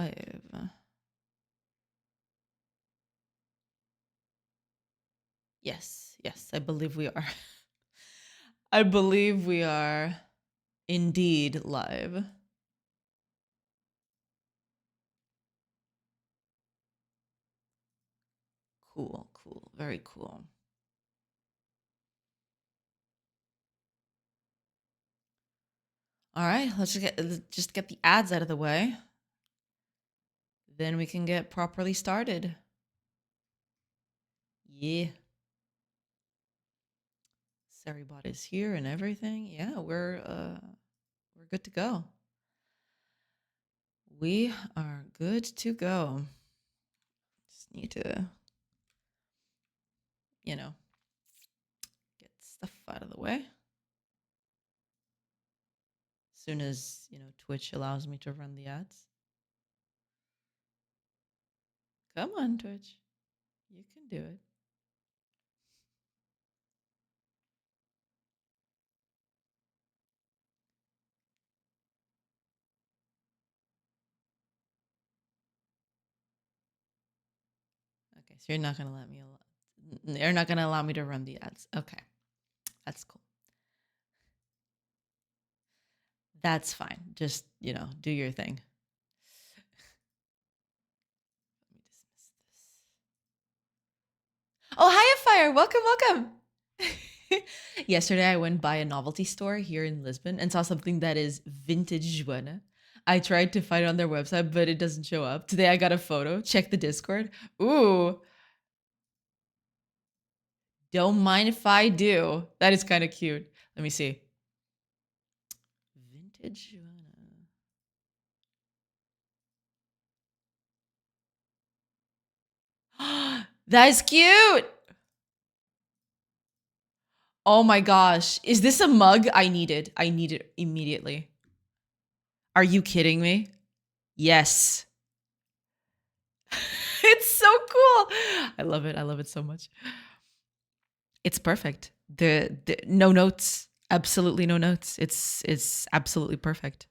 live? Yes, yes, I believe we are. I believe we are indeed live. Cool, cool, very cool. All right, let's just get the ads out of the way. Then we can get properly started. Yeah. Seribot is here and everything. Yeah, we're good to go. We are good to go. Just need to, you know, get stuff out of the way. As soon as, Twitch allows me to run the ads. Come on, Twitch. You can do it. Okay, so you're not gonna you're not gonna allow me to run the ads. Okay, that's cool. That's fine. Just do your thing. Let me dismiss this. Oh, hi, Fire! Welcome, welcome. Yesterday, I went by a novelty store here in Lisbon and saw something that is vintage Joana. I tried to find it on their website, but it doesn't show up. Today, I got a photo. Check the Discord. Ooh. Don't mind if I do. That is kind of cute. Let me see. Vintage Joana. That is cute. Oh my gosh. Is this a mug I needed? I need it immediately. Are you kidding me? Yes. It's so cool. I love it. I love it so much. It's perfect. The no notes. Absolutely no notes. It's absolutely perfect.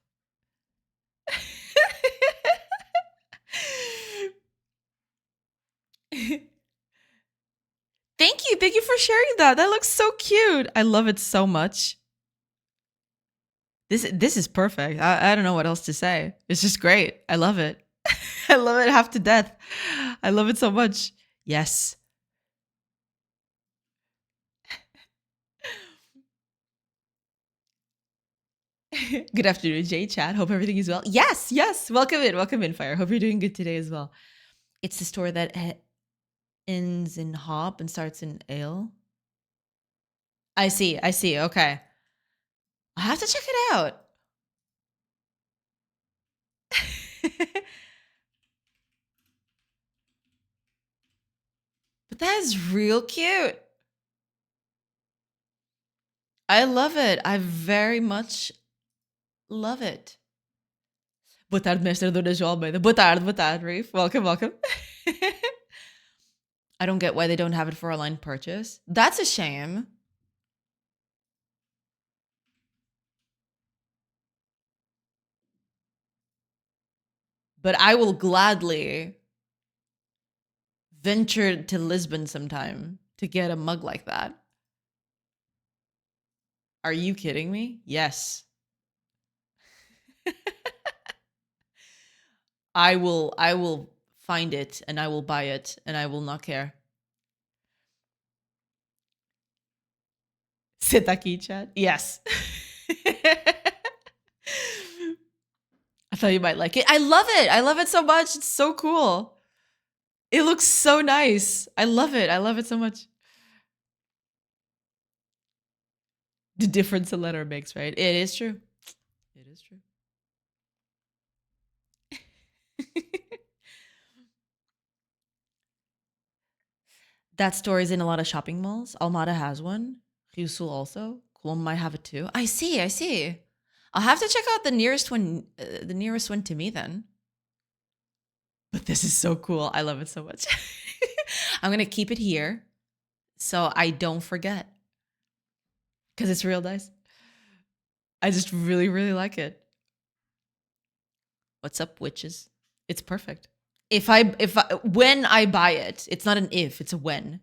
Thank you. Thank you for sharing that. That looks so cute. I love it so much. This is perfect. I don't know what else to say. It's just great. I love it. I love it half to death. I love it so much. Yes. Good afternoon, Jay Chat. Hope everything is well. Yes, yes. Welcome in, Fire. Hope you're doing good today as well. It's the store that ends in hop and starts in ale. I see. Okay. I have to check it out. But that is real cute. I love it. I very much love it. Boa tarde, mestre Dona Jo Almeida. Boa tarde, Reef. Welcome, welcome. I don't get why they don't have it for online purchase. That's a shame. But I will gladly venture to Lisbon sometime to get a mug like that. Are you kidding me? Yes. I will find it and I will buy it and I will not care. Sit aqui, chat. Yes. I thought you might like it. I love it. I love it so much. It's so cool. It looks so nice. I love it. I love it so much. The difference a letter makes, right? It is true. It is true. That store is in a lot of shopping malls. Almada has one. Rio Sul also. Colombo might have it too. I see. I'll have to check out the nearest one to me then. But this is so cool. I love it so much. I'm going to keep it here so I don't forget. Because it's real nice. I just really, really like it. What's up, witches? It's perfect. When I buy it, it's not an if, it's a when.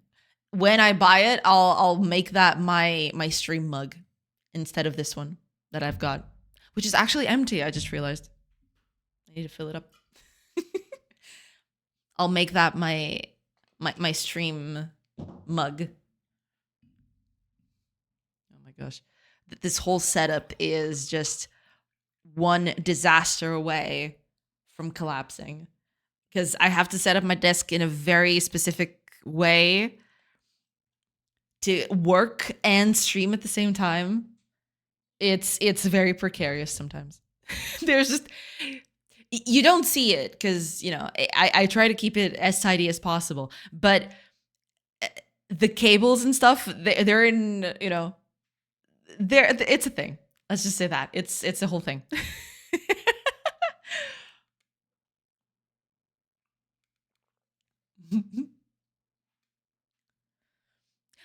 When I buy it, I'll make that my stream mug instead of this one that I've got, which is actually empty. I just realized I need to fill it up. I'll make that my stream mug. Oh my gosh. This whole setup is just one disaster away from collapsing because I have to set up my desk in a very specific way to work and stream at the same time. It's very precarious sometimes. There's just you don't see it because I try to keep it as tidy as possible, but the cables and stuff they're in there. It's a thing. Let's just say that it's a whole thing.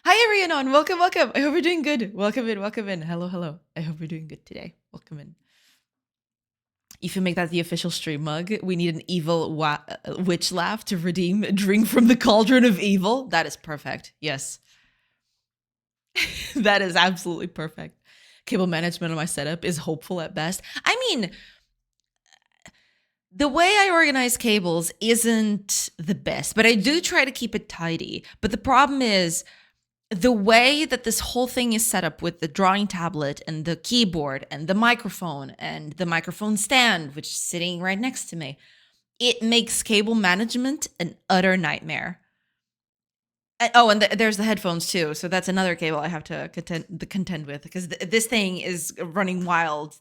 Hi, Rhiannon. Welcome, welcome. I hope you're doing good. Welcome in, welcome in. Hello, hello. I hope you're doing good today. Welcome in. If you make that the official stream mug, we need an evil witch laugh to redeem a drink from the cauldron of evil. That is perfect. Yes. That is absolutely perfect. Cable management on my setup is hopeful at best. I mean, the way I organize cables isn't the best, but I do try to keep it tidy. But the problem is, the way that this whole thing is set up with the drawing tablet and the keyboard and the microphone stand, which is sitting right next to me, it makes cable management an utter nightmare. And there's the headphones too. So that's another cable I have to contend with because this thing is running wild,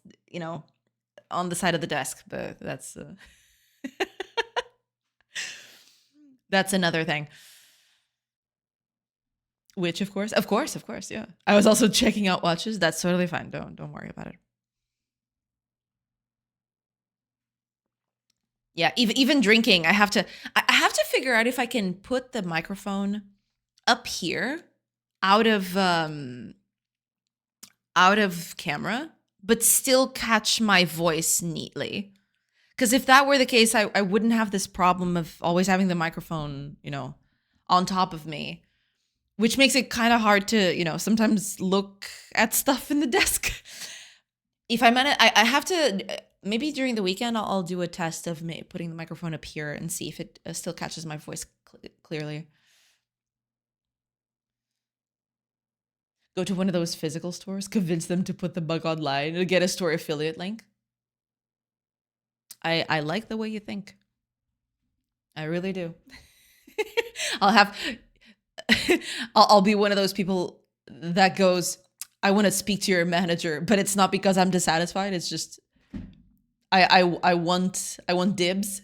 on the side of the desk. But that's that's another thing. Which, of course, yeah. I was also checking out watches. That's totally fine. Don't worry about it. Yeah, even drinking, I have to figure out if I can put the microphone up here, out of camera, but still catch my voice neatly. Because if that were the case, I wouldn't have this problem of always having the microphone, on top of me. Which makes it kind of hard to, sometimes look at stuff in the desk. If I have to, maybe during the weekend, I'll do a test of me putting the microphone up here and see if it still catches my voice clearly. Go to one of those physical stores, convince them to put the bug online and get a store affiliate link. I like the way you think. I really do. I'll be one of those people that goes, I want to speak to your manager, but it's not because I'm dissatisfied. It's just I want dibs.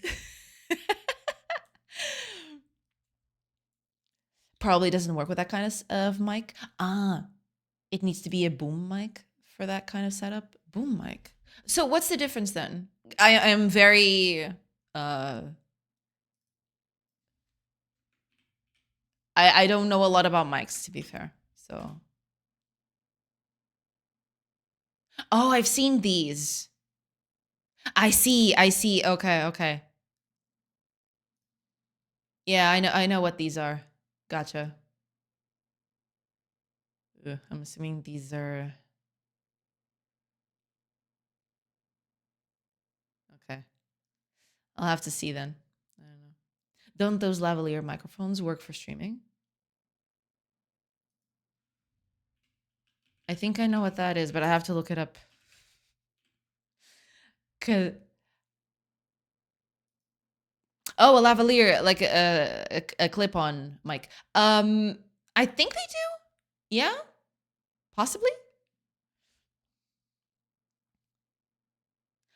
Probably doesn't work with that kind of mic. It needs to be a boom mic for that kind of setup. Boom mic. So what's the difference then? I am very I don't know a lot about mics, to be fair. So. Oh, I've seen these. I see. Okay. Yeah, I know what these are. Gotcha. I'm assuming these are. Okay. I'll have to see then. I don't know. Don't those lavalier microphones work for streaming? I think I know what that is, but I have to look it up. Oh, a lavalier, like a clip-on mic. I think they do. Yeah, possibly.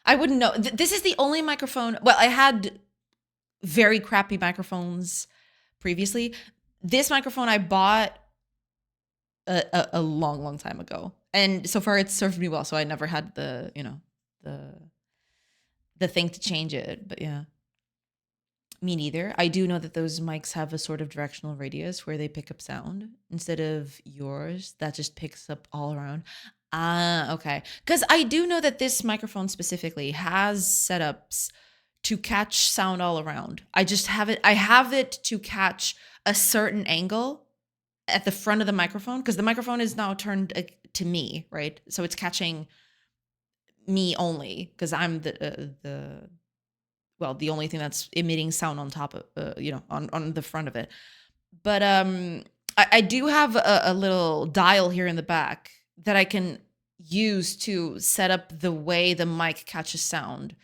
I wouldn't know. This is the only microphone. Well, I had very crappy microphones previously. This microphone I bought a long time ago, and so far it's served me well. So I never had the the thing to change it. But yeah, me neither. I do know that those mics have a sort of directional radius where they pick up sound instead of yours that just picks up all around. Ah, okay. Because I do know that this microphone specifically has setups to catch sound all around. I have it to catch a certain angle at the front of the microphone, because the microphone is now turned to me, right? So it's catching me only, because I'm the only thing that's emitting sound on top of on the front of it. But I do have a little dial here in the back that I can use to set up the way the mic catches sound.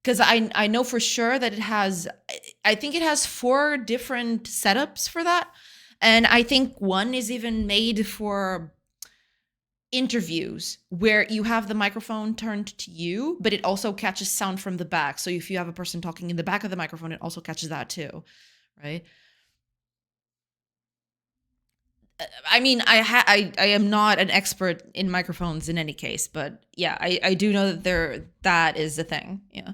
Because I know for sure that I think it has 4 different setups for that. And I think one is even made for interviews where you have the microphone turned to you, but it also catches sound from the back. So if you have a person talking in the back of the microphone, it also catches that too, right? I mean, I am not an expert in microphones in any case, but yeah, I do know that that is a thing. Yeah.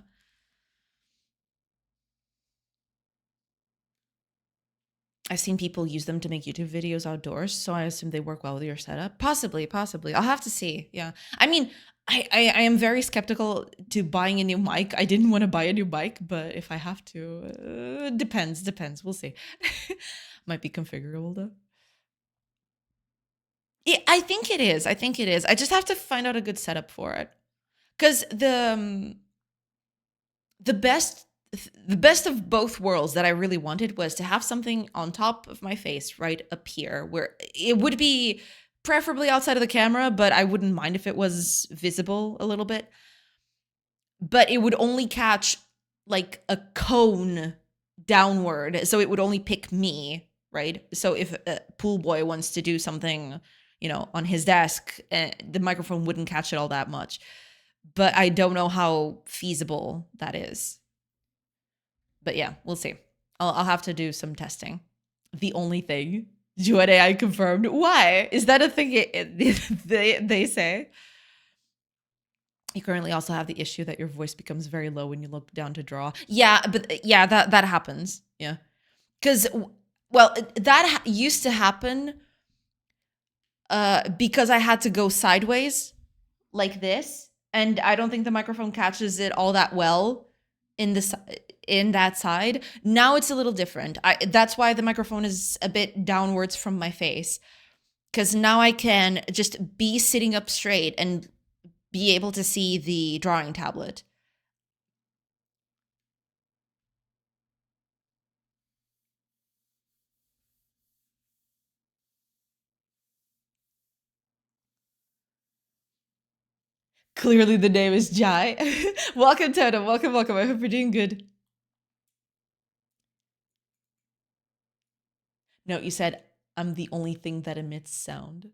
I've seen people use them to make YouTube videos outdoors, so I assume they work well with your setup. Possibly. I'll have to see. Yeah. I mean, I am very skeptical to buying a new mic. I didn't want to buy a new mic, but if I have to, depends. We'll see. Might be configurable though. Yeah, I think it is. I just have to find out a good setup for it. Because the best the best of both worlds that I really wanted was to have something on top of my face right up here, where it would be preferably outside of the camera, but I wouldn't mind if it was visible a little bit. But it would only catch like a cone downward, so it would only pick me, right? So if a pool boy wants to do something, on his desk, the microphone wouldn't catch it all that much. But I don't know how feasible that is. But yeah, we'll see. I'll have to do some testing. The only thing, Duet AI confirmed. Why? Is that a thing they say? You currently also have the issue that your voice becomes very low when you look down to draw. Yeah, but yeah, that happens. Yeah. Because, well, that used to happen because I had to go sideways like this. And I don't think the microphone catches it all that well in that side. Now it's a little different. That's why the microphone is a bit downwards from my face, because now I can just be sitting up straight and be able to see the drawing tablet. Clearly the name is Jai. Welcome, Totem. Welcome. I hope you're doing good. No, you said I'm the only thing that emits sound.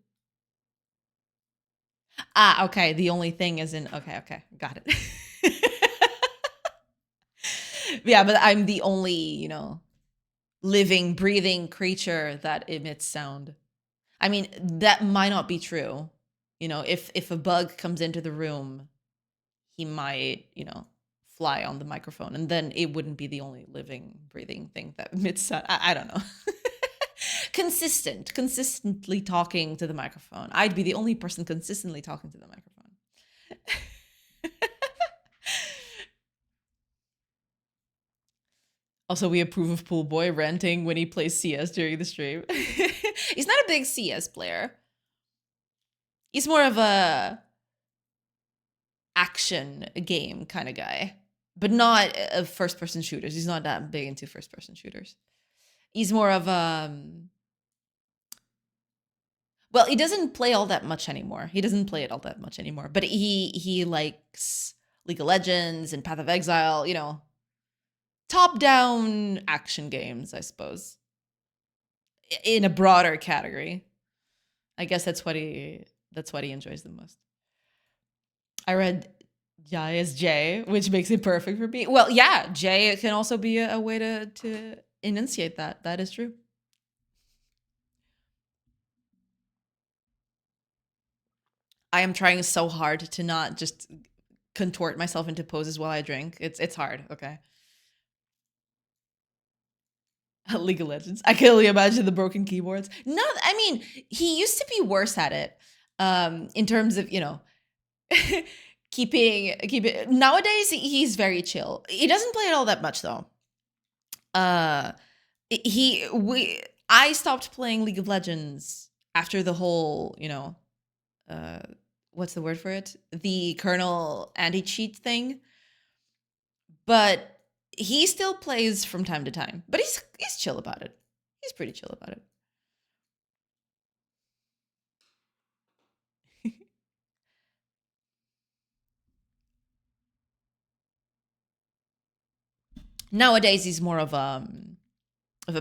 Ah, okay. The only thing is in. Okay. Got it. Yeah, but I'm the only, living, breathing creature that emits sound. I mean, that might not be true. If a bug comes into the room, he might, fly on the microphone, and then it wouldn't be the only living, breathing thing that emits sound. I don't know. Consistently talking to the microphone. I'd be the only person consistently talking to the microphone. Also, we approve of Pool Boy ranting when he plays CS during the stream. He's not a big CS player. He's more of a action game kind of guy, but not a first-person shooters. He's not that big into first-person shooters. He's more of well, he doesn't play all that much anymore. He doesn't play it all that much anymore, but he likes League of Legends and Path of Exile, top-down action games, I suppose. In a broader category. I guess that's what he enjoys the most. I read Jai as J, which makes it perfect for me. Well, yeah, J can also be a way to enunciate that. That is true. I am trying so hard to not just contort myself into poses while I drink. It's hard, okay? League of Legends. I can only imagine the broken keyboards. No, I mean, he used to be worse at it. In terms of, keeping nowadays he's very chill. He doesn't play it all that much though. Uh he we I stopped playing League of Legends after the whole, uh what's the word for it? The kernel anti-cheat thing. But he still plays from time to time. But he's chill about it. He's pretty chill about it. Nowadays he's more of a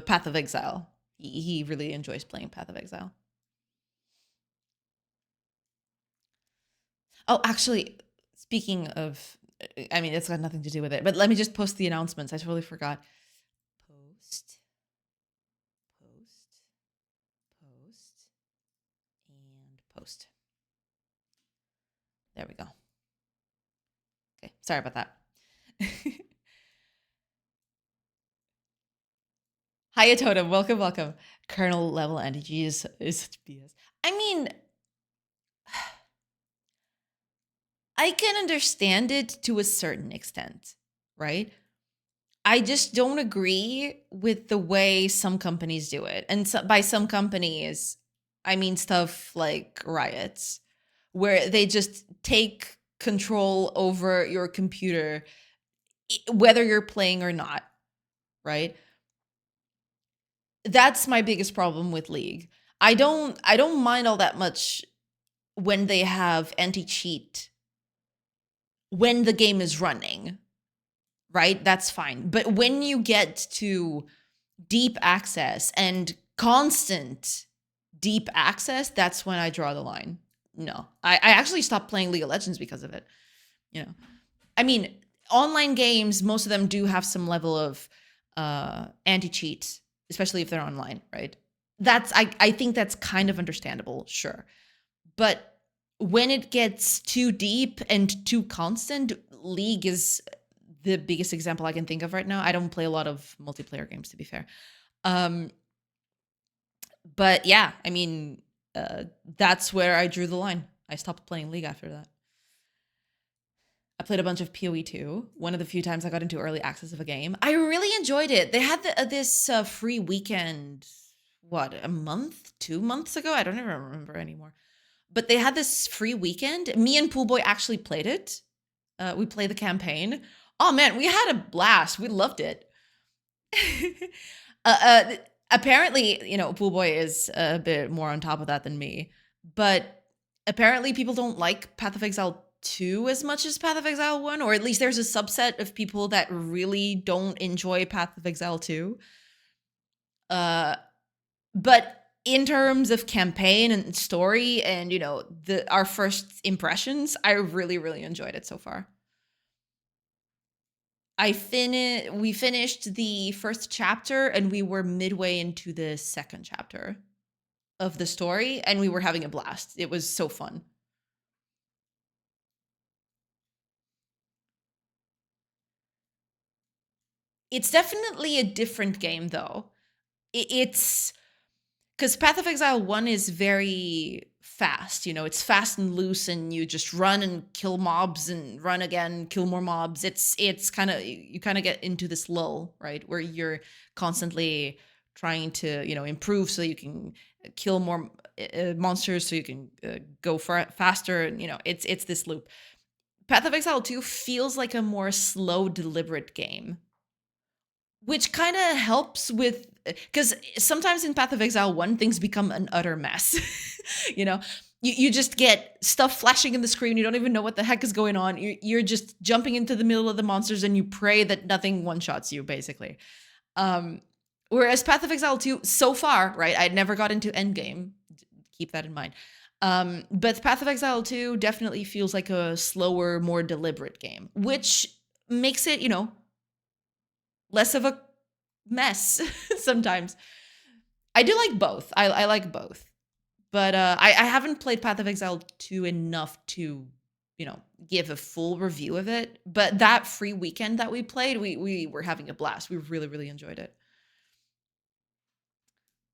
Path of Exile. He really enjoys playing Path of Exile. Oh, actually, speaking of, I mean, it's got nothing to do with it, but let me just post the announcements. I totally forgot. Post, post, post, and post. There we go. Okay, sorry about that. Hiya Totem, welcome, welcome. Kernel level NDG is such BS. I mean, I can understand it to a certain extent, right? I just don't agree with the way some companies do it. And so, by some companies, I mean stuff like riots, where they just take control over your computer, whether you're playing or not, right? That's my biggest problem with League. I don't mind all that much when they have anti-cheat when the game is running, right? That's fine. But when you get to deep access and constant deep access, that's when I draw the line. No. I actually stopped playing League of Legends because of it. You know. I mean, online games, most of them do have some level of anti-cheat, especially if they're online, right? I think that's kind of understandable, sure. But when it gets too deep and too constant, League is the biggest example I can think of right now. I don't play a lot of multiplayer games, to be fair. But yeah, I mean, that's where I drew the line. I stopped playing League after that. I played a bunch of PoE too. One of the few times I got into early access of a game. I really enjoyed it. They had this free weekend, what, a month, 2 months ago? I don't even remember anymore. But they had this free weekend. Me and Poolboy actually played it. We played the campaign. Oh man, we had a blast. We loved it. Apparently, Poolboy is a bit more on top of that than me. But apparently people don't like Path of Exile 2 as much as Path of Exile 1, or at least there's a subset of people that really don't enjoy Path of Exile 2. But in terms of campaign and story and, our first impressions, I really, really enjoyed it so far. We finished the first chapter and we were midway into the second chapter of the story and we were having a blast. It was so fun. It's definitely a different game though. It's because Path of Exile 1 is very fast, it's fast and loose and you just run and kill mobs and run again, kill more mobs. It's kind of, you kind of get into this lull, right? Where you're constantly trying to, improve so you can kill more monsters so you can go faster. And, it's this loop. Path of Exile 2 feels like a more slow, deliberate game, which kind of helps with, because sometimes in Path of Exile 1 things become an utter mess. You just get stuff flashing in the screen, you don't even know what the heck is going on, you're just jumping into the middle of the monsters and you pray that nothing one-shots you, basically. Whereas Path of Exile 2, so far, right, I never got into endgame, keep that in mind, but Path of Exile 2 definitely feels like a slower, more deliberate game, which makes it, less of a mess sometimes. I do like both. I like both. But I haven't played Path of Exile 2 enough to, give a full review of it. But that free weekend that we played, we were having a blast. We really, really enjoyed it.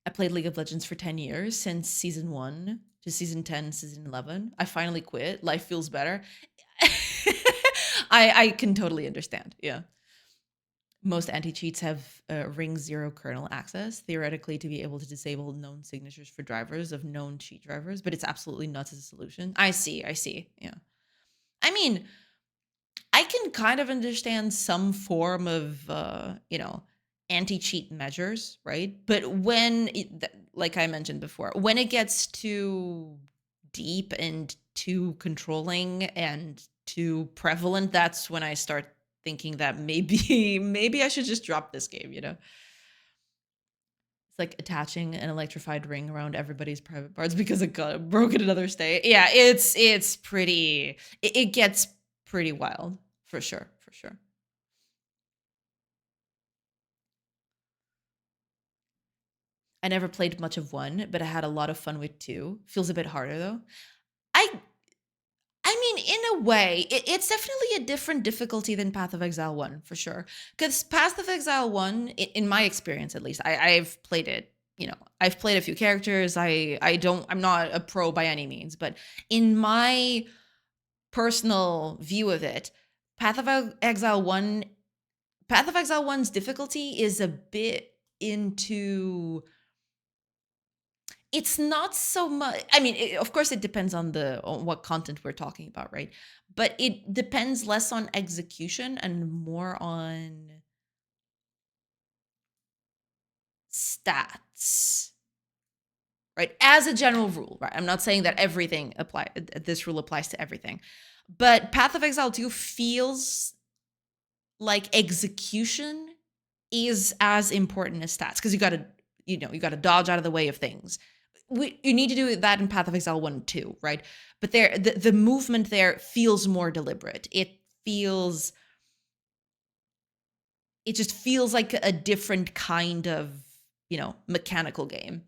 I played League of Legends for 10 years, since season 1 to season 10, season 11. I finally quit. Life feels better. I can totally understand. Yeah. Most anti-cheats have ring zero kernel access, theoretically, to be able to disable known signatures for drivers of known cheat drivers, but it's absolutely not a solution. I see. Yeah. I mean, I can kind of understand some form of, anti-cheat measures, right? But like I mentioned before, when it gets too deep and too controlling and too prevalent, that's when I start thinking that maybe maybe I should just drop this game, It's like attaching an electrified ring around everybody's private parts because it got broken another state. Yeah, it's pretty it gets pretty wild for sure, for sure. I never played much of one, but I had a lot of fun with two. Feels a bit harder though. I I mean, in a way, it's definitely a different difficulty than Path of Exile 1, for sure. Because Path of Exile 1, in my experience at least, I've played it, I've played a few characters. I'm not a pro by any means, but in my personal view of it, Path of Exile 1, Path of Exile 1's difficulty is a bit into it's not so much. I mean, of course it depends on what content we're talking about, right? But it depends less on execution and more on stats, right? As a general rule, right? I'm not saying that this rule applies to everything. But Path of Exile 2 feels like execution is as important as stats, because you got to dodge out of the way of things. You need to do that in Path of Exile 1 too, right? But the movement there feels more deliberate. It just feels like a different kind of, mechanical game.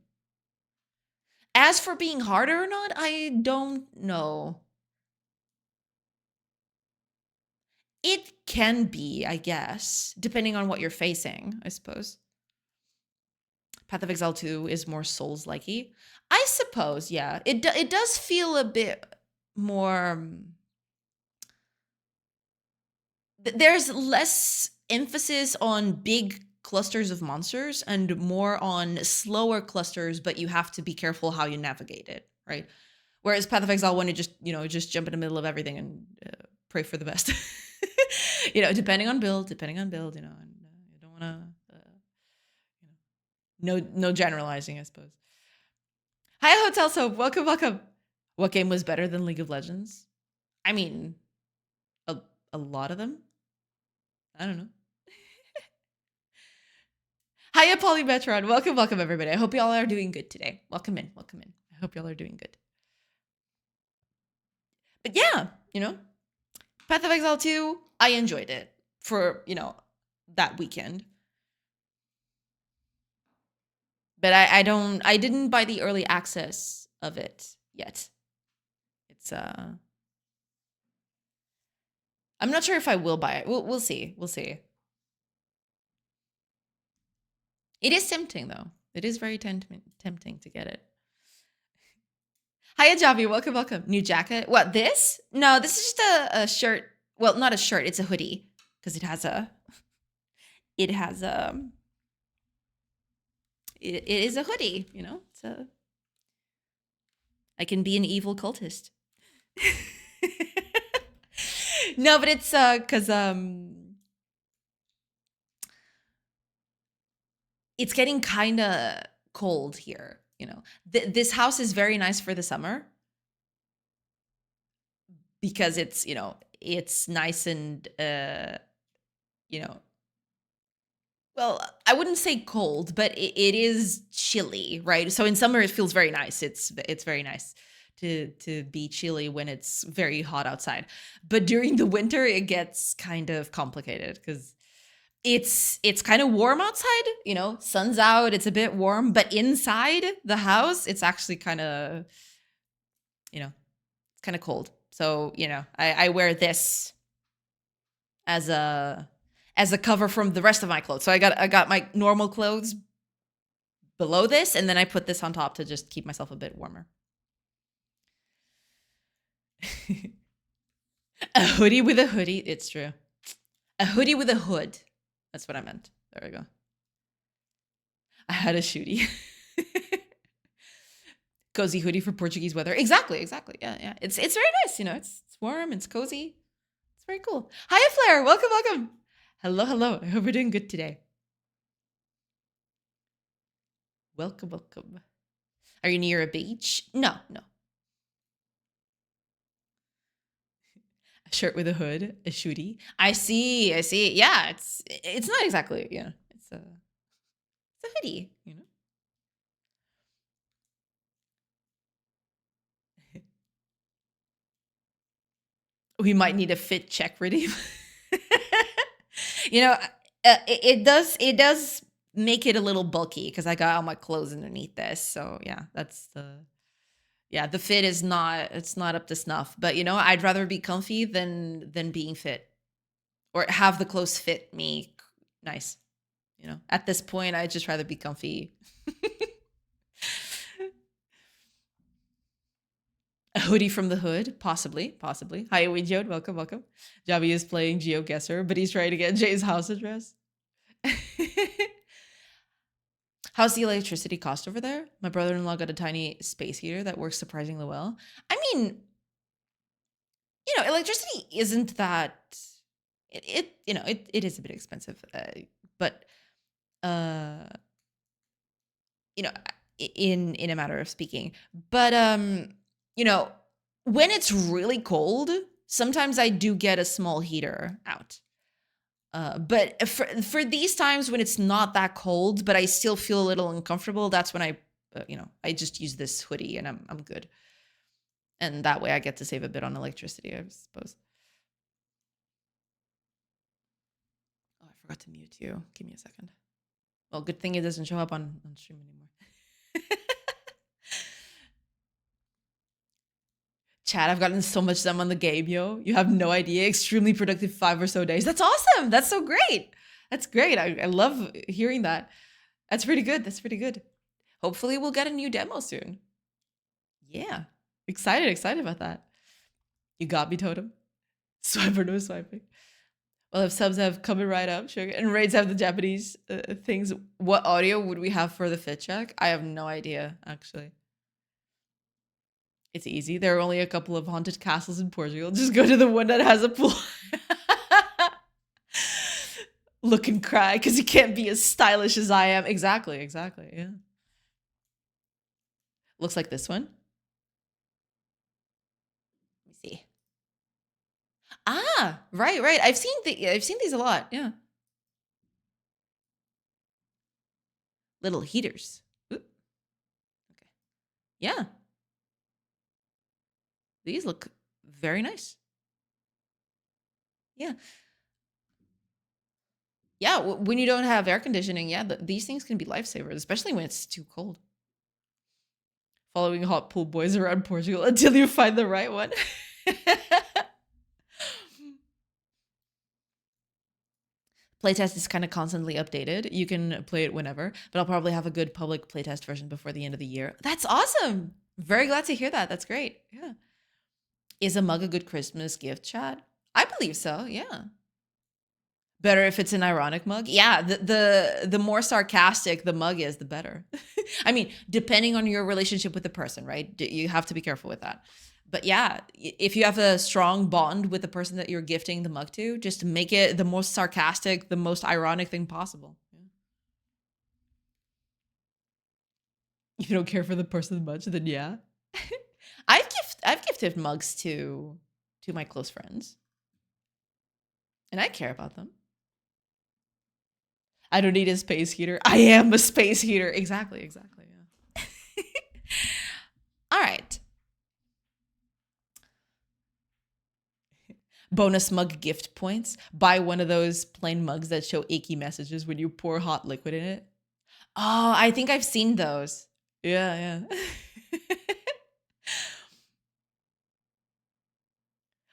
As for being harder or not, I don't know. It can be, I guess, depending on what you're facing, I suppose. Path of Exile 2 is more Souls-likey. I suppose, yeah. It does feel a bit more. There's less emphasis on big clusters of monsters and more on slower clusters, but you have to be careful how you navigate it, right? Whereas Path of Exile 1, you just jump in the middle of everything and pray for the best. Depending on build, and you don't want to. No generalizing, I suppose. Hi, Hotel Soap. Welcome, welcome. What game was better than League of Legends? I mean, a lot of them. I don't know. Hiya, Polymetron. Welcome, welcome, everybody. I hope y'all are doing good today. Welcome in, welcome in. I hope y'all are doing good. But yeah, Path of Exile 2, I enjoyed it for, that weekend. But I didn't buy the early access of it yet. It's I'm not sure if I will buy it. We'll see. We'll see. It is tempting though. It is very tempting to get it. Hiya, Javi. Welcome, welcome. New jacket. What, this? No, this is just a shirt. Well, not a shirt. It's a hoodie because it has it is a hoodie, I can be an evil cultist. No, but it's because it's getting kind of cold here. This house is very nice for the summer because it's nice and well, I wouldn't say cold, but it is chilly, right? So in summer it feels very nice. It's very nice to be chilly when it's very hot outside. But during the winter it gets kind of complicated because it's kind of warm outside, sun's out, it's a bit warm, but inside the house it's actually kind of it's kind of cold. So, I wear this as a cover from the rest of my clothes. So I got my normal clothes below this, and then I put this on top to just keep myself a bit warmer. A hoodie with a hoodie. It's true. A hoodie with a hood. That's what I meant. There we go. I had a shootie. Cozy hoodie for Portuguese weather. Exactly, exactly. Yeah, yeah. It's very nice, you know. It's warm, it's cozy. It's very cool. Hiya, Flair. Welcome, welcome. Hello, hello. I hope we're doing good today. Welcome, welcome. Are you near a beach? No, no. A shirt with a hood, a shootie. I see, I see. Yeah, it's not exactly, yeah. It's a hoodie, you know. We might need a fit check redeem. You know, it does make it a little bulky because I got all my clothes underneath this. So yeah, the fit is not it's not up to snuff. But you know, I'd rather be comfy than being fit or have the clothes fit me nice. You know, at this point, I'd just rather be comfy. A hoodie from the hood, possibly, possibly. Hi, Jode. Welcome, welcome. Javi is playing GeoGuessr, but he's trying to get Jay's house address. How's the electricity cost over there? My brother-in-law got a tiny space heater that works surprisingly well. I mean, you know, electricity isn't that it is a bit expensive, but uh, you know, in a matter of speaking. But you know, when it's really cold, sometimes I do get a small heater out. But for these times when it's not that cold, but I still feel a little uncomfortable, that's when I just use this hoodie and I'm good. And that way I get to save a bit on electricity, I suppose. Oh, I forgot to mute you. Give me a second. Well, good thing it doesn't show up on stream anymore. Chad, I've gotten so much done on the game, yo. You have no idea. Extremely productive 5 or so days. That's awesome. That's so great. That's great. I love hearing that. That's pretty good. That's pretty good. Hopefully we'll get a new demo soon. Yeah. Excited about that. You got me, Totem. Swipe or no swiping. Well, if subs have coming right up, sure, and raids have the Japanese things, what audio would we have for the fit check? I have no idea, actually. It's easy. There are only a couple of haunted castles in Portugal. Just go to the one that has a pool. Look and cry because you can't be as stylish as I am. Exactly, exactly. Yeah. Looks like this one. Let me see. Ah, right, right. I've seen these a lot. Yeah. Little heaters. Ooh, okay. Yeah. These look very nice. Yeah. Yeah, when you don't have air conditioning, yeah, these things can be lifesavers, especially when it's too cold. Following hot pool boys around Portugal until you find the right one. Playtest is kind of constantly updated. You can play it whenever, but I'll probably have a good public playtest version before the end of the year. That's awesome. Very glad to hear that. That's great. Yeah. Is a mug a good Christmas gift, Chad? I believe so. Yeah. Better if it's an ironic mug. Yeah, the more sarcastic the mug is, the better. I mean, depending on your relationship with the person, right? You have to be careful with that. But yeah, if you have a strong bond with the person that you're gifting the mug to, just make it the most sarcastic, the most ironic thing possible. Yeah. If you don't care for the person much, then yeah. I've gifted mugs to my close friends, and I care about them. I don't need a space heater. I am a space heater. Exactly, exactly. Yeah. All right. Bonus mug gift points. Buy one of those plain mugs that show icky messages when you pour hot liquid in it. Oh, I think I've seen those. Yeah, yeah.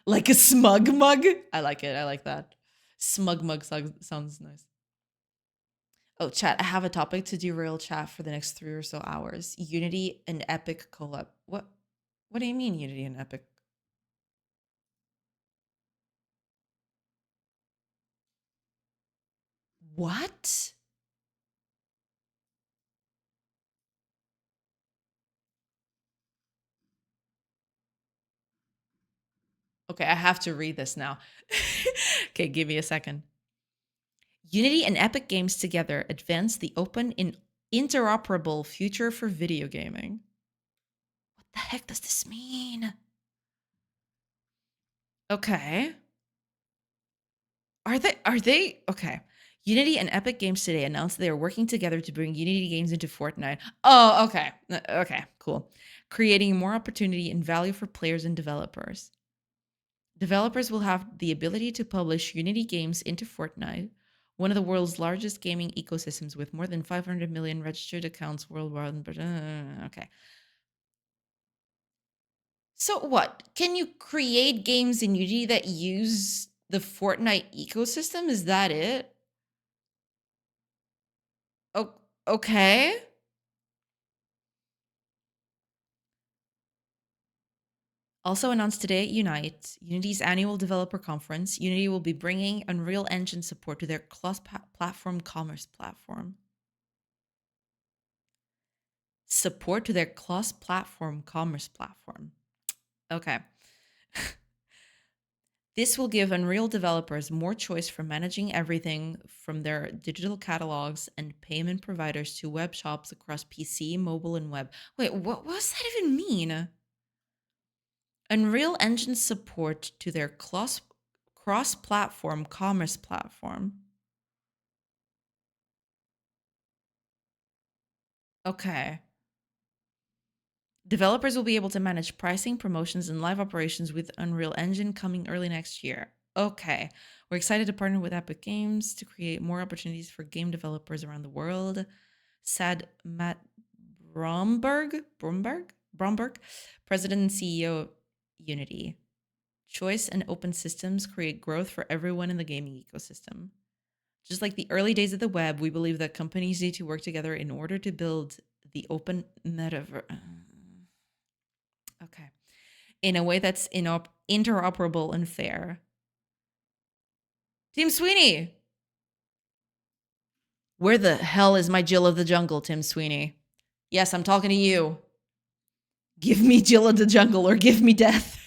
Like a smug mug. I like it. I like that. Smug mug sounds nice. Oh, chat, I have a topic to derail chat for the next 3 or so hours. Unity and Epic collab. What do you mean Unity and Epic? What? Okay, I have to read this now. Okay, give me a second. Unity and Epic Games together advance the open and interoperable future for video gaming. What the heck does this mean? Okay. Are they okay? Unity and Epic Games today announced they are working together to bring Unity games into Fortnite. Oh, okay. Okay, cool. Creating more opportunity and value for players and developers. Developers will have the ability to publish Unity games into Fortnite, one of the world's largest gaming ecosystems with more than 500 million registered accounts worldwide. Okay. So what? Can you create games in Unity that use the Fortnite ecosystem? Is that it? Oh, okay. Also announced today at Unite, Unity's annual developer conference, Unity will be bringing Unreal Engine support to their cross-platform commerce platform. Support to their cross-platform commerce platform. Okay. This will give Unreal developers more choice for managing everything from their digital catalogs and payment providers to web shops across PC, mobile, and web. Wait, what does that even mean? Unreal Engine support to their cross-platform commerce platform. Okay. Developers will be able to manage pricing, promotions, and live operations with Unreal Engine coming early next year. Okay. We're excited to partner with Epic Games to create more opportunities for game developers around the world, said Matt Bromberg, president and CEO of Unity. Choice and open systems create growth for everyone in the gaming ecosystem. Just like the early days of the web, we believe that companies need to work together in order to build the open metaverse. Okay. In a way that's interoperable and fair. Tim Sweeney! Where the hell is my Jill of the Jungle, Tim Sweeney? Yes, I'm talking to you. Give me Jill of the Jungle or give me death.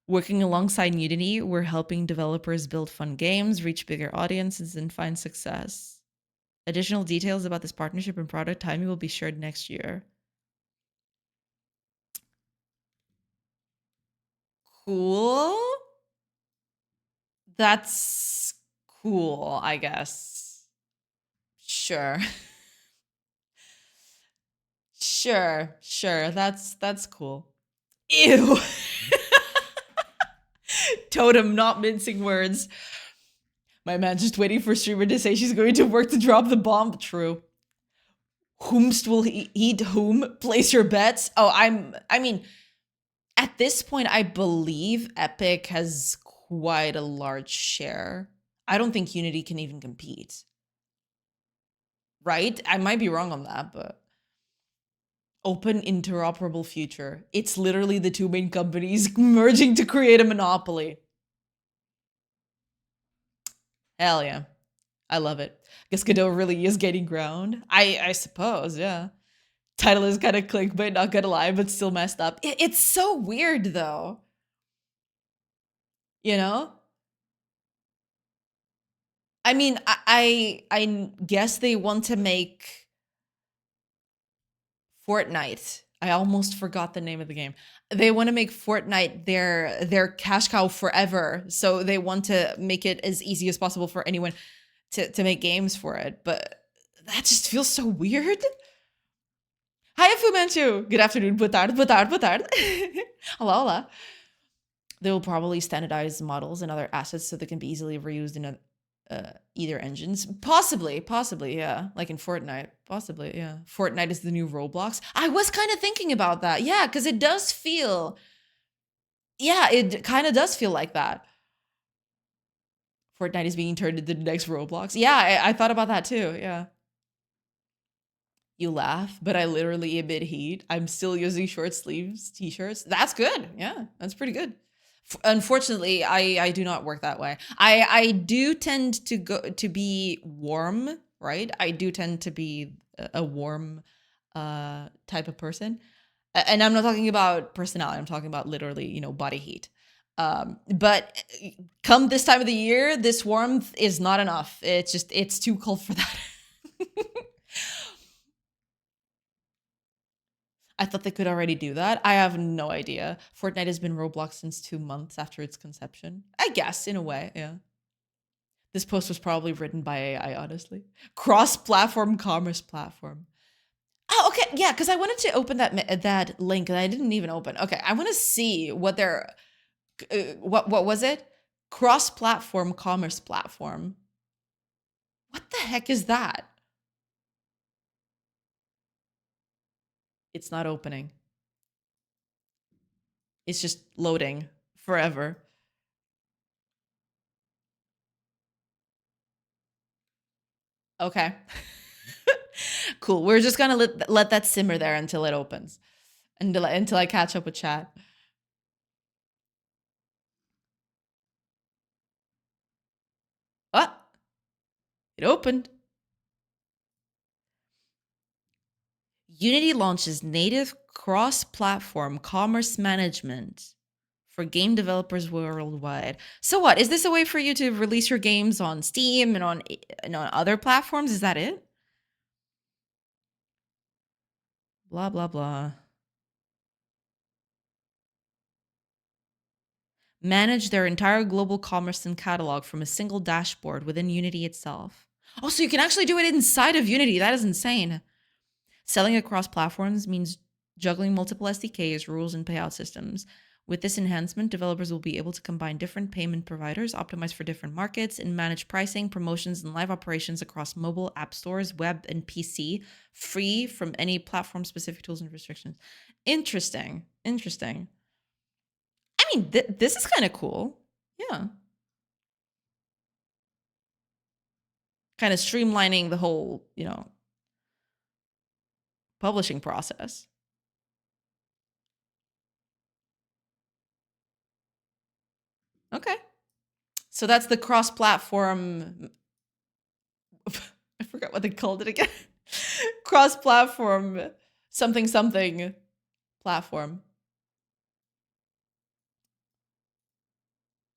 Working alongside Unity, we're helping developers build fun games, reach bigger audiences, and find success. Additional details about this partnership and product timing will be shared next year. Cool. That's cool, I guess. Sure. Sure. That's cool. Ew. Totem not mincing words. My man just waiting for streamer to say she's going to work to drop the bomb. True. Whomst will he eat whom? Place your bets. Oh, I mean, at this point, I believe Epic has quite a large share. I don't think Unity can even compete. Right? I might be wrong on that, but open interoperable future. It's literally the two main companies merging to create a monopoly. Hell yeah. I love it. Guess Godot really is gaining ground. I suppose, yeah. Title is kind of clickbait, not gonna lie, but still messed up. It's so weird though. You know? I mean, I guess they want to make Fortnite. I almost forgot the name of the game. They want to make Fortnite their cash cow forever. So they want to make it as easy as possible for anyone to make games for it. But that just feels so weird. Hi, Fu Manchu. Good afternoon. Boa tarde, boa tarde, boa tarde. Hola, hola. They will probably standardize models and other assets so they can be easily reused in either engines. Possibly, yeah. Like in Fortnite. Possibly, yeah. Fortnite is the new Roblox. I was kind of thinking about that. Yeah, because it does feel... Yeah, it kind of does feel like that. Fortnite is being turned into the next Roblox. Yeah, I thought about that too, yeah. You laugh, but I literally emit heat. I'm still using short sleeves t-shirts. That's good. Yeah, that's pretty good. Unfortunately, I do not work that way. I do tend to go to be warm, right? I do tend to be a warm type of person. And I'm not talking about personality. I'm talking about literally, body heat. But come this time of the year, this warmth is not enough. It's too cold for that. I thought they could already do that. I have no idea. Fortnite has been Roblox since 2 months after its conception. I guess, in a way, yeah. This post was probably written by AI, honestly. Cross-platform commerce platform. Oh, okay, yeah, because I wanted to open that link and I didn't even open. Okay, I want to see what they're what was it? Cross-platform commerce platform. What the heck is that? It's not opening. It's just loading forever. Okay. Cool. We're just gonna let that simmer there until it opens. Until I catch up with chat. Ah, it opened. Unity launches native cross-platform commerce management for game developers worldwide. So what? Is this a way for you to release your games on Steam and on other platforms? Is that it? Blah blah blah. Manage their entire global commerce and catalog from a single dashboard within Unity itself. Oh, so you can actually do it inside of Unity. That is insane. Selling across platforms means juggling multiple SDKs, rules, and payout systems. With this enhancement, developers will be able to combine different payment providers, optimize for different markets, and manage pricing, promotions, and live operations across mobile, app stores, web, and PC, free from any platform-specific tools and restrictions. Interesting. Interesting. I mean, this is kind of cool. Yeah. Kind of streamlining the whole, publishing process. Okay. So that's the cross-platform. I forgot what they called it again. Cross-platform something something platform.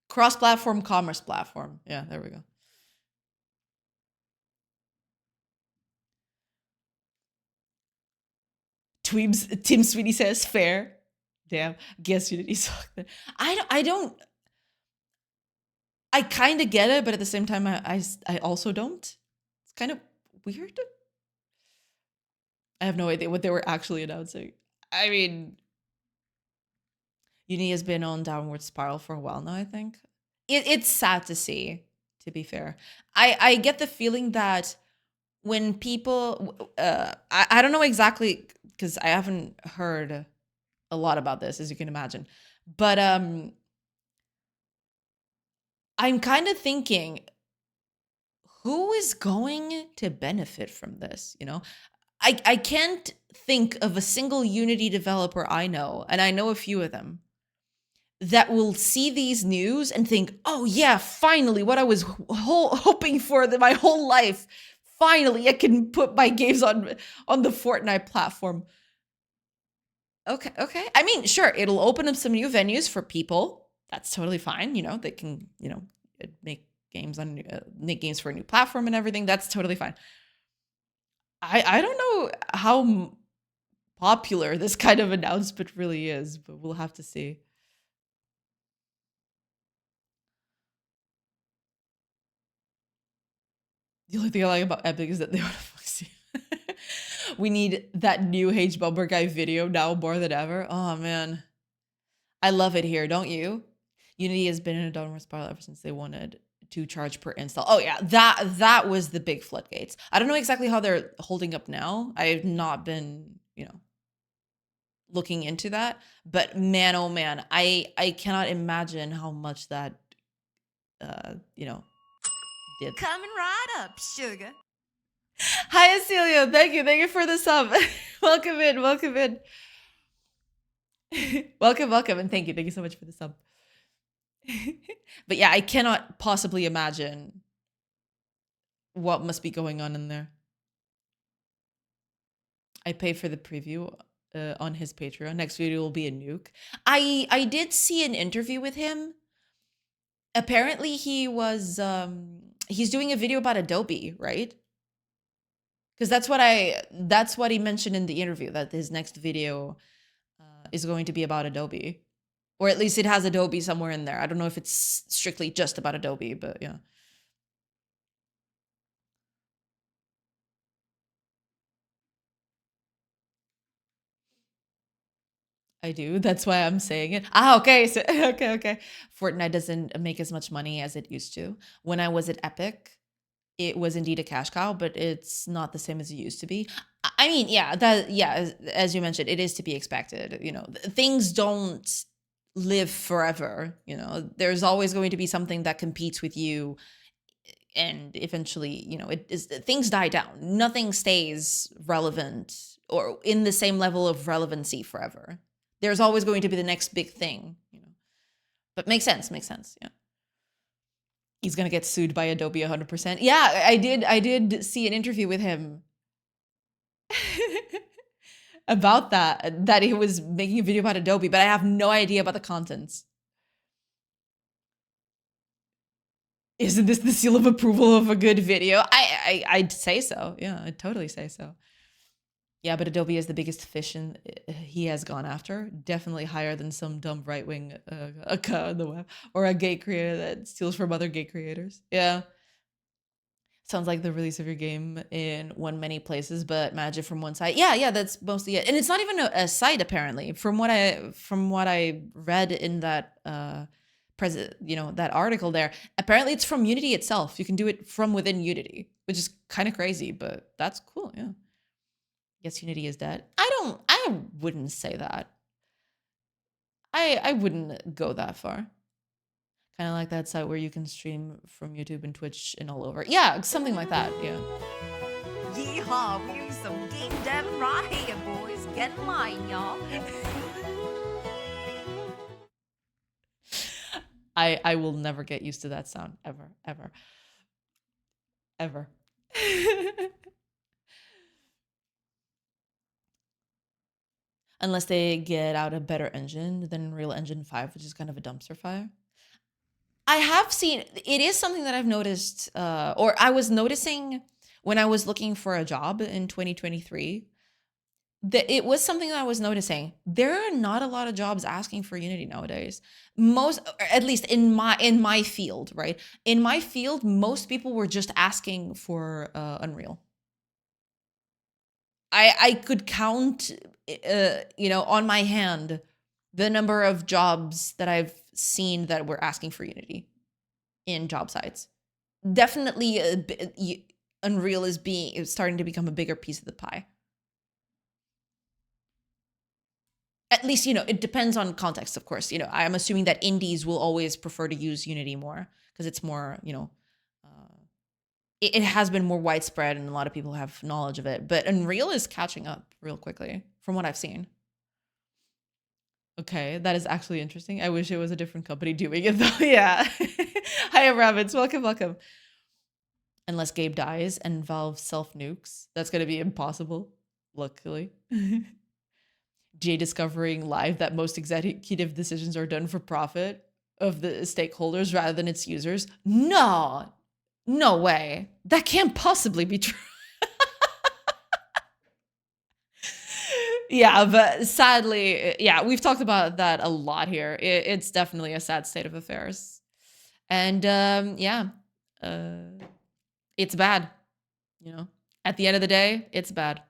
Cross-platform commerce platform. Yeah, there we go. Tim Sweeney says fair. Damn, guess Unity sucked. I kind of get it, but at the same time, I also don't. It's kind of weird. I have no idea what they were actually announcing. I mean, Uni has been on downward spiral for a while now, I think. It's sad to see, to be fair. I get the feeling that when people, I don't know exactly, because I haven't heard a lot about this, as you can imagine. But I'm kind of thinking, who is going to benefit from this? I can't think of a single Unity developer I know, and I know a few of them, that will see these news and think, oh yeah, finally, what I was hoping for my whole life. Finally, I can put my games on the Fortnite platform. Okay. I mean, sure, it'll open up some new venues for people. That's totally fine. They can, make games for a new platform and everything. That's totally fine. I don't know how popular this kind of announcement really is, but we'll have to see. The only thing I like about Epic is that they want to fuck you. We need that new H Bumper Guy video now more than ever. Oh man. I love it here, don't you? Unity has been in a downward spiral ever since they wanted to charge per install. Oh yeah, that was the big floodgates. I don't know exactly how they're holding up now. I've not been, looking into that, but man, oh man, I cannot imagine how much that did. Coming right up, sugar. Hi, Acelia. Thank you for the sub. Welcome in. Welcome, and thank you so much for the sub. But yeah, I cannot possibly imagine what must be going on in there. I pay for the preview on his Patreon. Next video will be a nuke. I did see an interview with him. Apparently he's doing a video about Adobe, right? Because that's what he mentioned in the interview, that his next video is going to be about Adobe. Or at least it has Adobe somewhere in there. I don't know if it's strictly just about Adobe, but yeah. I do. That's why I'm saying it. Ah, okay. So, okay. Fortnite doesn't make as much money as it used to. When I was at Epic, it was indeed a cash cow, but it's not the same as it used to be. I mean, yeah, as you mentioned, it is to be expected. You know, things don't live forever. You know, there's always going to be something that competes with you, and eventually, you know, it is, things die down. Nothing stays relevant or in the same level of relevancy forever. There's always going to be the next big thing, you know. But makes sense, yeah. He's gonna get sued by Adobe 100%. Yeah, I did see an interview with him about that he was making a video about Adobe, but I have no idea about the contents. Isn't this the seal of approval of a good video? I'd say so. Yeah, I'd totally say so. Yeah, but Adobe is the biggest fish he has gone after. Definitely higher than some dumb right wing account on the web or a gay creator that steals from other gay creators. Yeah. Sounds like the release of your game in many places, but manage it from one site. Yeah, that's mostly it. And it's not even a site apparently. From what I read in that that article there, apparently it's from Unity itself. You can do it from within Unity, which is kind of crazy, but that's cool. Yeah. Yes, Unity is dead. I wouldn't say that. I wouldn't go that far. Kind of like that site where you can stream from YouTube and Twitch and all over. Yeah, something like that. Yeah. Yeehaw, we do some GameDev right here, boys. Get in line, y'all. I will never get used to that sound ever. Unless they get out a better engine than Unreal Engine 5, which is kind of a dumpster fire. I have seen, it is something that I've noticed, or I was noticing when I was looking for a job in 2023, that it was something that I was noticing. There are not a lot of jobs asking for Unity nowadays. Most, or at least in my field, right? In my field, most people were just asking for Unreal. I could count, on my hand, the number of jobs that I've seen that were asking for Unity in job sites. Definitely, Unreal is starting to become a bigger piece of the pie. At least, it depends on context, of course. I'm assuming that indies will always prefer to use Unity more because it's more, it has been more widespread and a lot of people have knowledge of it. But Unreal is catching up real quickly from what I've seen. Okay, that is actually interesting. I wish it was a different company doing it though. Yeah. Hi, rabbits. Welcome. Unless Gabe dies and Valve self-nukes. That's going to be impossible, luckily. Jay discovering live that most executive decisions are done for profit of the stakeholders rather than its users. No way. That can't possibly be true. Yeah, but sadly, yeah, we've talked about that a lot here. It's definitely a sad state of affairs. And it's bad. At the end of the day, it's bad.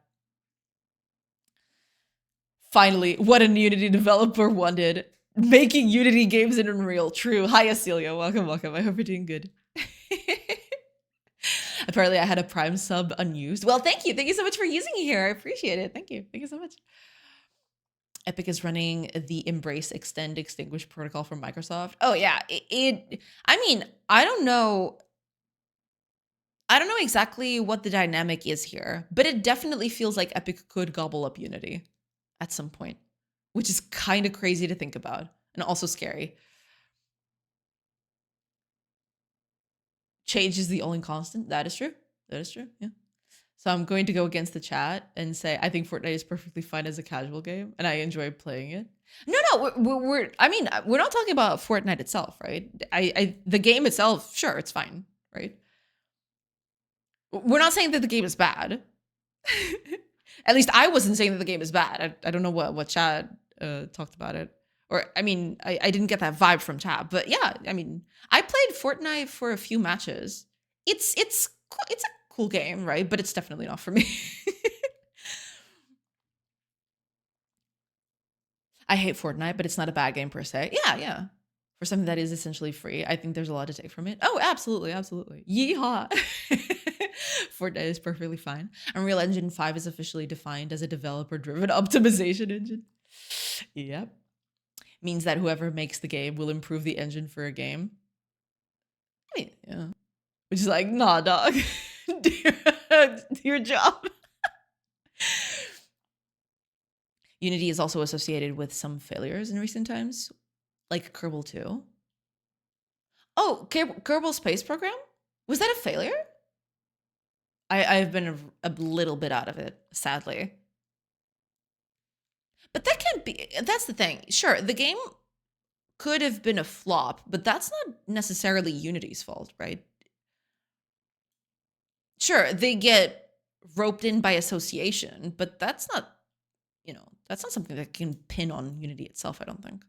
Finally, what a Unity developer wanted. Making Unity games in Unreal. True. Hi, Acelia. Welcome. I hope you're doing good. Apparently, I had a Prime sub unused. Well, thank you. Thank you so much for using it here. I appreciate it. Thank you. Thank you so much. Epic is running the Embrace Extend Extinguish protocol from Microsoft. Oh, yeah. I mean, I don't know exactly what the dynamic is here, but it definitely feels like Epic could gobble up Unity at some point, which is kind of crazy to think about and also scary. Change is the only constant. That is true. That is true. Yeah. So I'm going to go against the chat and say I think Fortnite is perfectly fine as a casual game, and I enjoy playing it. No, I mean, we're not talking about Fortnite itself, right? The game itself, sure, it's fine, right? We're not saying that the game is bad. At least I wasn't saying that the game is bad. I don't know what Chad talked about it. Or I mean, I didn't get that vibe from Chad. But yeah, I mean, I played Fortnite for a few matches. It's a cool game, right? But it's definitely not for me. I hate Fortnite, but it's not a bad game per se. Yeah, yeah. For something that is essentially free, I think there's a lot to take from it. Oh, absolutely, absolutely. Yeehaw. Fortnite is perfectly fine. Unreal Engine 5 is officially defined as a developer-driven optimization engine. Yep. Means that whoever makes the game will improve the engine for a game. I mean, yeah. Which is like, nah, dog. do your job. Unity is also associated with some failures in recent times, like Kerbal 2. Oh, Kerbal Space Program? Was that a failure? I've been a little bit out of it, sadly. But that can't be, that's the thing. Sure, the game could have been a flop, but that's not necessarily Unity's fault, right? Sure, they get roped in by association, but that's not, that's not something that can pin on Unity itself, I don't think.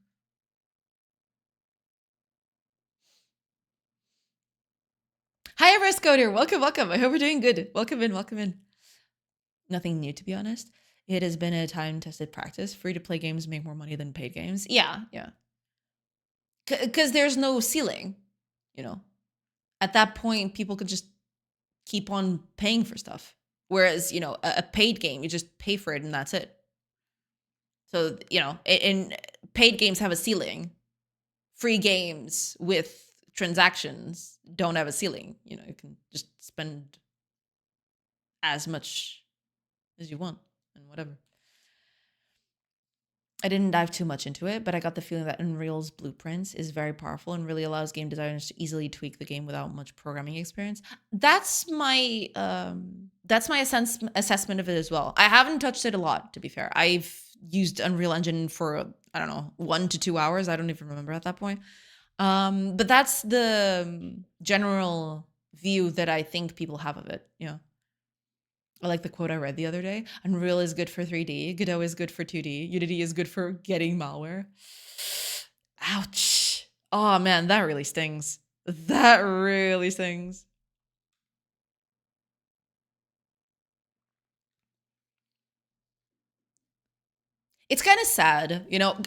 Hi, Everest Coder. Welcome, welcome. I hope we're doing good. Welcome in, welcome in. Nothing new, to be honest. It has been a time-tested practice. Free-to-play games make more money than paid games. Yeah, yeah. Because there's no ceiling, At that point, people could just keep on paying for stuff. Whereas, a paid game, you just pay for it and that's it. So, and paid games have a ceiling. Free games with transactions don't have a ceiling. You can just spend as much as you want and whatever. I didn't dive too much into it, but I got the feeling that Unreal's blueprints is very powerful and really allows game designers to easily tweak the game without much programming experience. That's my assessment of it as well. I haven't touched it a lot, to be fair. I've used Unreal Engine for, I don't know, 1 to 2 hours. I don't even remember at that point. But that's the general view that I think people have of it. Yeah. I like the quote I read the other day. Unreal is good for 3D. Godot is good for 2D. Unity is good for getting malware. Ouch. Oh man, that really stings. That really stings. It's kind of sad,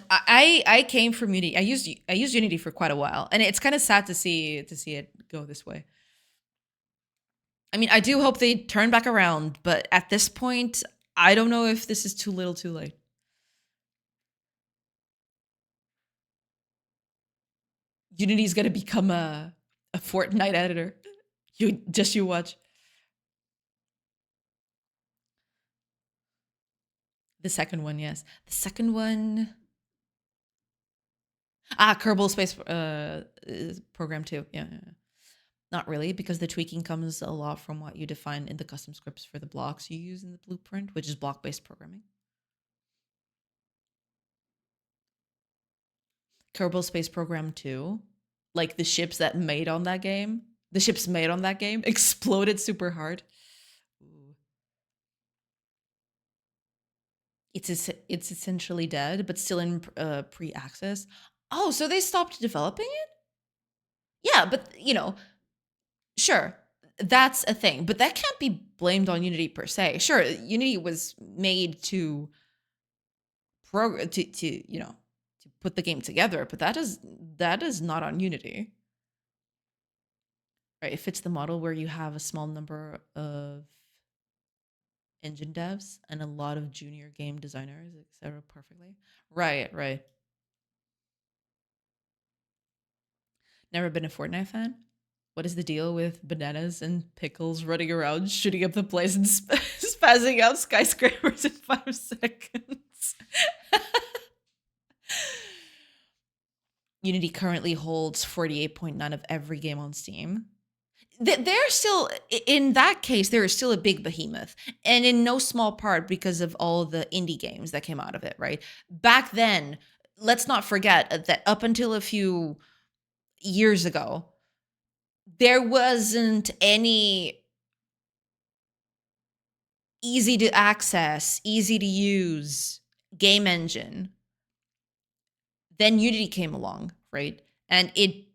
I came from Unity. I used Unity for quite a while, and it's kind of sad to see it go this way. I mean, I do hope they turn back around, but at this point, I don't know if this is too little too late. Unity's gonna become a Fortnite editor. You watch. The second one, yes. The second one. Kerbal Space Program 2. Yeah. Not really, because the tweaking comes a lot from what you define in the custom scripts for the blocks you use in the blueprint, which is block-based programming. Kerbal Space Program 2, like the ships made on that game exploded super hard. It's essentially dead, but still in pre-access. Oh, so they stopped developing it? Yeah, but sure, that's a thing, but that can't be blamed on Unity per se. Sure, Unity was made to put the game together, but that is not on Unity. Right? It fits the model where you have a small number of engine devs and a lot of junior game designers, etc. perfectly. Right. Never been a Fortnite fan. What is the deal with bananas and pickles running around, shooting up the place and spazzing out skyscrapers in 5 seconds? Unity currently holds 48.9 of every game on Steam. They're still, in that case, they're still a big behemoth, and in no small part because of all the indie games that came out of it, right? Back then, let's not forget that up until a few years ago, there wasn't any easy to access, easy to use game engine. Then Unity came along, right? And it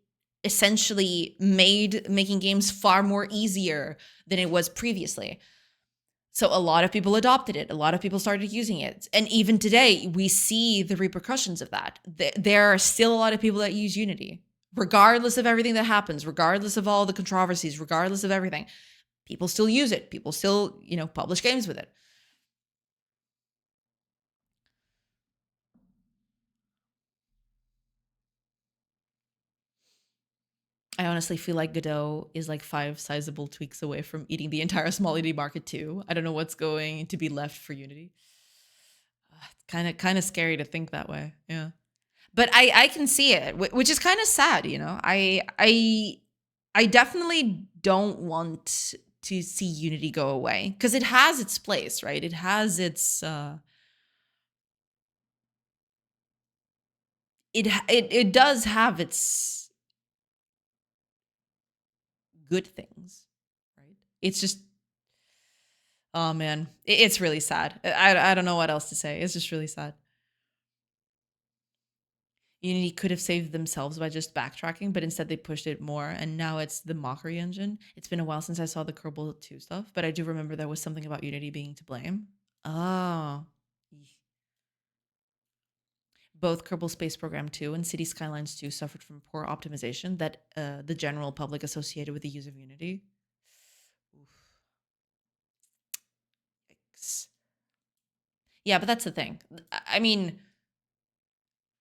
essentially made making games far more easier than it was previously. So a lot of people adopted it. A lot of people started using it. And even today, we see the repercussions of that. There are still a lot of people that use Unity, regardless of everything that happens, regardless of all the controversies, regardless of everything. People still use it. People still, publish games with it. I honestly feel like Godot is like 5 sizable tweaks away from eating the entire small indie market too. I don't know what's going to be left for Unity. Kind of scary to think that way. Yeah. But I can see it, which is kind of sad, I definitely don't want to see Unity go away because it has its place, right? It has its it does have its good things, right? It's just, oh man, it's really sad. I don't know what else to say. It's just really sad. Unity could have saved themselves by just backtracking, but instead they pushed it more, and now it's the mockery engine. It's been a while since I saw the Kerbal 2 stuff, but I do remember there was something about Unity being to blame. Oh. Both Kerbal Space Program 2 and City Skylines 2 suffered from poor optimization that the general public associated with the use of Unity. Oof. Yikes. Yeah, but that's the thing. I mean,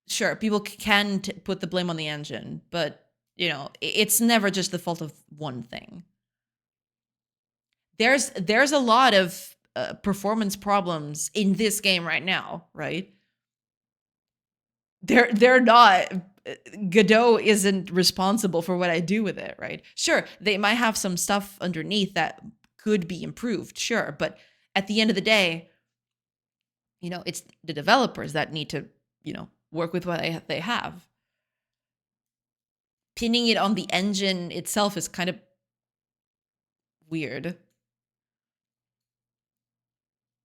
sure, people can put the blame on the engine, but it's never just the fault of one thing. There's a lot of performance problems in this game right now, right? They're not. Godot isn't responsible for what I do with it, right? Sure, they might have some stuff underneath that could be improved, sure, but at the end of the day, it's the developers that need to, work with what they have. Pinning it on the engine itself is kind of weird.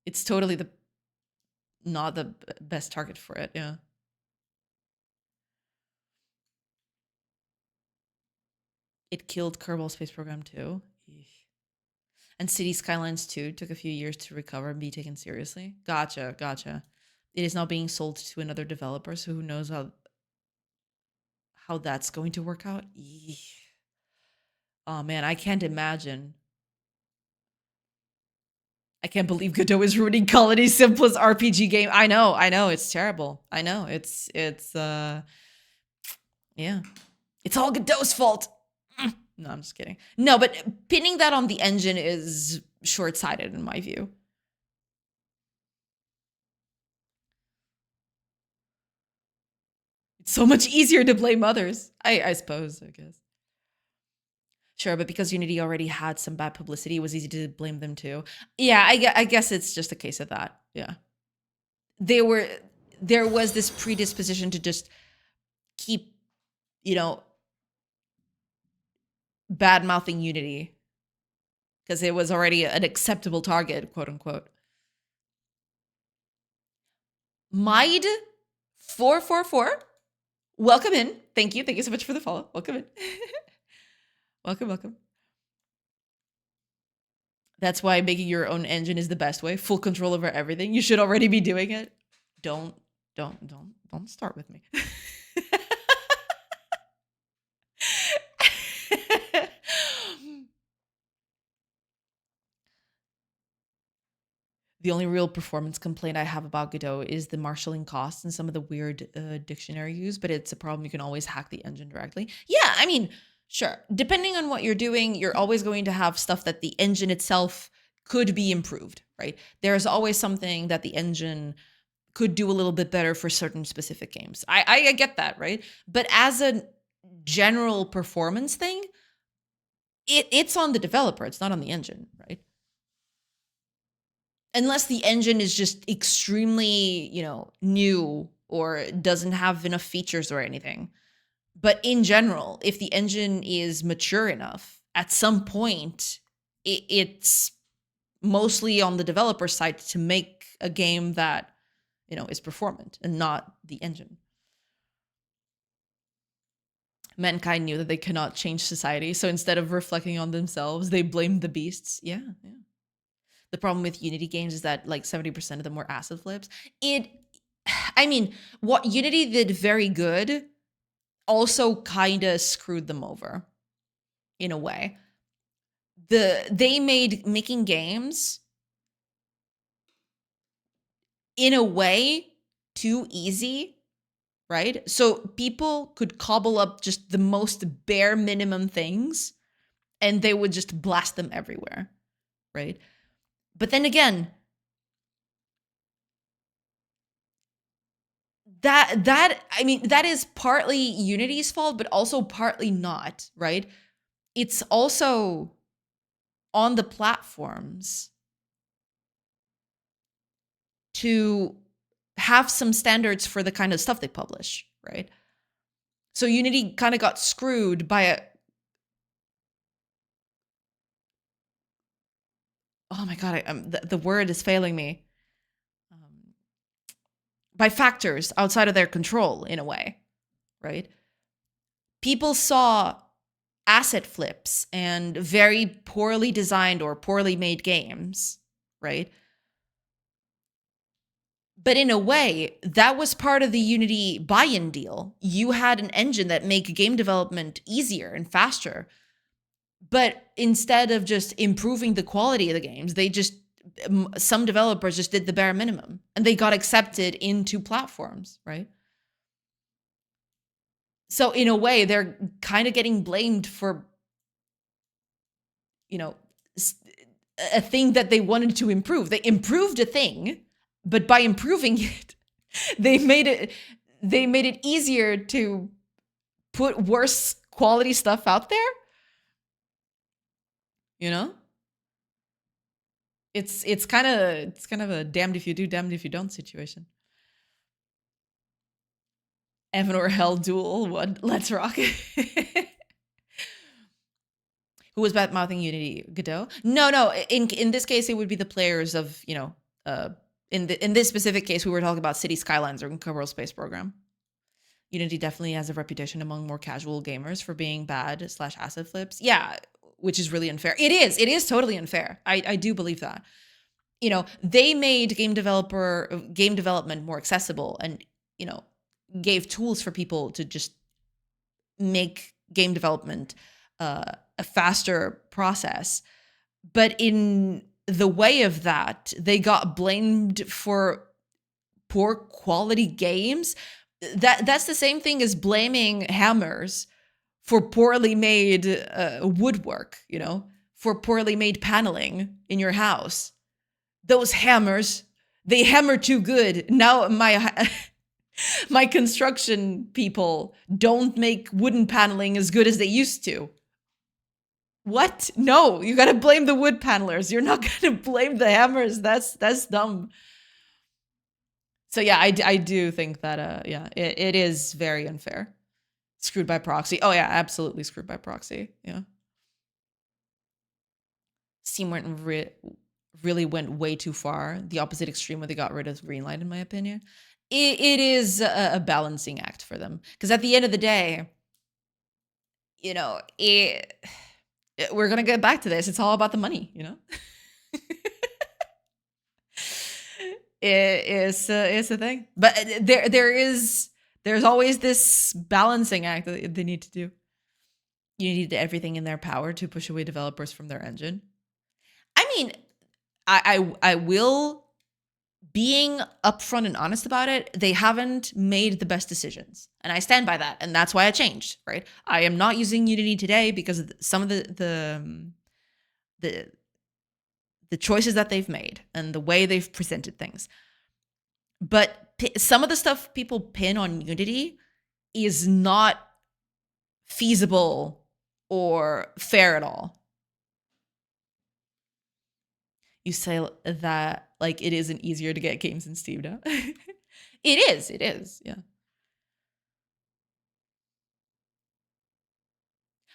It's totally not the best target for it, yeah. It killed Kerbal Space Program 2. And City Skylines 2 took a few years to recover and be taken seriously. Gotcha. It is now being sold to another developer, so who knows how that's going to work out. Oh man, I can't imagine. I can't believe Godot is ruining Colony's simplest RPG game. I know, it's terrible. I know, it's yeah. It's all Godot's fault. No, I'm just kidding. No, but pinning that on the engine is short-sighted in my view. It's so much easier to blame others. I suppose, I guess. Sure, but because Unity already had some bad publicity, it was easy to blame them too. Yeah, I guess it's just a case of that. Yeah. There was this predisposition to just keep, bad mouthing Unity because it was already an acceptable target, quote unquote. Mide 444, welcome in. Thank you so much for the follow. Welcome in. welcome. That's why making your own engine is the best way. Full control over everything. You should already be doing it. Don't start with me. The only real performance complaint I have about Godot is the marshalling costs and some of the weird dictionary use, but it's a problem. You can always hack the engine directly. Yeah, I mean, sure. Depending on what you're doing, you're always going to have stuff that the engine itself could be improved, right? There's always something that the engine could do a little bit better for certain specific games. I get that, right? But as a general performance thing, it's on the developer. It's not on the engine, right? Unless the engine is just extremely, new or doesn't have enough features or anything. But in general, if the engine is mature enough, at some point, it's mostly on the developer side to make a game that, is performant and not the engine. Mankind knew that they cannot change society, so instead of reflecting on themselves, they blamed the beasts. Yeah. The problem with Unity games is that like 70% of them were asset flips. I mean, what Unity did very good also kind of screwed them over in a way. They made making games in a way too easy, right? So people could cobble up just the most bare minimum things and they would just blast them everywhere, right? But then again, that is partly Unity's fault, but also partly not, right? It's also on the platforms to have some standards for the kind of stuff they publish, right? So Unity kind of got screwed by oh my god, the word is failing me. By factors outside of their control in a way, right? People saw asset flips and very poorly designed or poorly made games, right? But in a way, that was part of the Unity buy-in deal. You had an engine that made game development easier and faster. But instead of just improving the quality of the games, some developers just did the bare minimum and they got accepted into platforms, right? So in a way, they're kind of getting blamed for, a thing that they wanted to improve. They improved a thing, but by improving it, they made it easier to put worse quality stuff out there. It's kind of a damned if you do, damned if you don't situation. Heaven or Hell duel, what? Let's rock. Who was bad mouthing Unity? Godot? No. In this case, it would be the players of, in this specific case, we were talking about City Skylines or Kerbal Space Program. Unity definitely has a reputation among more casual gamers for being bad / asset flips. Yeah, which is really unfair. It is totally unfair. I do believe that. They made game development more accessible and, gave tools for people to just make game development a faster process. But in the way of that, they got blamed for poor quality games. That's the same thing as blaming hammers for poorly made woodwork, for poorly made paneling in your house. Those hammers, they hammer too good. Now my construction people don't make wooden paneling as good as they used to. What? No, you got to blame the wood panelers. You're not going to blame the hammers. That's dumb. So yeah, I do think that it is very unfair. Screwed by proxy. Oh yeah, absolutely screwed by proxy. Yeah. Steam really went way too far. The opposite extreme where they got rid of Greenlight, in my opinion. It is a balancing act for them. Because at the end of the day, we're going to get back to this. It's all about the money, It's a thing. But there's always this balancing act that they need to do. You need everything in their power to push away developers from their engine. I mean, I will, being upfront and honest about it, they haven't made the best decisions. And I stand by that. And that's why I changed, right? I am not using Unity today because of some of the choices that they've made and the way they've presented things. But some of the stuff people pin on Unity is not feasible or fair at all. You say that like it isn't easier to get games in Steam now. It is, yeah.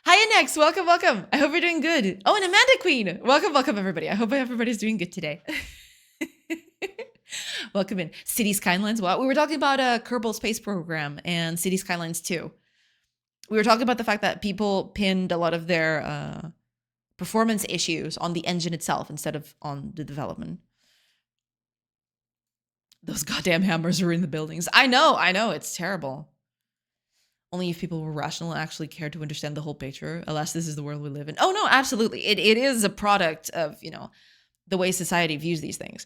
Hi, Annex. Welcome, welcome. I hope you're doing good. Oh, and Amanda Queen. Welcome, welcome, everybody. I hope everybody's doing good today. Welcome in. City Skylines. Well, we were talking about Kerbal Space Program and City Skylines 2. We were talking about the fact that people pinned a lot of their performance issues on the engine itself instead of on the development. Those goddamn hammers are in the buildings. I know. It's terrible. Only if people were rational and actually cared to understand the whole picture. Alas, this is the world we live in. Oh, no, absolutely. It is a product of, the way society views these things.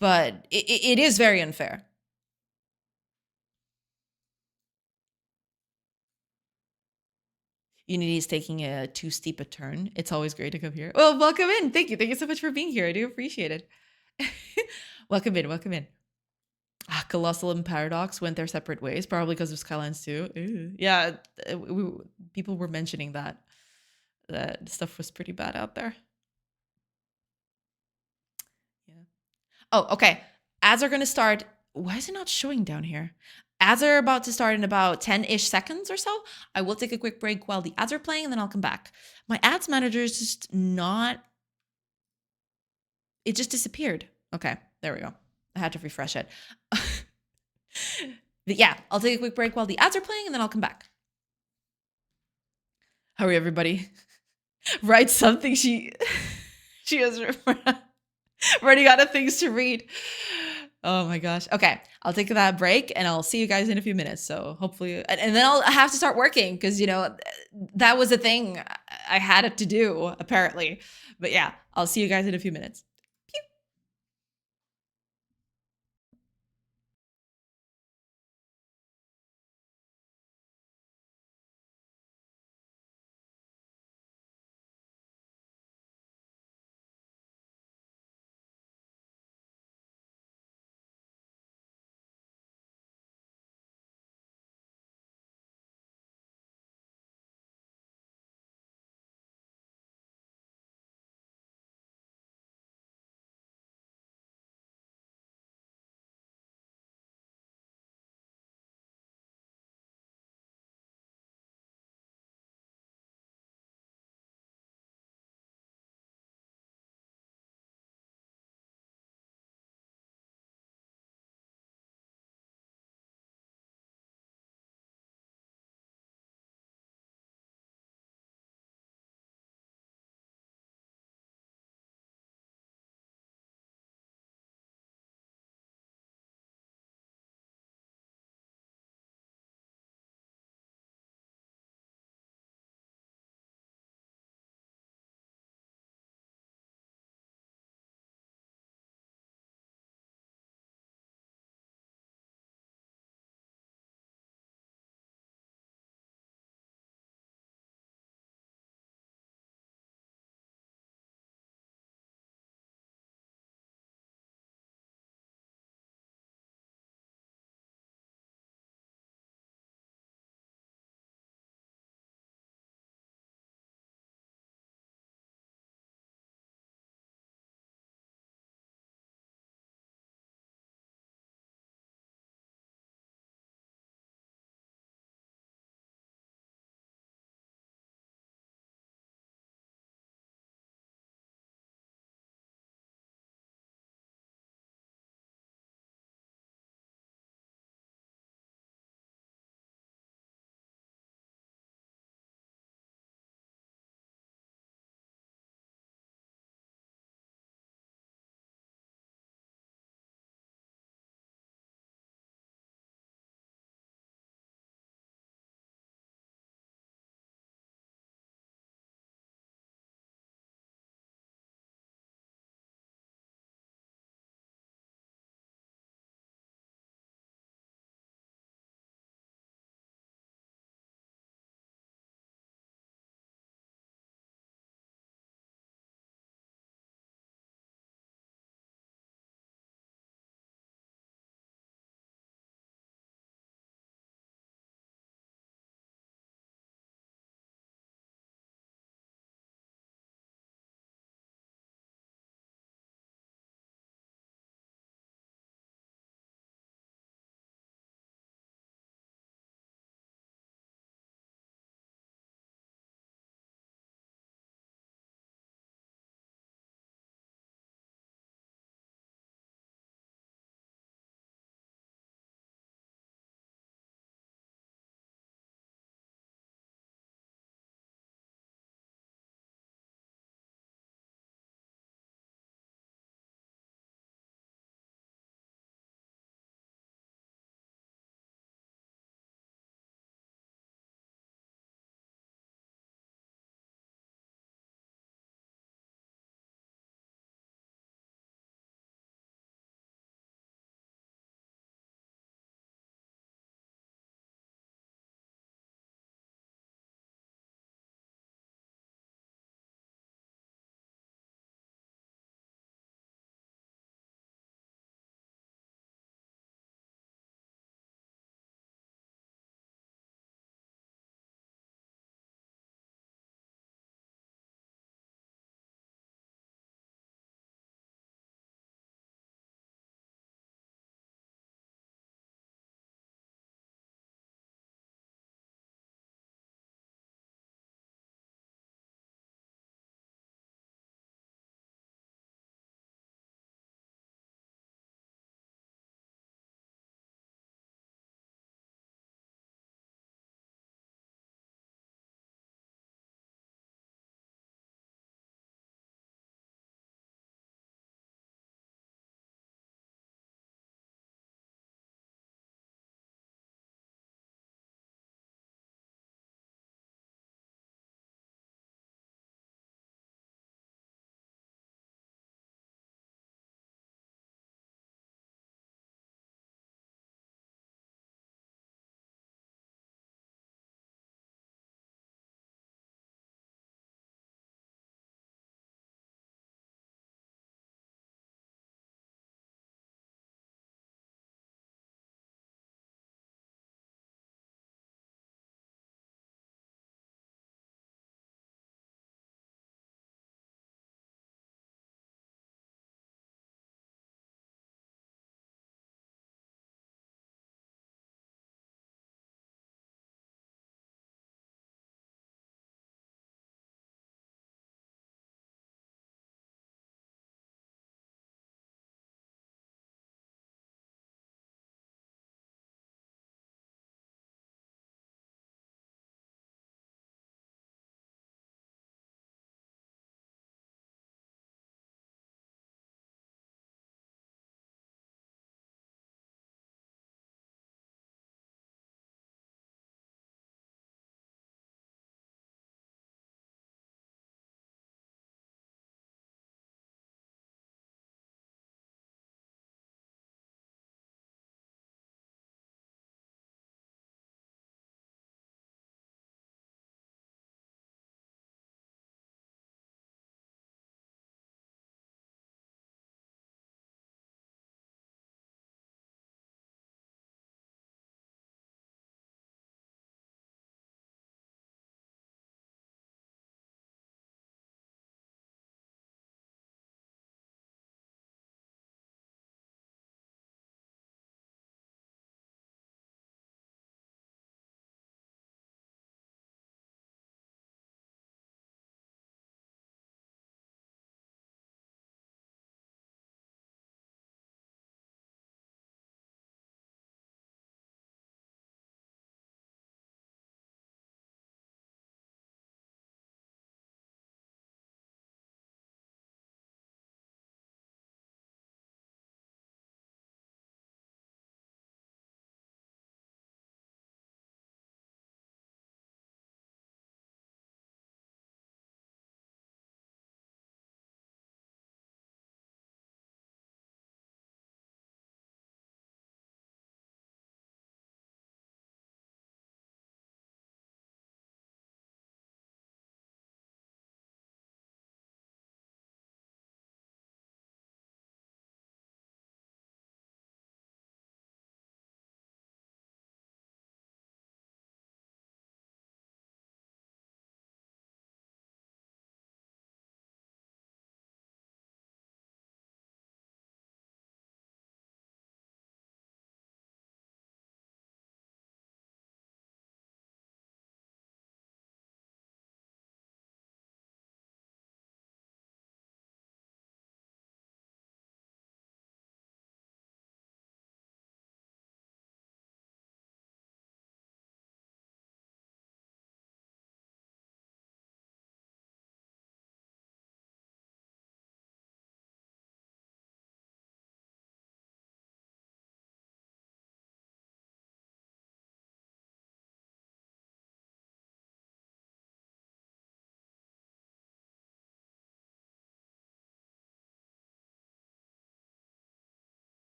But it is very unfair. Unity is taking a too steep a turn. It's always great to come here. Well, welcome in. Thank you. Thank you so much for being here. I do appreciate it. Welcome in. Welcome in. Colossal and Paradox went their separate ways, probably because of Skylines 2. Ew. Yeah, people were mentioning that stuff was pretty bad out there. Yeah. Oh, okay. Ads are going to start. Why is it not showing down here? Ads are about to start in about 10-ish seconds or so. I will take a quick break while the ads are playing and then I'll come back. My ads manager is just not. It just disappeared. Okay, there we go. I had to refresh it. But yeah, I'll take a quick break while the ads are playing and then I'll come back. Hurry, everybody. Write something. She has running out of things to read. Oh my gosh. Okay. I'll take that break and I'll see you guys in a few minutes. So hopefully, and then I'll have to start working because, that was a thing I had to do apparently. But yeah, I'll see you guys in a few minutes.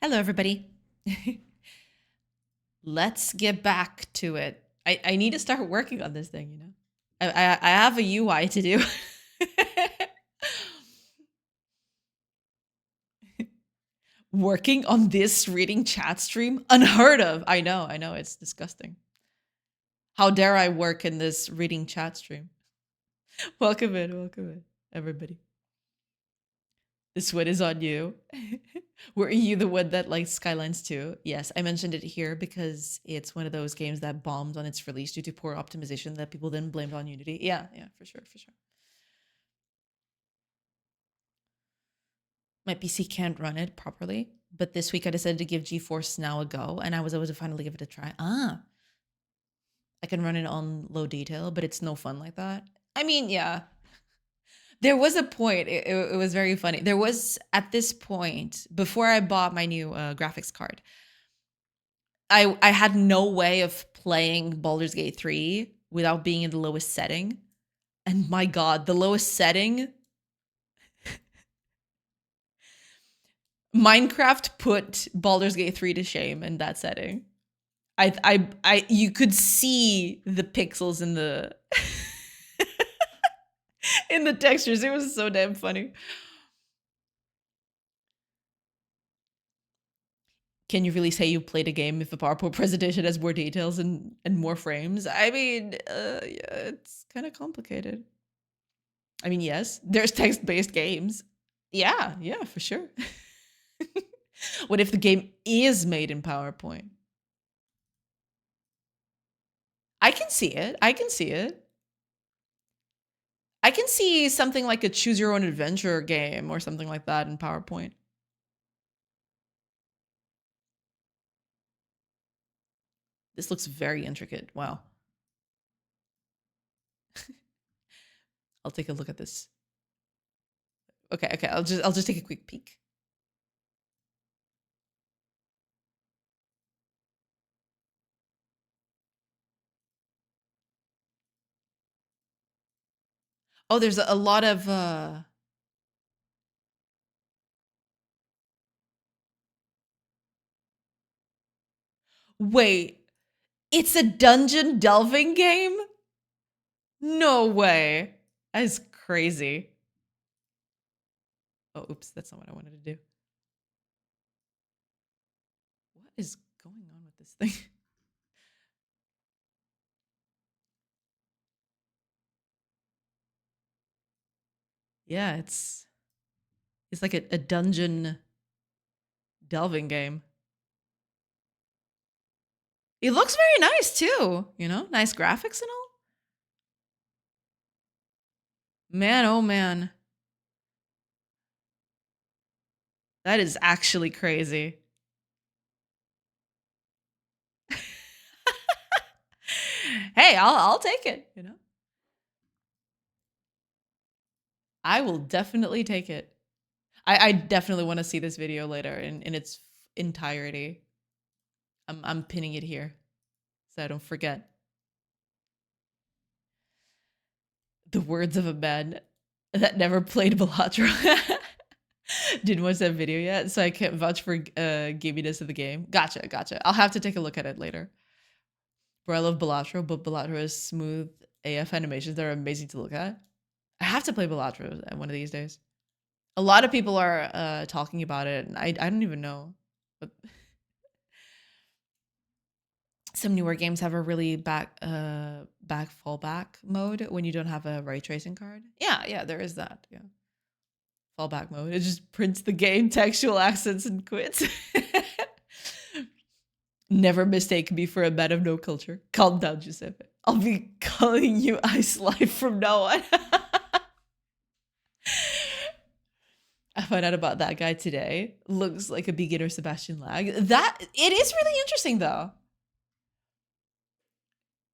Hello, everybody. Let's get back to it. I need to start working on this thing, you know? I have a UI to do. Working on this reading chat stream? Unheard of. I know, it's disgusting. How dare I work in this reading chat stream? Welcome in, everybody. The sweat is on you. Were you the one that liked Skylines 2? Yes, I mentioned it here because it's one of those games that bombed on its release due to poor optimization that people then blamed on Unity. Yeah, for sure. My PC can't run it properly, but this week I decided to give GeForce Now a go, and I was able to finally give it a try. I can run it on low detail, but it's no fun like that. I mean, yeah. There was a point, it was very funny. There was, at this point, before I bought my new graphics card, I had no way of playing Baldur's Gate 3 without being in the lowest setting. And my god, the lowest setting, Minecraft put Baldur's Gate 3 to shame in that setting. You could see the pixels in the in the textures. It was so damn funny. Can you really say you played a game if the PowerPoint presentation has more details and more frames? I mean, yeah, it's kind of complicated. I mean, yes, there's text-based games. Yeah, for sure. What if the game is made in PowerPoint? I can see it. I can see something like a choose your own adventure game or something like that in PowerPoint. This looks very intricate. Wow. I'll take a look at this. Okay. I'll just take a quick peek. Oh, there's a lot of wait, it's a dungeon delving game? No way. That is crazy. Oh, oops, that's not what I wanted to do. What is going on with this thing? Yeah, it's like a dungeon delving game. It looks very nice too, you know? Nice graphics and all. Man, oh man. That is actually crazy. Hey, I'll take it, you know? I will definitely take it. I definitely want to see this video later in its entirety. I'm pinning it here so I don't forget. The words of a man that never played Balatro. Didn't watch that video yet, so I can't vouch for gaminess of the game. Gotcha. I'll have to take a look at it later. Bro, I love Balatro, but Balatro has smooth AF animations that are amazing to look at. I have to play Balatro one of these days. A lot of people are talking about it, and I don't even know. But some newer games have a really back fallback mode when you don't have a ray tracing card. Yeah, there is that. Yeah. Fallback mode. It just prints the game, textual accents, and quits. Never mistake me for a man of no culture. Calm down, Giuseppe. I'll be calling you Ice Life from now on. I found out about that guy today. Looks like a beginner Sebastian Lag. That it is really interesting though.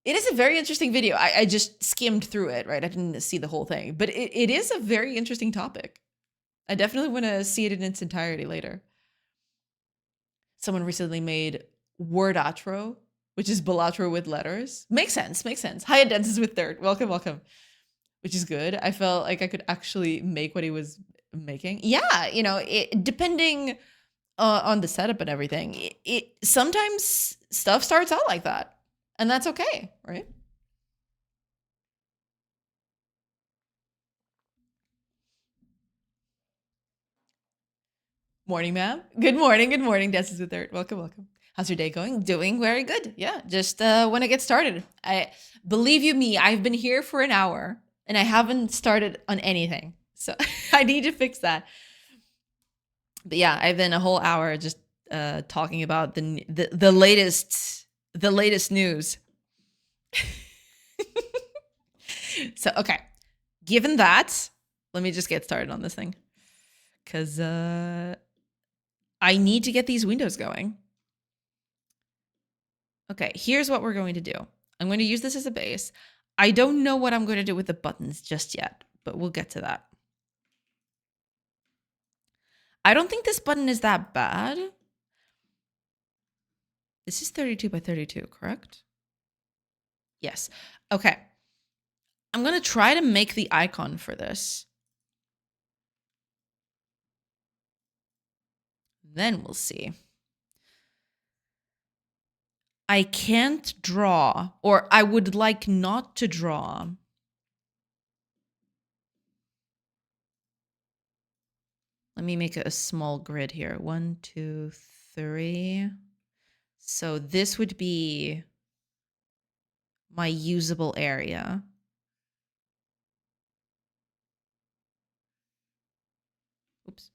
It is a very interesting video. I just skimmed through it, right? I didn't see the whole thing, but it is a very interesting topic. I definitely want to see it in its entirety later. Someone recently made Wordatro, which is Balatro with letters. Makes sense. High Densis with third. Welcome. Which is good. I felt like I could actually make what he was making. Yeah, you know, depending on the setup and everything. It sometimes stuff starts out like that, and that's okay, right? Morning, ma'am. Good morning. Good morning. This is the third. Welcome, welcome. How's your day going? Doing very good. Yeah, just want to get started. I believe you me. I've been here for an hour and I haven't started on anything, so I need to fix that. But yeah, I've been a whole hour just talking about the latest news. So okay, given that, let me just get started on this thing because I need to get these windows going. Okay, here's what we're going to do. I'm going to use this as a base. I don't know what I'm going to do with the buttons just yet, but we'll get to that. I don't think this button is that bad. This is 32 by 32, correct? Yes. Okay. I'm going to try to make the icon for this. Then we'll see. I can't draw, or I would like not to draw. Let me make a small grid here. 1, 2, 3. So this would be my usable area. Oops.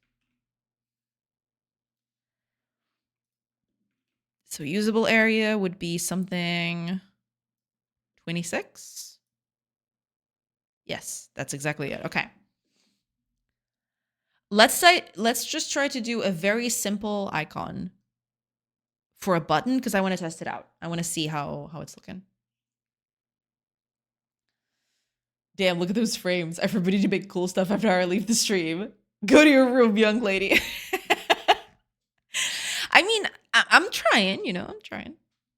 So usable area would be something 26. Yes, that's exactly it. Okay. Let's just try to do a very simple icon for a button because I want to test it out. I want to see how it's looking. Damn, look at those frames. Everybody to make cool stuff after I leave the stream. Go to your room, young lady. I mean, I'm trying, I'm trying.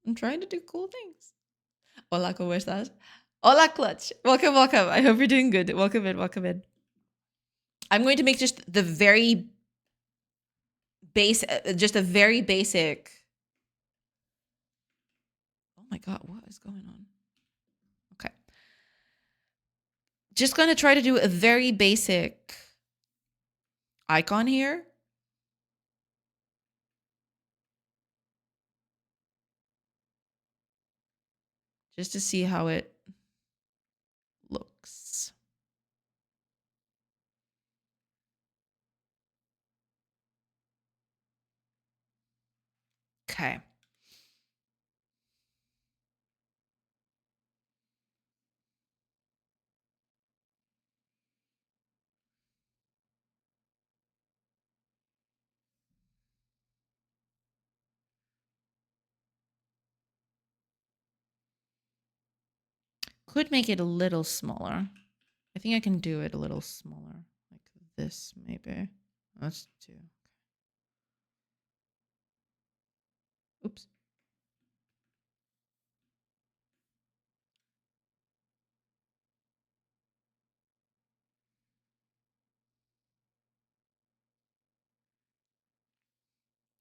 I'm trying to do cool things. Hola, ¿cómo estás? Hola, Clutch. Welcome, welcome. I hope you're doing good. Welcome in, welcome in. I'm going to make just the very just a very basic. Oh my God, what is going on? Okay. Just going to try to do a very basic icon here. Just to see how it looks. Okay. Could make it a little smaller. I think I can do it a little smaller. Like this, maybe. Let's do. Oops.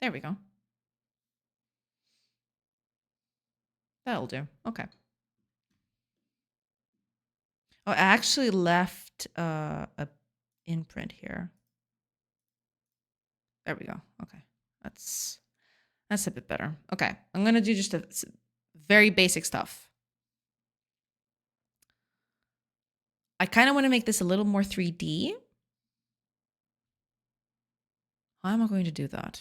There we go. That'll do. Okay. Oh, I actually left a imprint here. There we go. Okay. That's a bit better. Okay. I'm going to do just a very basic stuff. I kind of want to make this a little more 3D. How am I going to do that?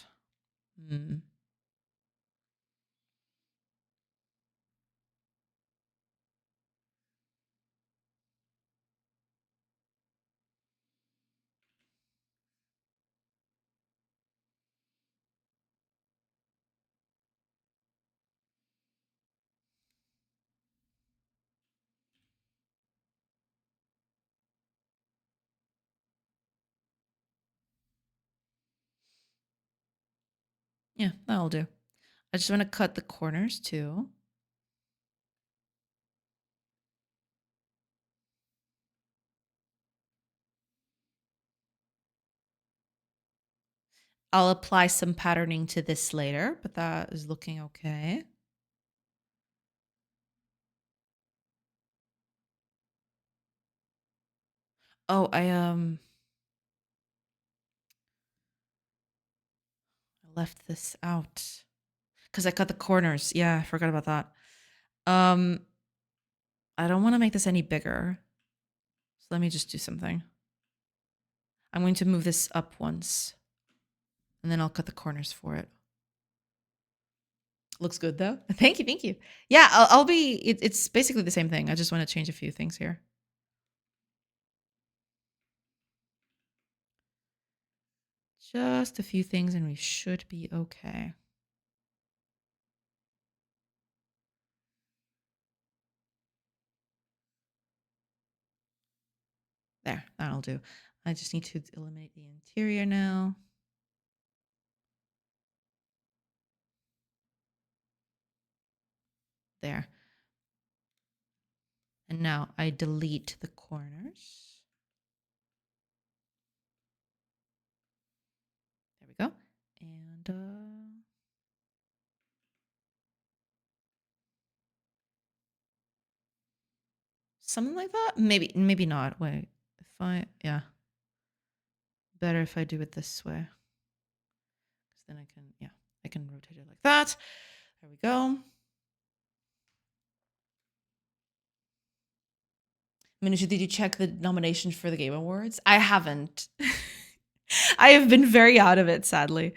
Yeah, that'll do. I just want to cut the corners too. I'll apply some patterning to this later, but that is looking okay. Oh, I left this out because I cut the corners. Yeah, I forgot about that. Um, I don't want to make this any bigger. So let me just do something. I'm going to move this up once, and then I'll cut the corners for it. Looks good though. Thank you, thank you. Yeah, I'll be. It's basically the same thing. I just want to change a few things here. Just a few things, and we should be okay. There, that'll do. I just need to eliminate the interior now. There. And now I delete the corners. There we go. And something like that. Maybe not. Wait, yeah. Better if I do it this way. Because then I can rotate it like that. There we go. Minutia, did you check the nominations for the Game Awards? I haven't. I have been very out of it, sadly.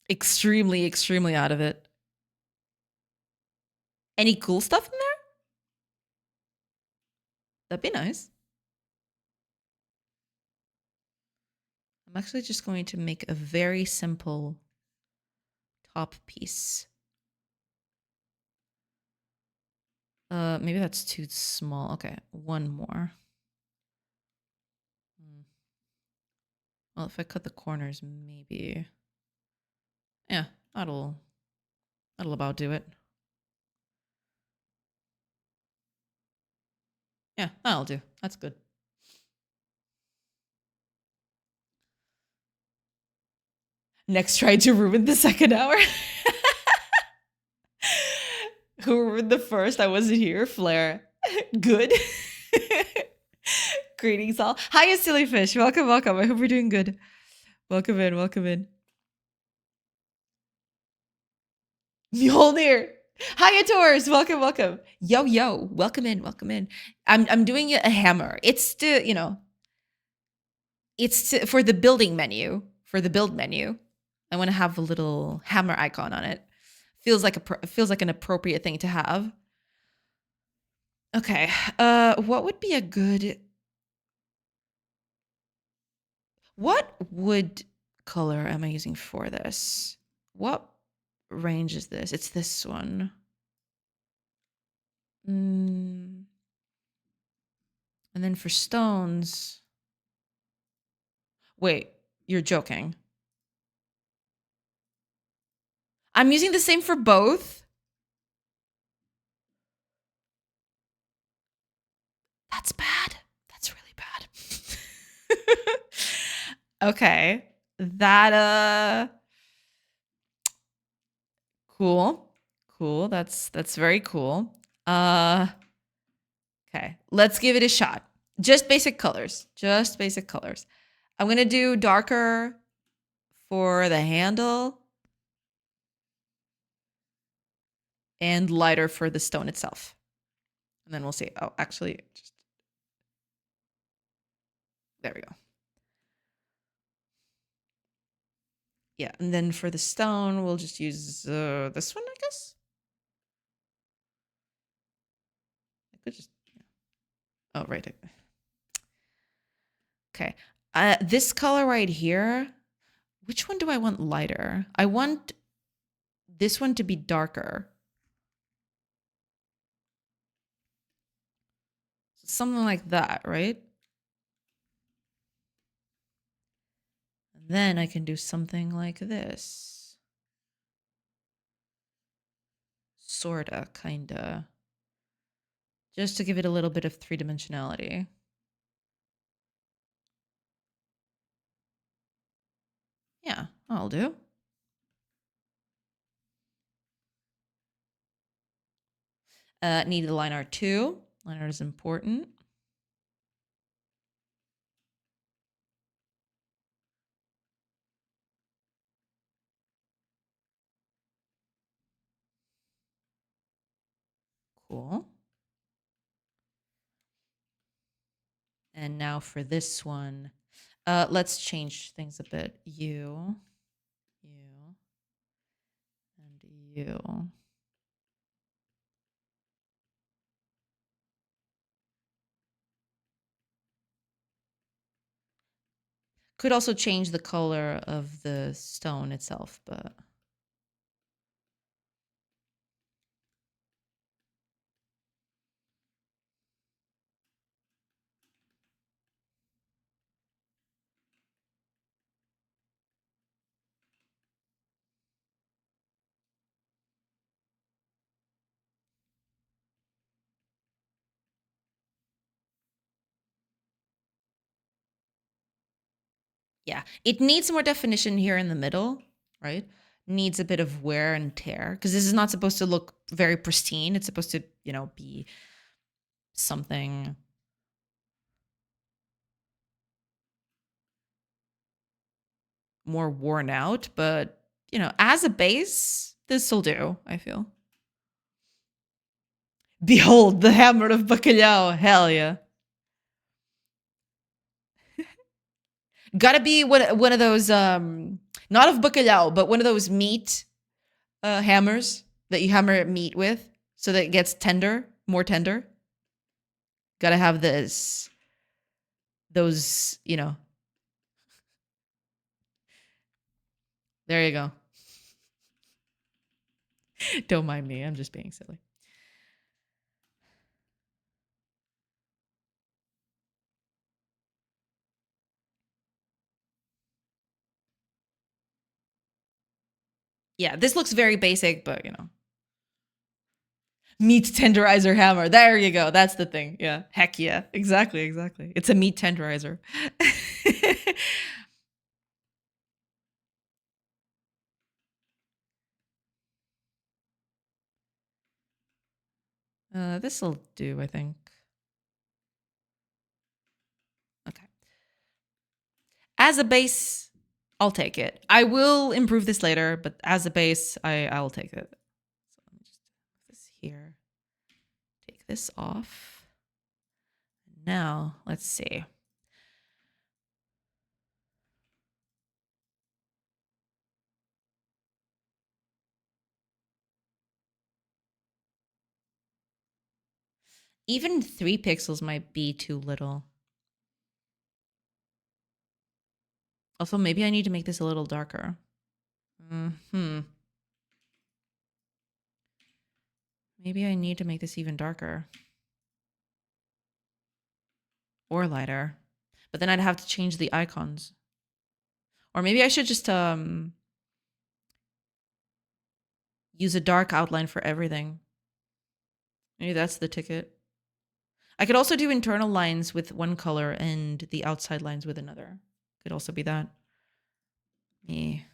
Extremely, extremely out of it. Any cool stuff in there? That'd be nice. I'm actually just going to make a very simple top piece. Maybe that's too small. Okay, one more. Well, if I cut the corners, maybe. Yeah, that'll about do it. Yeah, that'll do. That's good. Next, tried to ruin the second hour. Who ruined the first? I wasn't here. Flair. Good. Greetings all. Hiya, silly fish. Welcome, welcome. I hope you're doing good. Welcome in, welcome in. Mjolnir. Hiya, Tours. Welcome, welcome. Yo, yo. Welcome in, welcome in. I'm doing a hammer. It's to, for the building menu, for the build menu. I want to have a little hammer icon on it. Feels like an appropriate thing to have. Okay. What would be a good... What wood color am I using for this? What range is this? It's this one. And then for stones... Wait, you're joking. I'm using the same for both? That's bad. That's really bad. Okay. That cool. Cool. That's very cool. Okay. Let's give it a shot. Just basic colors. Just basic colors. I'm going to do darker for the handle and lighter for the stone itself. And then we'll see. Oh, actually, just there we go. Yeah, and then for the stone, we'll just use this one, I guess. I could just... Oh, right. Okay. This color right here, which one do I want lighter? I want this one to be darker. Something like that, right? And then I can do something like this. Sorta, kinda. Just to give it a little bit of three-dimensionality. Yeah, I'll do. Need the line art too. Line art is important. Cool. And now for this one, let's change things a bit. You, and you. Could also change the color of the stone itself, but yeah, it needs more definition here in the middle, right? Needs a bit of wear and tear because this is not supposed to look very pristine. It's supposed to, be something more worn out, but as a base, this will do, I feel. Behold the hammer of bacalhau. Hell yeah. Gotta be one of those not of bacalhau, but one of those meat hammers that you hammer meat with so that it gets tender, more tender. Gotta have those, there you go. Don't mind me, I'm just being silly. Yeah, this looks very basic, but meat tenderizer hammer. There you go. That's the thing. Yeah. Heck yeah. Exactly. It's a meat tenderizer. This'll do, I think. Okay. As a base, I'll take it. I will improve this later, but as a base, I'll take it. So let me just put this here. Take this off. Now, let's see. Even 3 pixels might be too little. Also, maybe I need to make this a little darker. Maybe I need to make this even darker. Or lighter. But then I'd have to change the icons. Or maybe I should just use a dark outline for everything. Maybe that's the ticket. I could also do internal lines with one color and the outside lines with another. Could also be that. Let me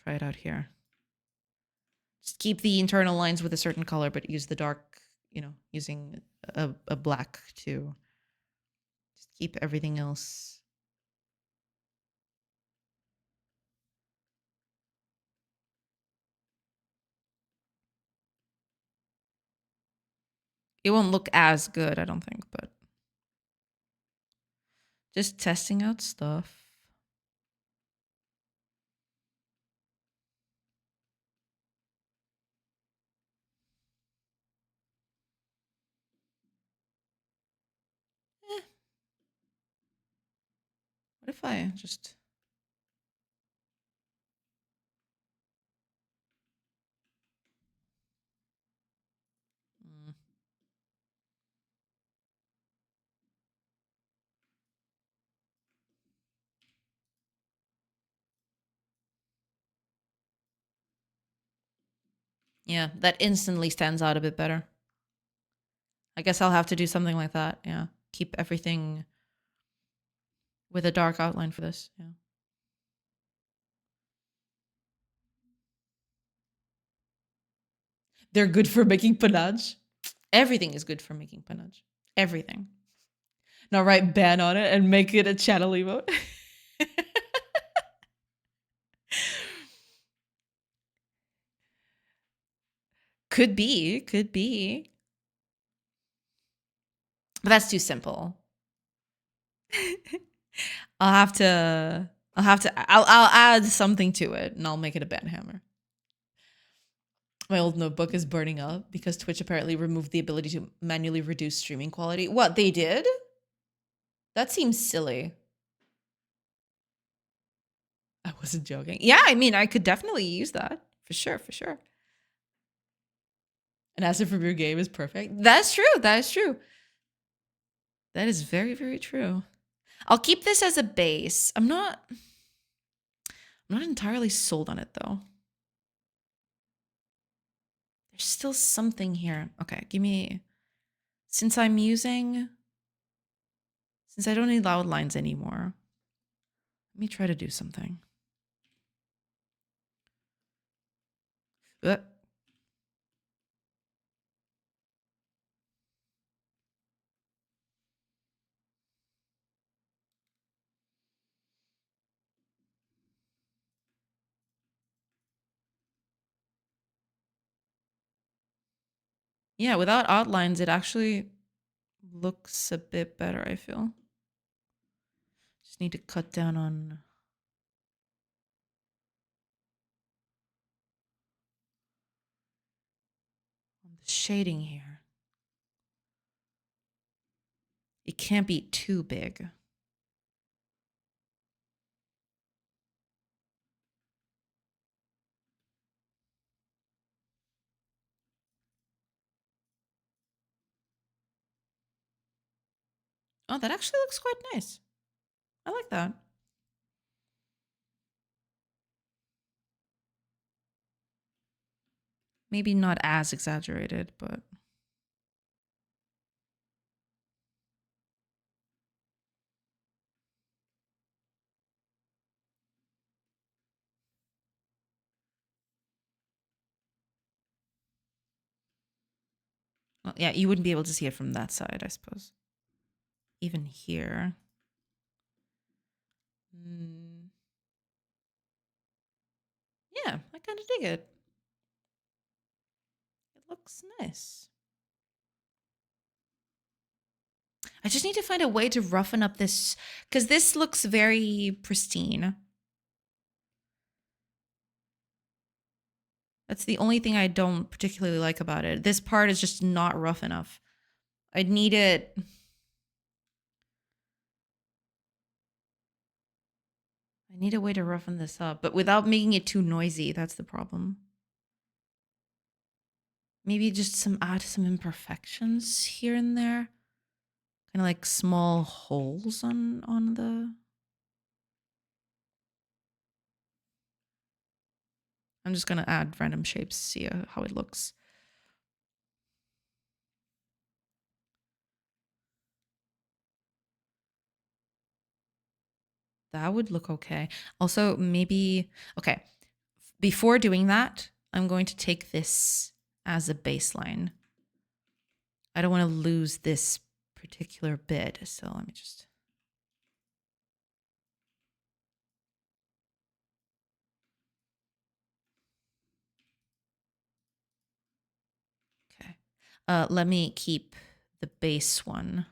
try it out here. Just keep the internal lines with a certain color, but use the dark, using a black to just keep everything else. It won't look as good, I don't think, but just testing out stuff. What if I just... Yeah, that instantly stands out a bit better. I guess I'll have to do something like that. Yeah. Keep everything with a dark outline for this. Yeah. They're good for making panache. Everything is good for making panache. Everything. Now write ban on it and make it a channel emote. Could be, could be. But that's too simple. I'll add something to it and I'll make it a ban hammer. My old notebook is burning up because Twitch apparently removed the ability to manually reduce streaming quality. What, they did? That seems silly. I wasn't joking. Yeah, I mean, I could definitely use that. For sure, for sure. An asset from your game is perfect. That's true. That is true. That is very, very true. I'll keep this as a base. I'm not entirely sold on it though. There's still something here. Okay, give me, since I don't need loud lines anymore, let me try to do something. Yeah, without outlines, it actually looks a bit better, I feel. Just need to cut down on the shading here. It can't be too big. Oh, that actually looks quite nice. I like that. Maybe not as exaggerated, but well, yeah, you wouldn't be able to see it from that side, I suppose. Even here. Yeah, I kind of dig it. It looks nice. I just need to find a way to roughen up this, because this looks very pristine. That's the only thing I don't particularly like about it. This part is just not rough enough. I'd need it. I need a way to roughen this up, but without making it too noisy. That's the problem. Maybe just add some imperfections here and there. Kind of like small holes on the. I'm just going to add random shapes, see how it looks. That would look okay. Also, maybe, okay, before doing that, I'm going to take this as a baseline. I don't want to lose this particular bit, so let me just. Okay. Let me keep the base one.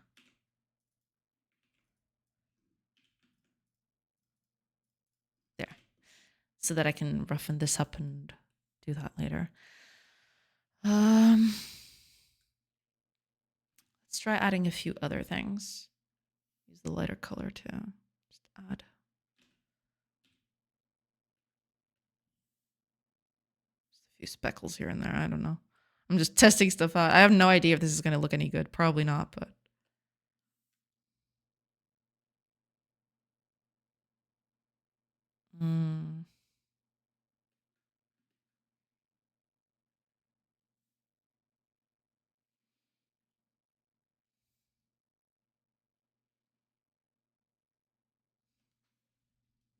There. So that I can roughen this up and do that later. Let's try adding a few other things. Use the lighter color to just add. Just a few speckles here and there. I don't know. I'm just testing stuff out. I have no idea if this is going to look any good. Probably not, but.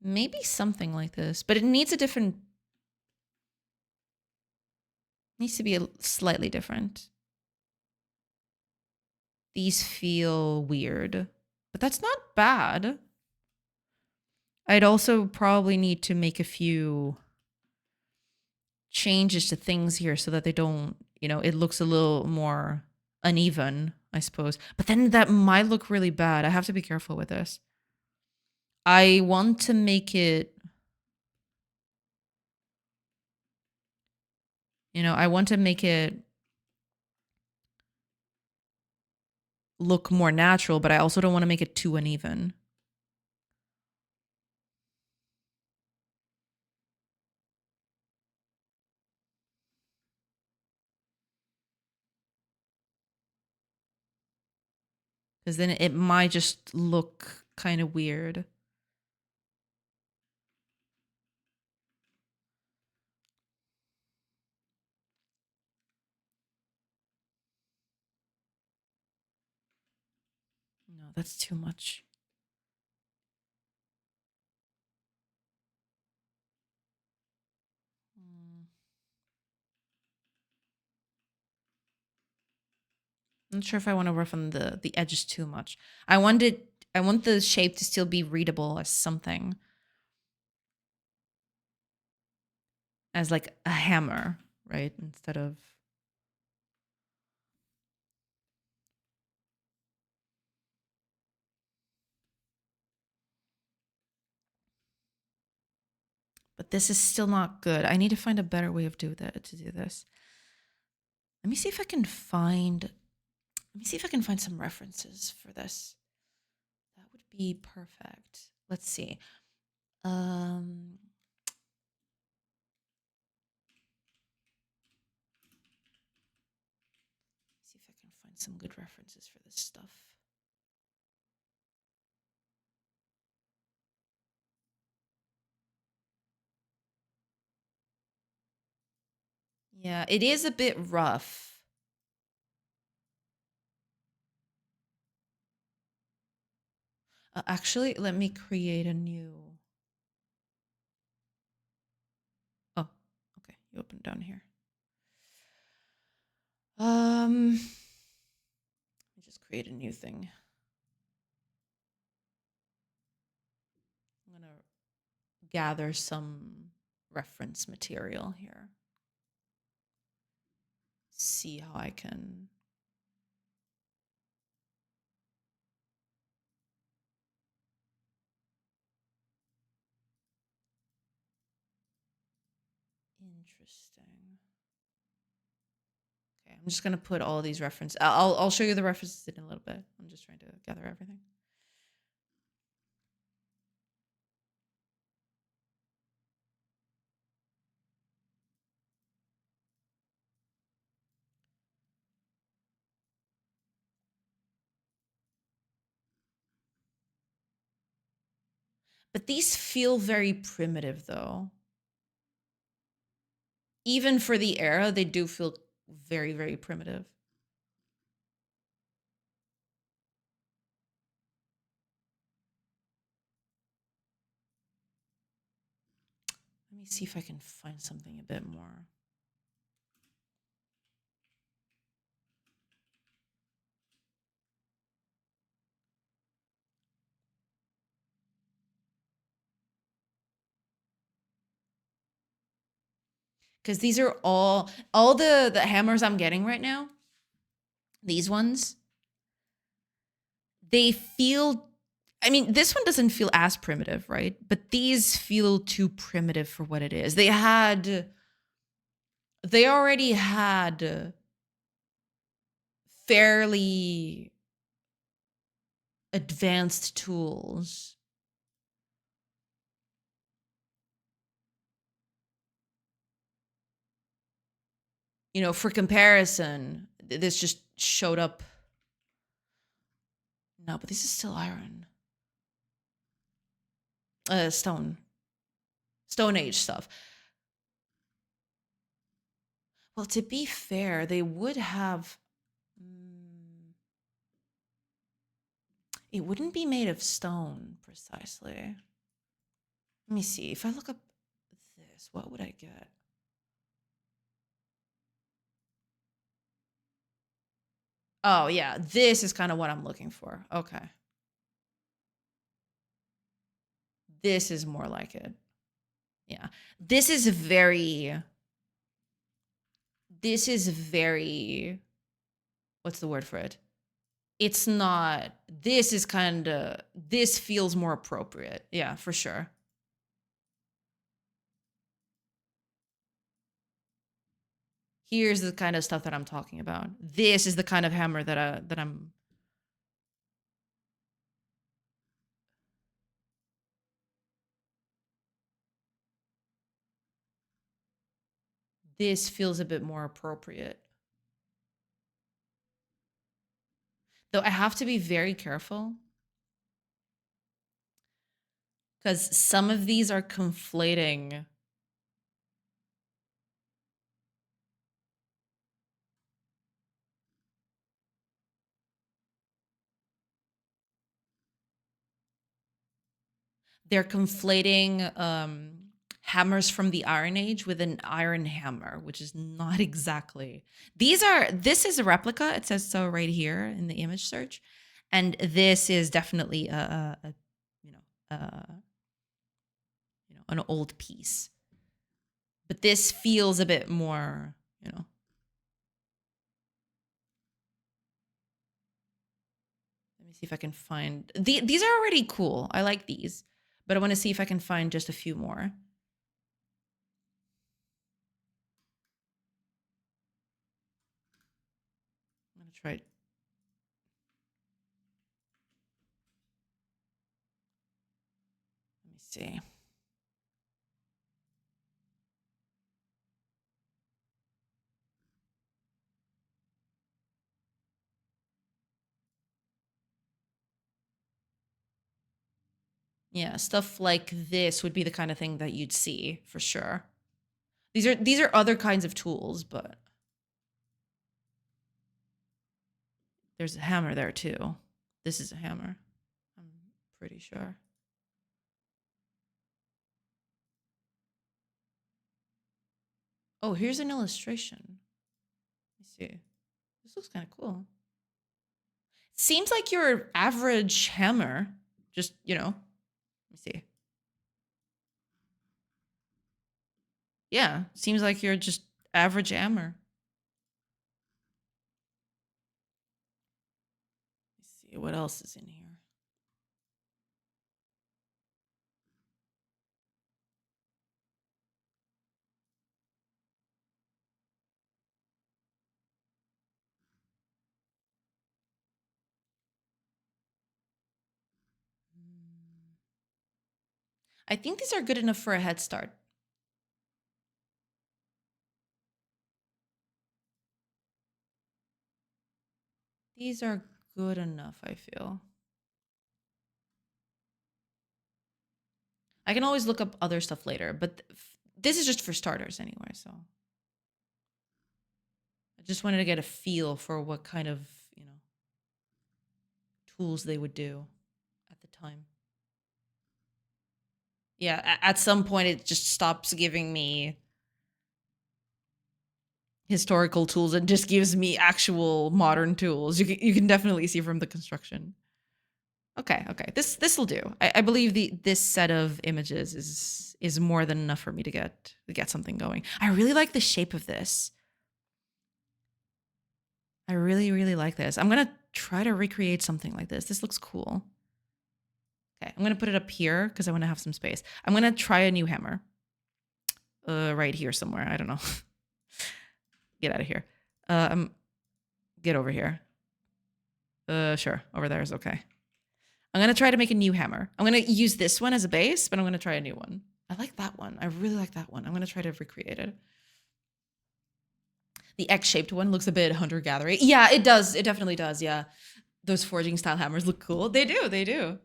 Maybe something like this, but it needs a different. Needs to be slightly different. These feel weird, but that's not bad. I'd also probably need to make a few changes to things here so that they don't, it looks a little more uneven, I suppose. But then that might look really bad. I have to be careful with this. I want to make it, I want to make it look more natural, but I also don't want to make it too uneven. Because then it might just look kind of weird. No, that's too much. I'm not sure if I want to roughen the edges too much. I want the shape to still be readable as something. As like a hammer, right? Instead of but this is still not good. I need to find a better way of to do this. Let me see if I can find some references for this. That would be perfect. Let's see. See if I can find some good references for this stuff. Yeah, it is a bit rough. Actually, let me create a new. Oh, okay. You open down here. Let me just create a new thing. I'm gonna gather some reference material here. See how I can. Interesting. Okay, I'm just gonna put all these references. I'll show you the references in a little bit. I'm just trying to gather everything. But these feel very primitive, though. Even for the era, they do feel very, very primitive. Let me see if I can find something a bit more. Because these are all the hammers I'm getting right now. These ones, they feel. I mean, this one doesn't feel as primitive, right? But these feel too primitive for what it is. They already had fairly advanced tools. For comparison, this just showed up. No, but this is still iron. Stone Age stuff. Well, to be fair, they would have. It wouldn't be made of stone precisely. Let me see. If I look up this, what would I get? Oh, yeah. This is kind of what I'm looking for. Okay. This is more like it. Yeah. This is very, this is very, what's the word for it? It's not, this is kind of, this feels more appropriate. Yeah, for sure. Here's the kind of stuff that I'm talking about. This is the kind of hammer that I'm. This feels a bit more appropriate. Though I have to be very careful because some of these are conflating. They're conflating hammers from the Iron Age with an iron hammer, which is not exactly. This is a replica. It says so right here in the image search. And this is definitely you know, an old piece. But this feels a bit more, Let me see if I can find these are already cool. I like these, but I want to see if I can find just a few more. I'm gonna try it. Let me see. Yeah, stuff like this would be the kind of thing that you'd see for sure. These are other kinds of tools, but there's a hammer there too. This is a hammer. I'm pretty sure. Oh, here's an illustration. Let me see. This looks kind of cool. Seems like your average hammer. Just, let me see. Yeah, seems like you're just average hammer. Let's see what else is in here. I think these are good enough for a head start. These are good enough, I feel. I can always look up other stuff later, but this is just for starters anyway, so. I just wanted to get a feel for what kind of, tools they would do at the time. Yeah, at some point it just stops giving me historical tools and just gives me actual modern tools. You can definitely see from the construction. Okay. This will do. I believe this set of images is more than enough for me to get something going. I really like the shape of this. I really, really like this. I'm gonna try to recreate something like this. This looks cool. Okay, I'm gonna put it up here because I want to have some space. I'm gonna try a new hammer. Right here somewhere. I don't know. Get out of here. Get over here. Sure. Over there is okay. I'm gonna try to make a new hammer. I'm gonna use this one as a base, but I'm gonna try a new one. I like that one. I really like that one. I'm gonna try to recreate it. The X-shaped one looks a bit hunter-gathery. Yeah, it does. It definitely does. Yeah, those forging style hammers look cool. They do. They do.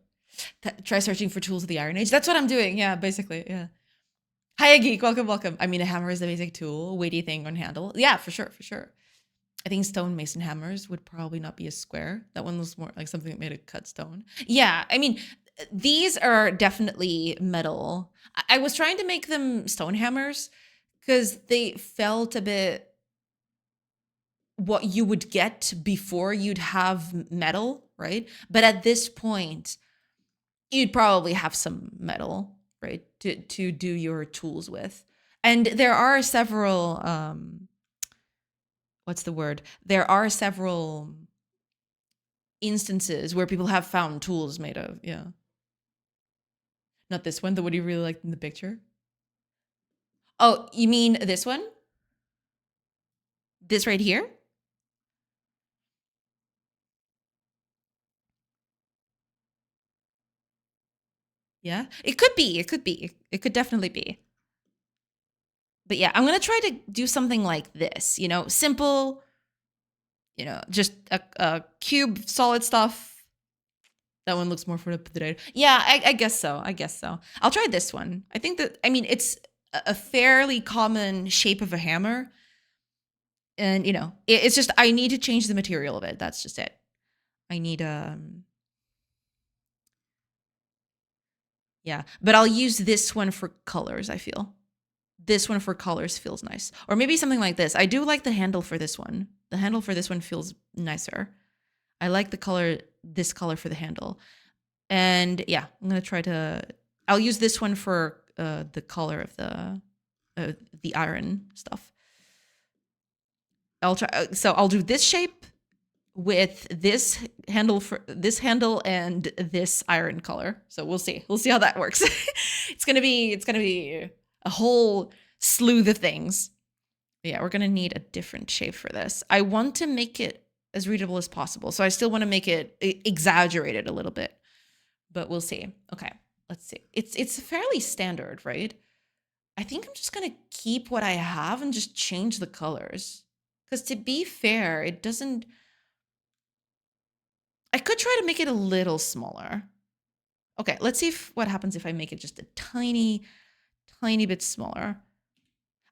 Try searching for tools of the Iron Age. That's what I'm doing. Yeah, basically. Yeah. Hi, geek. Welcome, welcome. I mean, a hammer is the basic tool, weighty thing on handle. Yeah, for sure, for sure. I think stonemason hammers would probably not be a square. That one was more like something that made a cut stone. Yeah, I mean, these are definitely metal. I was trying to make them stone hammers because they felt a bit what you would get before you'd have metal, right? But at this point, you'd probably have some metal, right, to do your tools with. And there are several what's the word? There are several instances where people have found tools made of, yeah. Not this one, the one you really liked in the picture. Oh, you mean this one? This right here? Yeah, it could be. It could be. It could definitely be. But yeah, I'm gonna try to do something like this. You know, simple. You know, just a cube, solid stuff. That one looks more for the potato. Yeah, I guess so. I guess so. I'll try this one. I think that, I mean, it's a fairly common shape of a hammer, and you know, it's just I need to change the material of it. That's just it. I need yeah, but I'll use this one for colors. I feel this one for colors feels nice, or maybe something like this. I do like the handle for this one. The handle for this one feels nicer. I like the color, this color for the handle. And yeah, I'm gonna try to. I'll use this one for the color of the iron stuff. I'll try. So I'll do this shape with this handle for this handle and this iron color. So we'll see. We'll see how that works. It's gonna be a whole slew of things. But yeah, we're gonna need a different shape for this. I want to make it as readable as possible, so I still want to make it exaggerated a little bit. But we'll see. Okay, let's see. It's fairly standard, right? I think I'm just gonna keep what I have and just change the colors. Because to be fair, it doesn't. I could try to make it a little smaller. Okay, let's see what happens if I make it just a tiny, tiny bit smaller.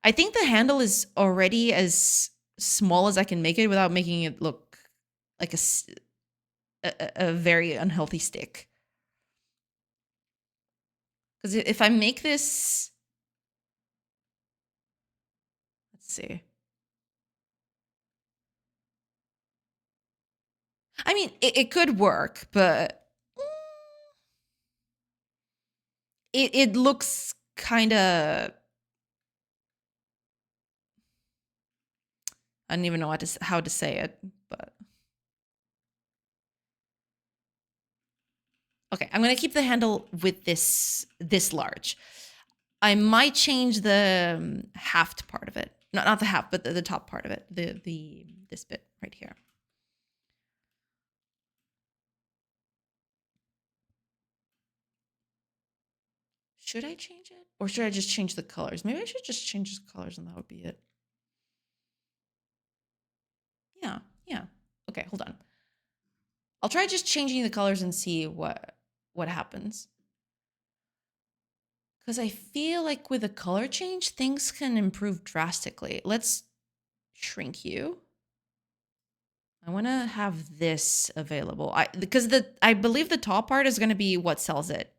I think the handle is already as small as I can make it without making it look like a very unhealthy stick. Because if I make this, let's see. I mean, it could work, but it looks kind of. I don't even know how to say it, but okay. I'm gonna keep the handle with this large. I might change the haft part of it. Not the haft, but the top part of it. The this bit right here. Should I change it? Or should I just change the colors? Maybe I should just change the colors and that would be it. Yeah, yeah. Okay, hold on. I'll try just changing the colors and see what happens. Because I feel like with a color change, things can improve drastically. Let's shrink you. I want to have this available. Because I believe the top part is going to be what sells it.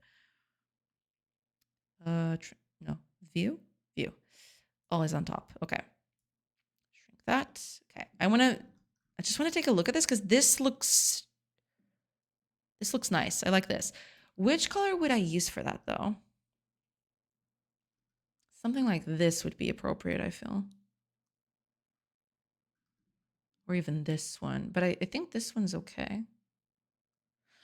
No, view. Always on top. Okay. Shrink that. Okay. I just want to take a look at this because this looks nice. I like this. Which color would I use for that though? Something like this would be appropriate, I feel. Or even this one. But I think this one's okay.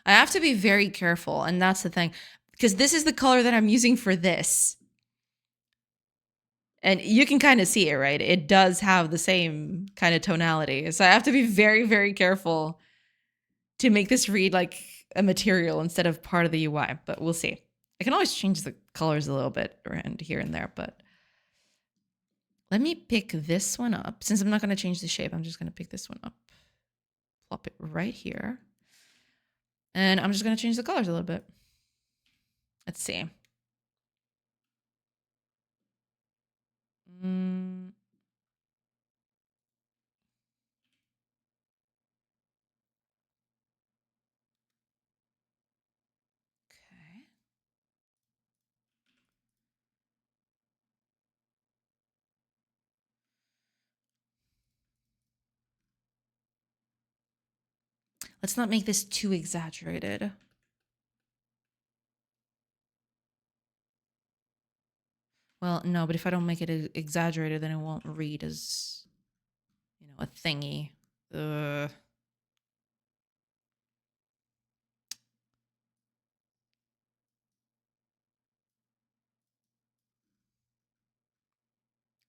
I have to be very careful, and that's the thing. Because this is the color that I'm using for this. And you can kind of see it, right? It does have the same kind of tonality. So I have to be very, very careful to make this read like a material instead of part of the UI. But we'll see. I can always change the colors a little bit around here and there, but let me pick this one up. Since I'm not going to change the shape, I'm just going to pick this one up. Plop it right here. And I'm just going to change the colors a little bit. Let's see. Okay. Let's not make this too exaggerated. Well, no, but if I don't make it exaggerated, then it won't read as, a thingy. Could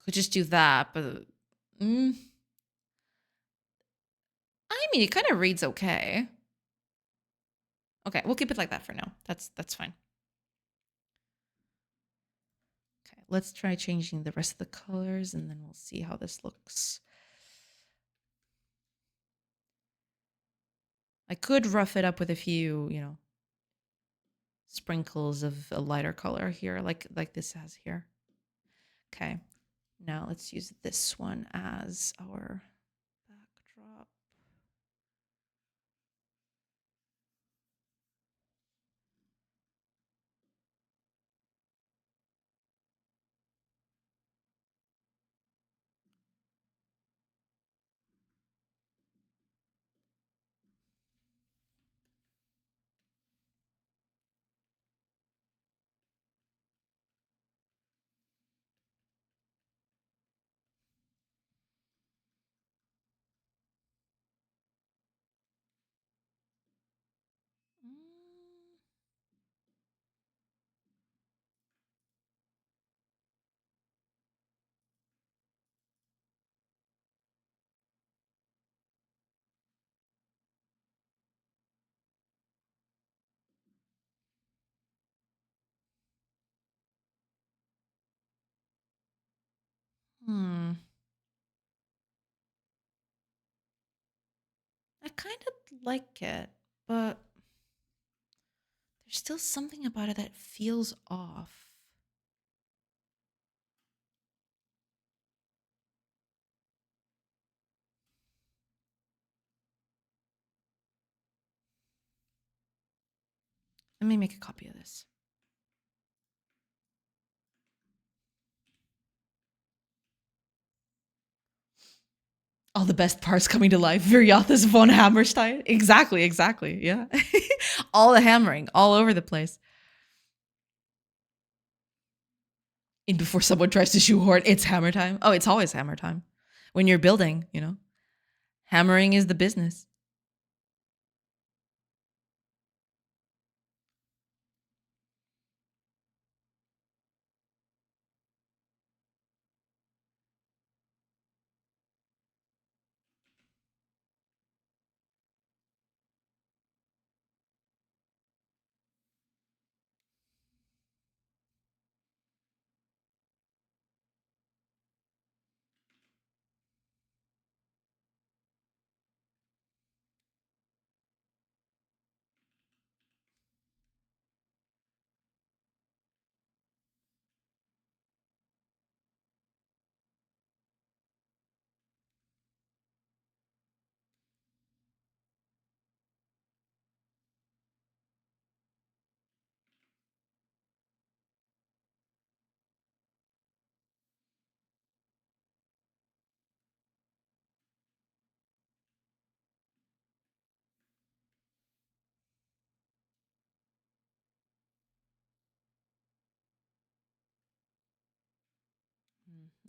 just do that, but I mean, it kind of reads okay. Okay, we'll keep it like that for now. That's fine. Okay, let's try changing the rest of the colors and then we'll see how this looks. I could rough it up with a few, sprinkles of a lighter color here, like this has here. Okay, now let's use this one as our backdrop. I kind of like it, but there's still something about it that feels off. Let me make a copy of this. All the best parts coming to life. Viriathus von Hammerstein. Exactly. Yeah. All the hammering all over the place. And before someone tries to shoehorn, it's hammer time. Oh, it's always hammer time. When you're building, hammering is the business.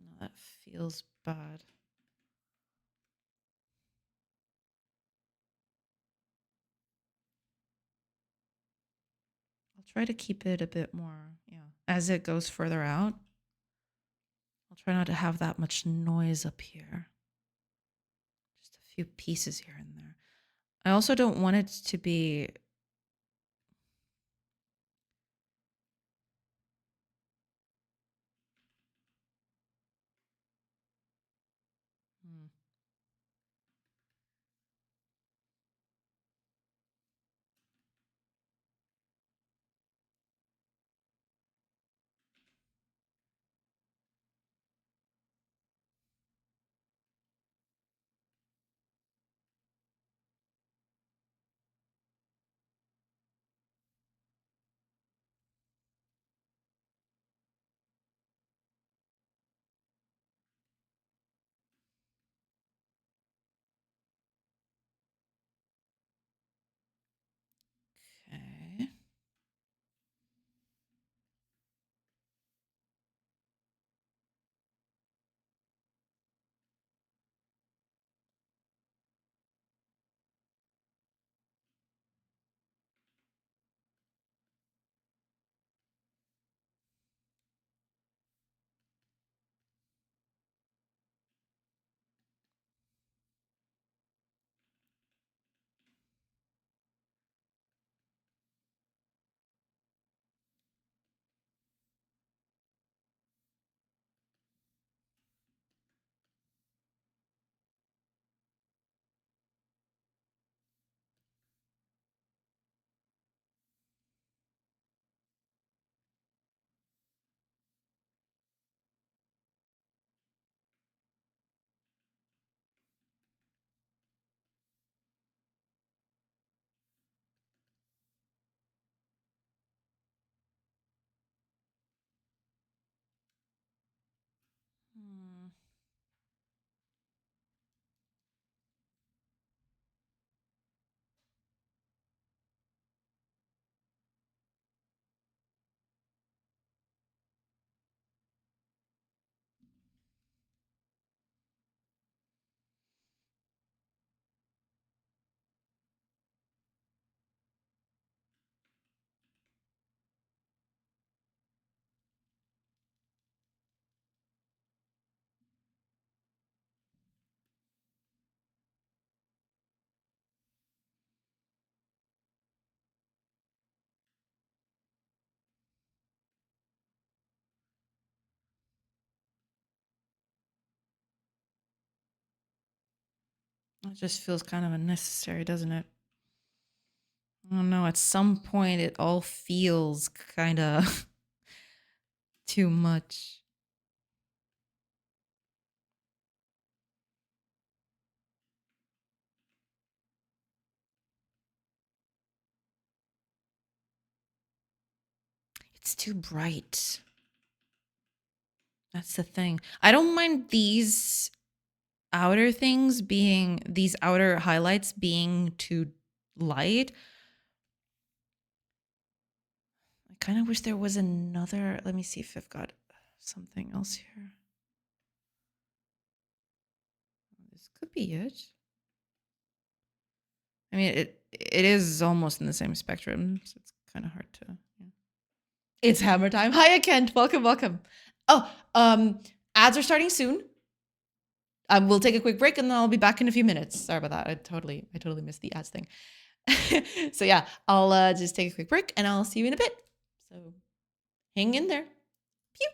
No, that feels bad. I'll try to keep it a bit more, as it goes further out. I'll try not to have that much noise up here. Just a few pieces here and there. I also don't want it to be It just feels kind of unnecessary, doesn't it? I don't know. At some point, it all feels kind of too much. It's too bright. That's the thing. I don't mind these outer things being, these outer highlights being too light. I kind of wish there was another. Let me see if I've got something else here. This could be it. I mean, it is almost in the same spectrum, so it's kind of hard to. Yeah. It's hammer time. Hiya, Kent. Welcome, welcome. Oh, ads are starting soon. We'll take a quick break and then I'll be back in a few minutes. Sorry about that. I totally missed the ads thing. So yeah, I'll just take a quick break and I'll see you in a bit. So hang in there. Pew.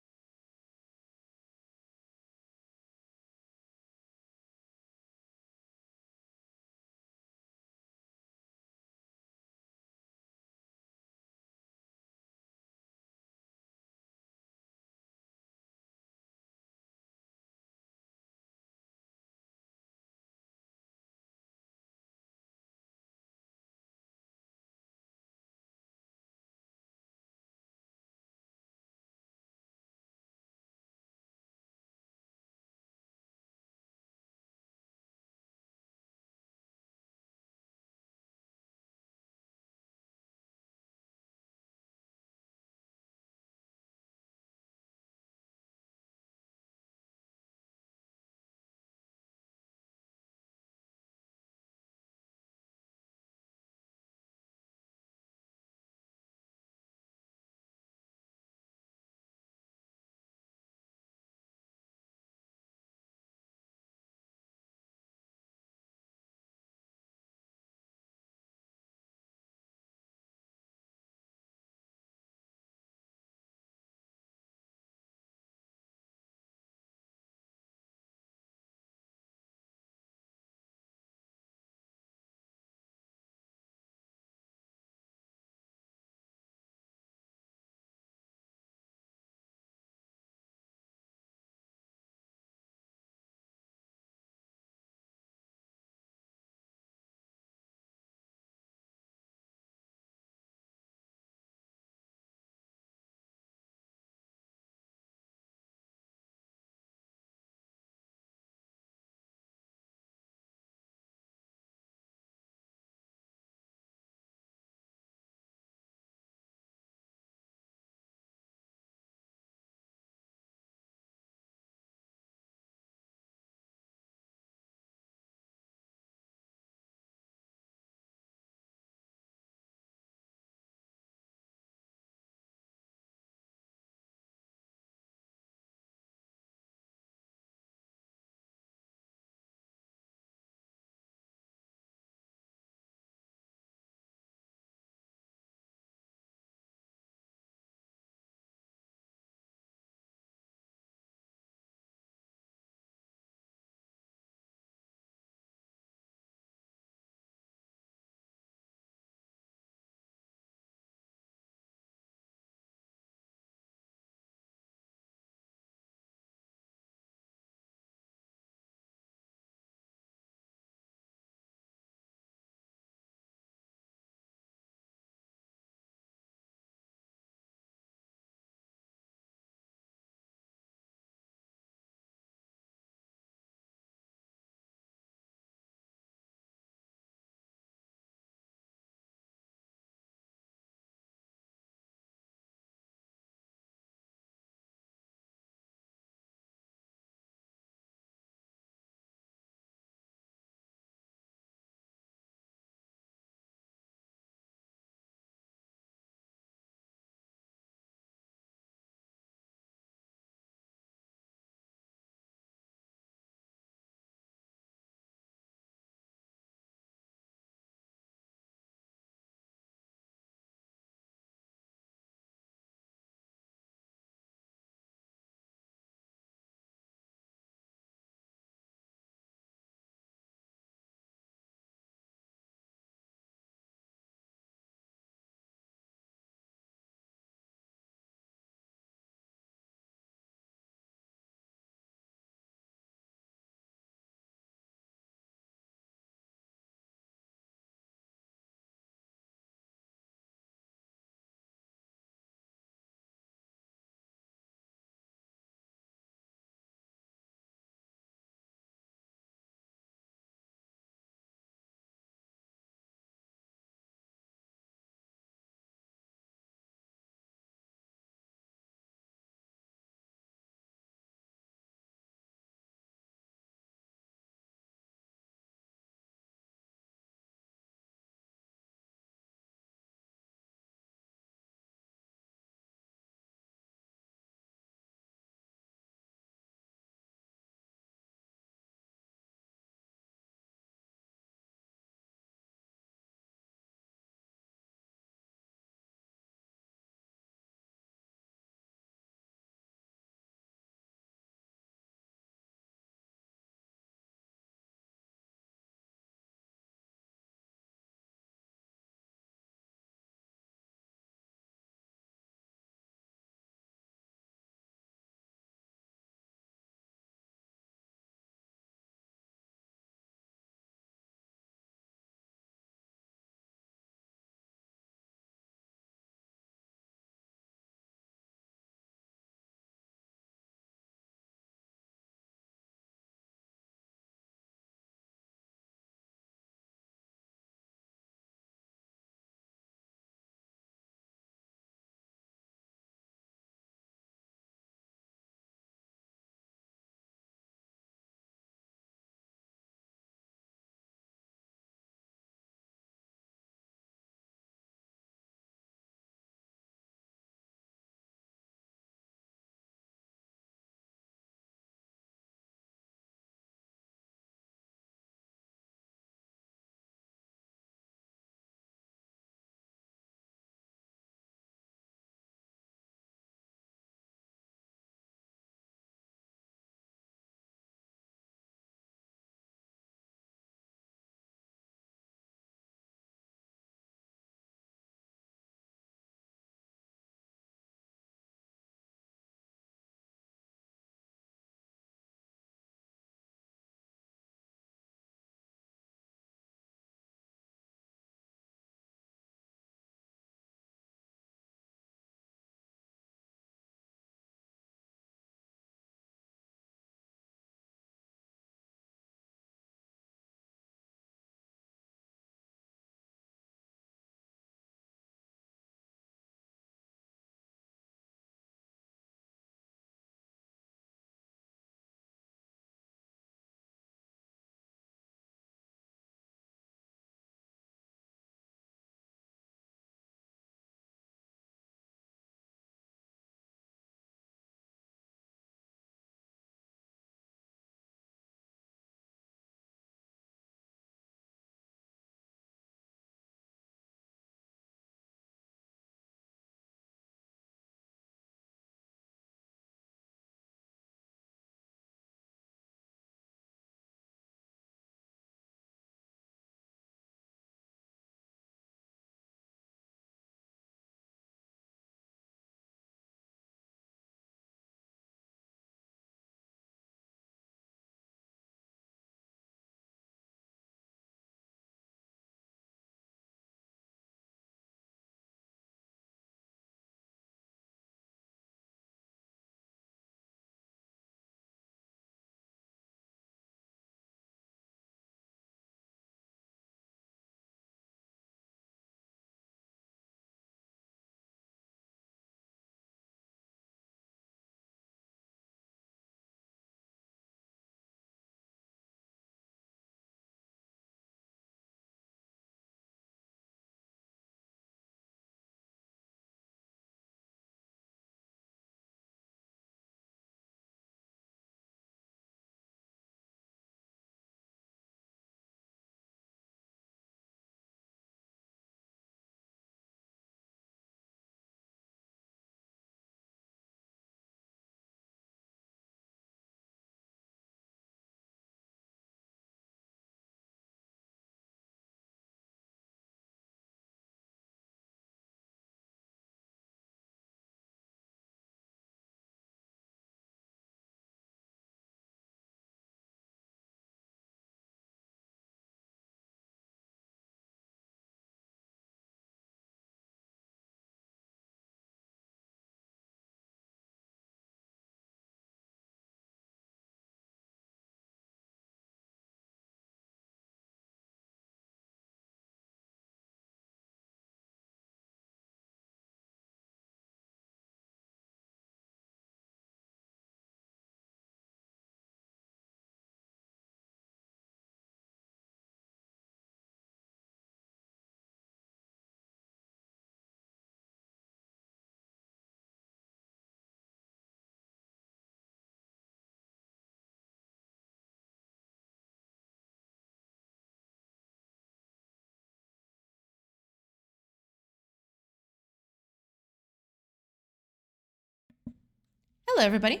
Hello, everybody.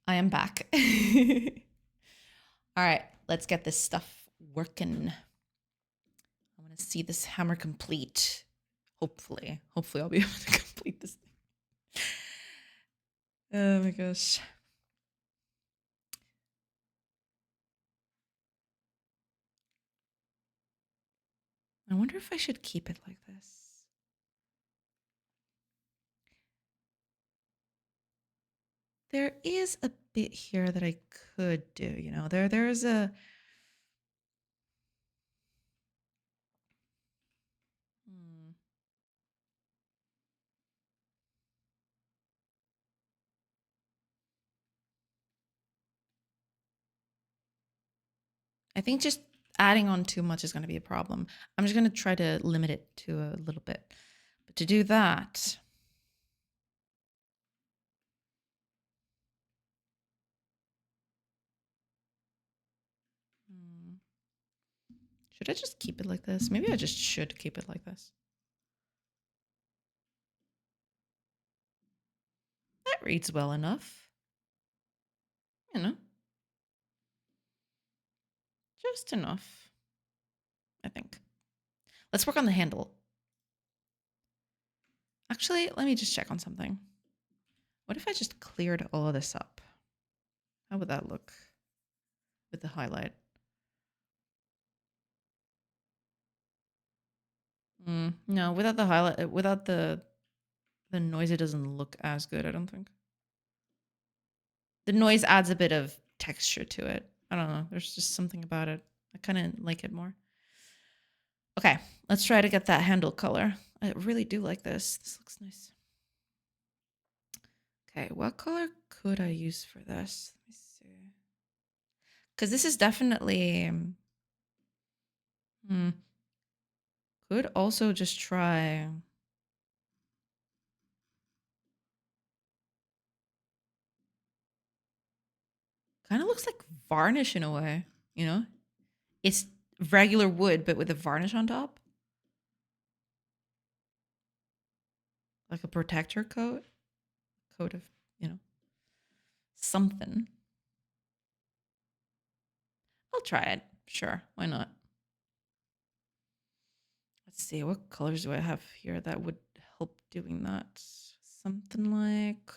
I am back. All right, let's get this stuff working. I want to see this hammer complete. Hopefully I'll be able to complete this thing. Oh my gosh. I wonder if I should keep it like this. There is a bit here that I could do, you know. There's a I think just adding on too much is going to be a problem. I'm just going to try to limit it to a little bit. But to do that, should I just keep it like this? Maybe I just should keep it like this. That reads well enough. You know, just enough, I think. Let's work on the handle. Actually, let me just check on something. What if I just cleared all of this up? How would that look with the highlight? No, without the highlight, without the noise, it doesn't look as good, I don't think. The noise adds a bit of texture to it. I don't know. There's just something about it. I kind of like it more. Okay, let's try to get that handle color. I really do like this. This looks nice. Okay, what color could I use for this? Let me see. Because this is definitely... Could also just try... Kind of looks like varnish in a way, you know? It's regular wood, but with a varnish on top. Like a protector coat. Coat of, you know, something. I'll try it. Sure, why not? Let's see, what colors do I have here that would help doing that? Something like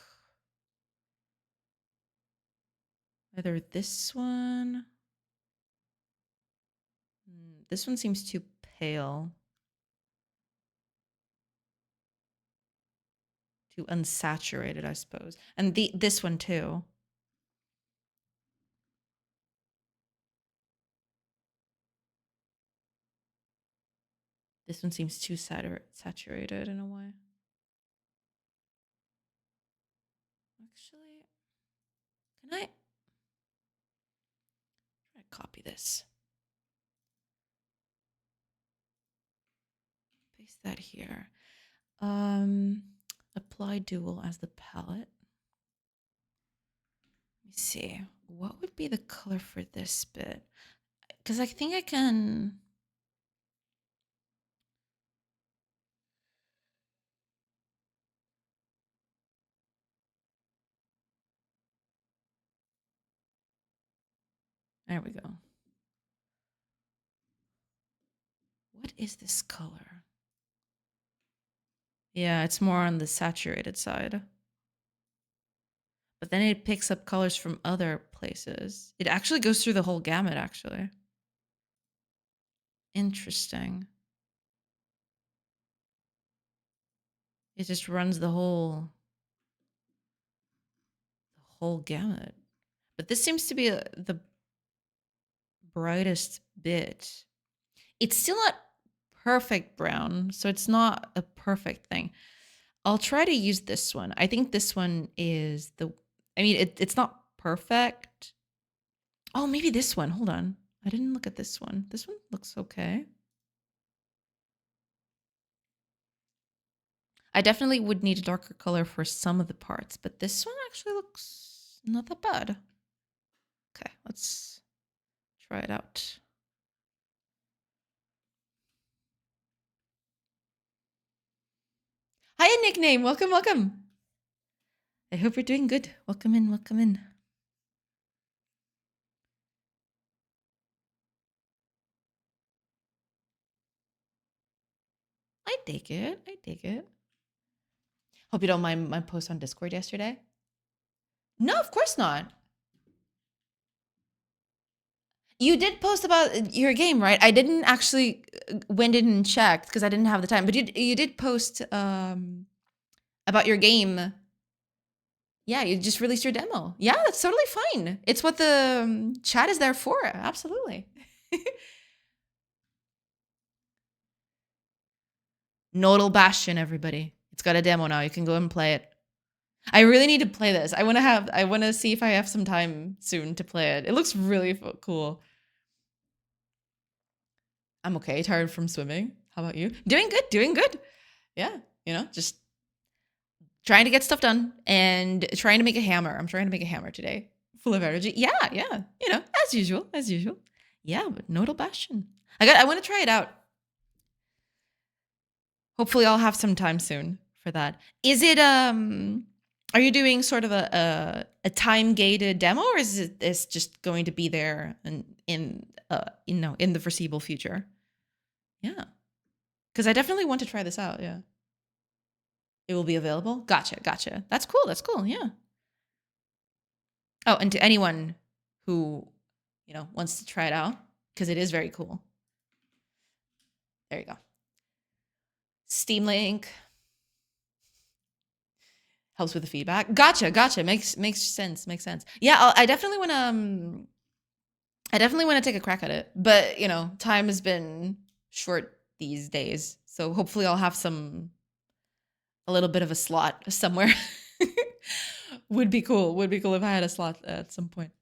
either this one. This one seems too pale. Too unsaturated, I suppose. And this one too. This one seems too saturated in a way. Actually, can I try to copy this? Paste that here. Apply dual as the palette. Let me see. What would be the color for this bit? Because I think I can... There we go. What is this color? Yeah, it's more on the saturated side. But then it picks up colors from other places. It actually goes through the whole gamut, actually. Interesting. It just runs the whole gamut. But this seems to be the brightest bit. It's still not perfect brown, so it's not a perfect thing. I'll try to use this one. I think this one is the... I mean, it's not perfect. Oh, maybe this one. Hold on. I didn't look at this one. This one looks okay. I definitely would need a darker color for some of the parts, but this one actually looks not that bad. Okay, let's try it out. Hi, nickname. Welcome, welcome. I hope you're doing good. Welcome in, welcome in. I take it. I take it. Hope you don't mind my post on Discord yesterday. No, of course not. You did post about your game, right? I didn't actually went in and checked because I didn't have the time. But you did post about your game. Yeah, you just released your demo. Yeah, that's totally fine. It's what the chat is there for. Absolutely. Nodal Bastion, everybody. It's got a demo now. You can go and play it. I really need to play this. I want to see if I have some time soon to play it. It looks really cool. I'm okay, tired from swimming. How about you? Doing good, doing good. Yeah, just trying to get stuff done and trying to make a hammer. I'm trying to make a hammer today. Full of energy. Yeah, as usual, as usual. Yeah, but Nodal Bastion. I want to try it out. Hopefully I'll have some time soon for that. Is it are you doing sort of a time gated demo, or is this just going to be there and in the foreseeable future? Yeah. Cuz I definitely want to try this out, yeah. It will be available? Gotcha. That's cool, yeah. Oh, and to anyone who, wants to try it out, because it is very cool. There you go. Steam link. Helps with the feedback. Gotcha. Makes sense. Yeah, I definitely want to take a crack at it. But, time has been short these days. So hopefully I'll have a little bit of a slot somewhere. Would be cool if I had a slot at some point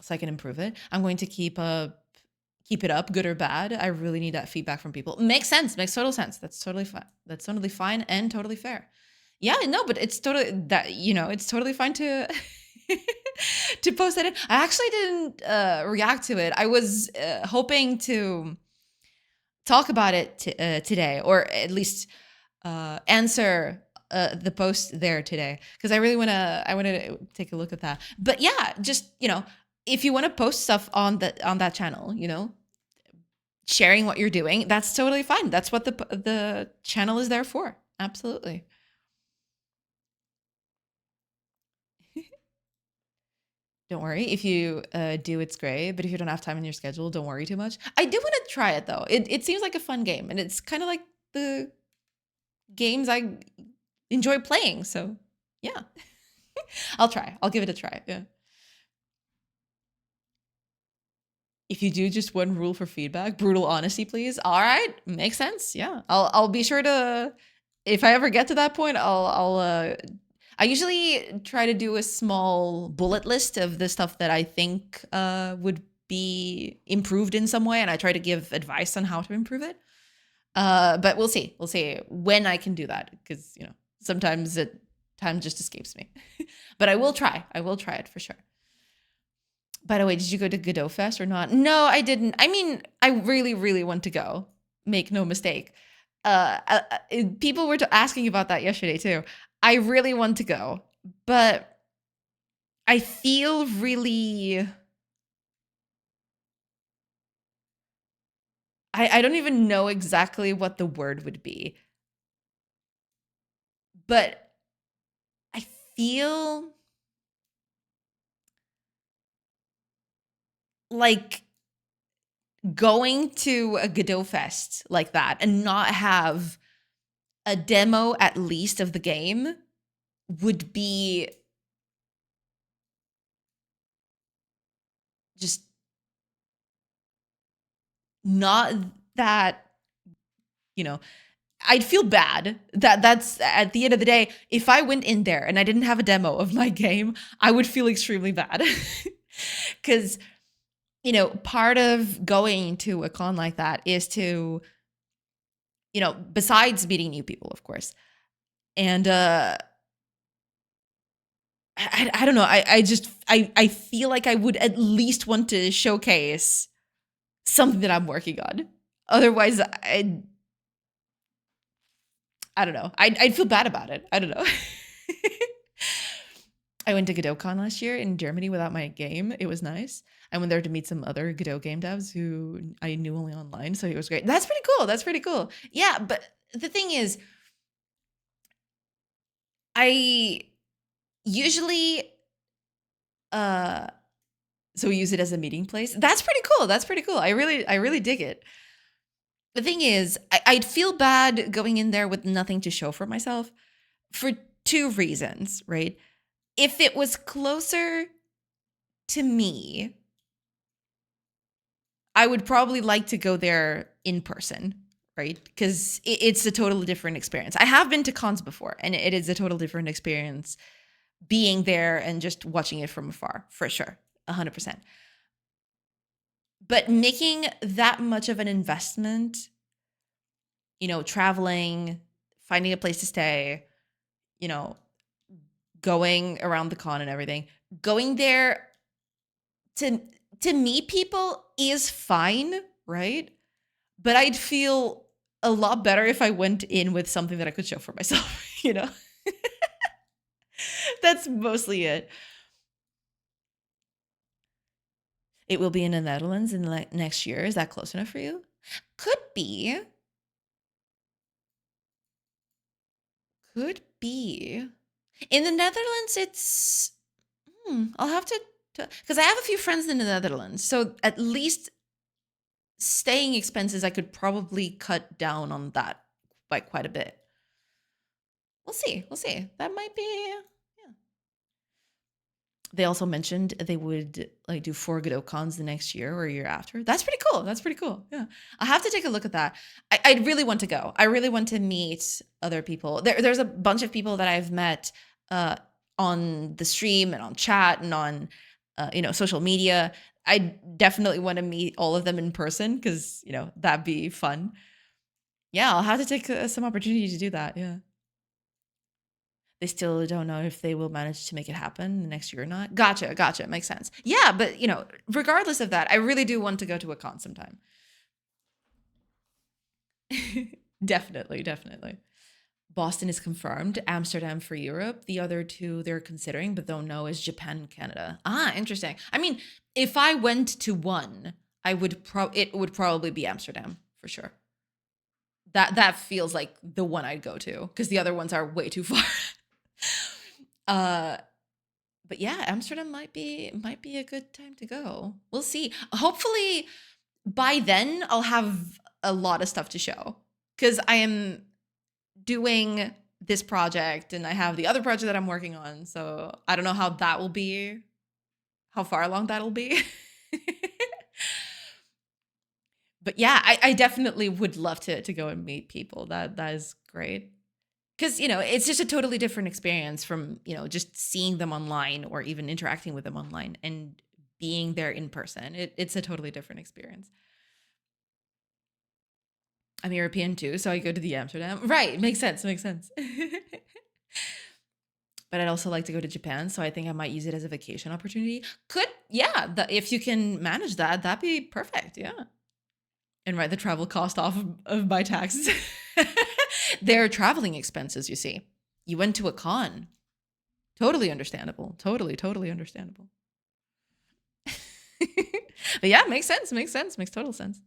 so I can improve it. I'm going to keep it up, good or bad. I really need that feedback from people. Makes sense. Makes total sense. That's totally fine. That's totally fine and totally fair. Yeah, no, but it's totally that, it's totally fine to to post that in. I actually didn't react to it. I was hoping to talk about it today, or at least answer the post there today, because I want to take a look at that. But yeah, just if you want to post stuff on that channel, sharing what you're doing, that's totally fine. That's what the channel is there for. Absolutely. Don't worry. If you do, it's great. But if you don't have time in your schedule, don't worry too much. I do want to try it, though. It seems like a fun game. And it's kind of like the games I enjoy playing. So, yeah. I'll try. I'll give it a try. Yeah. If you do, just one rule for feedback: brutal honesty, please. All right. Makes sense. Yeah. I'll be sure to, if I ever get to that point, I usually try to do a small bullet list of the stuff that I think would be improved in some way, and I try to give advice on how to improve it. But we'll see. We'll see when I can do that, because sometimes time just escapes me. But I will try. I will try it for sure. By the way, did you go to Godot Fest or not? No, I didn't. I mean, I really, really want to go. Make no mistake. People were asking about that yesterday too. I really want to go, but I feel really, I don't even know exactly what the word would be, but I feel like going to a Godot Fest like that and not have a demo at least of the game would be just not that, I'd feel bad that's at the end of the day, if I went in there and I didn't have a demo of my game, I would feel extremely bad. Because, part of going to a con like that is to, besides meeting new people, of course. And I don't know. I feel like I would at least want to showcase something that I'm working on. Otherwise, I don't know. I'd feel bad about it. I don't know. I went to GodotCon last year in Germany without my game. It was nice. I went there to meet some other Godot game devs who I knew only online, so it was great. That's pretty cool. That's pretty cool. Yeah, but the thing is, I usually so we use it as a meeting place. That's pretty cool. That's pretty cool. I really dig it. The thing is, I'd feel bad going in there with nothing to show for myself for two reasons, right? If it was closer to me, I would probably like to go there in person, right? Because it's a totally different experience. I have been to cons before, and it is a total different experience being there and just watching it from afar, for sure, 100%. But making that much of an investment, traveling, finding a place to stay, you know, going around the con and everything, going there to meet people is fine, right? But I'd feel a lot better if I went in with something that I could show for myself. That's mostly it. It will be in the Netherlands in the next year. Is that close enough for you? Could be. Could be. In the Netherlands, it's. I'll have to. Because I have a few friends in the Netherlands. So at least staying expenses, I could probably cut down on that by quite a bit. We'll see. We'll see. That might be. They also mentioned they would do 4 Godot cons the next year or year after. That's pretty cool. That's pretty cool. Yeah. I'll have to take a look at that. I really want to go. I really want to meet other people. There's a bunch of people that I've met on the stream and on chat and on social media. I definitely want to meet all of them in person because, that'd be fun. Yeah, I'll have to take some opportunity to do that. Yeah. They still don't know if they will manage to make it happen next year or not. Gotcha. Makes sense. Yeah, but regardless of that, I really do want to go to a con sometime. Definitely. Boston is confirmed. Amsterdam for Europe. The other two they're considering but don't know is Japan and Canada. Interesting. I mean, if I went to one, it would probably be Amsterdam for sure. That feels like the one I'd go to because the other ones are way too far. But yeah, Amsterdam might be a good time to go. We'll see. Hopefully by then I'll have a lot of stuff to show because I am doing this project and I have the other project that I'm working on. So I don't know how that will be, how far along that'll be. But yeah, I definitely would love to go and meet people. That is great. Because, it's just a totally different experience from, just seeing them online or even interacting with them online and being there in person. It's a totally different experience. I'm European too, so I go to the Amsterdam. Right. Makes sense. But I'd also like to go to Japan, so I think I might use it as a vacation opportunity. If you can manage that, that'd be perfect. Yeah. And write the travel cost off of my taxes. They're traveling expenses, you see. You went to a con. Totally understandable. Totally understandable. But yeah, makes sense. Makes total sense.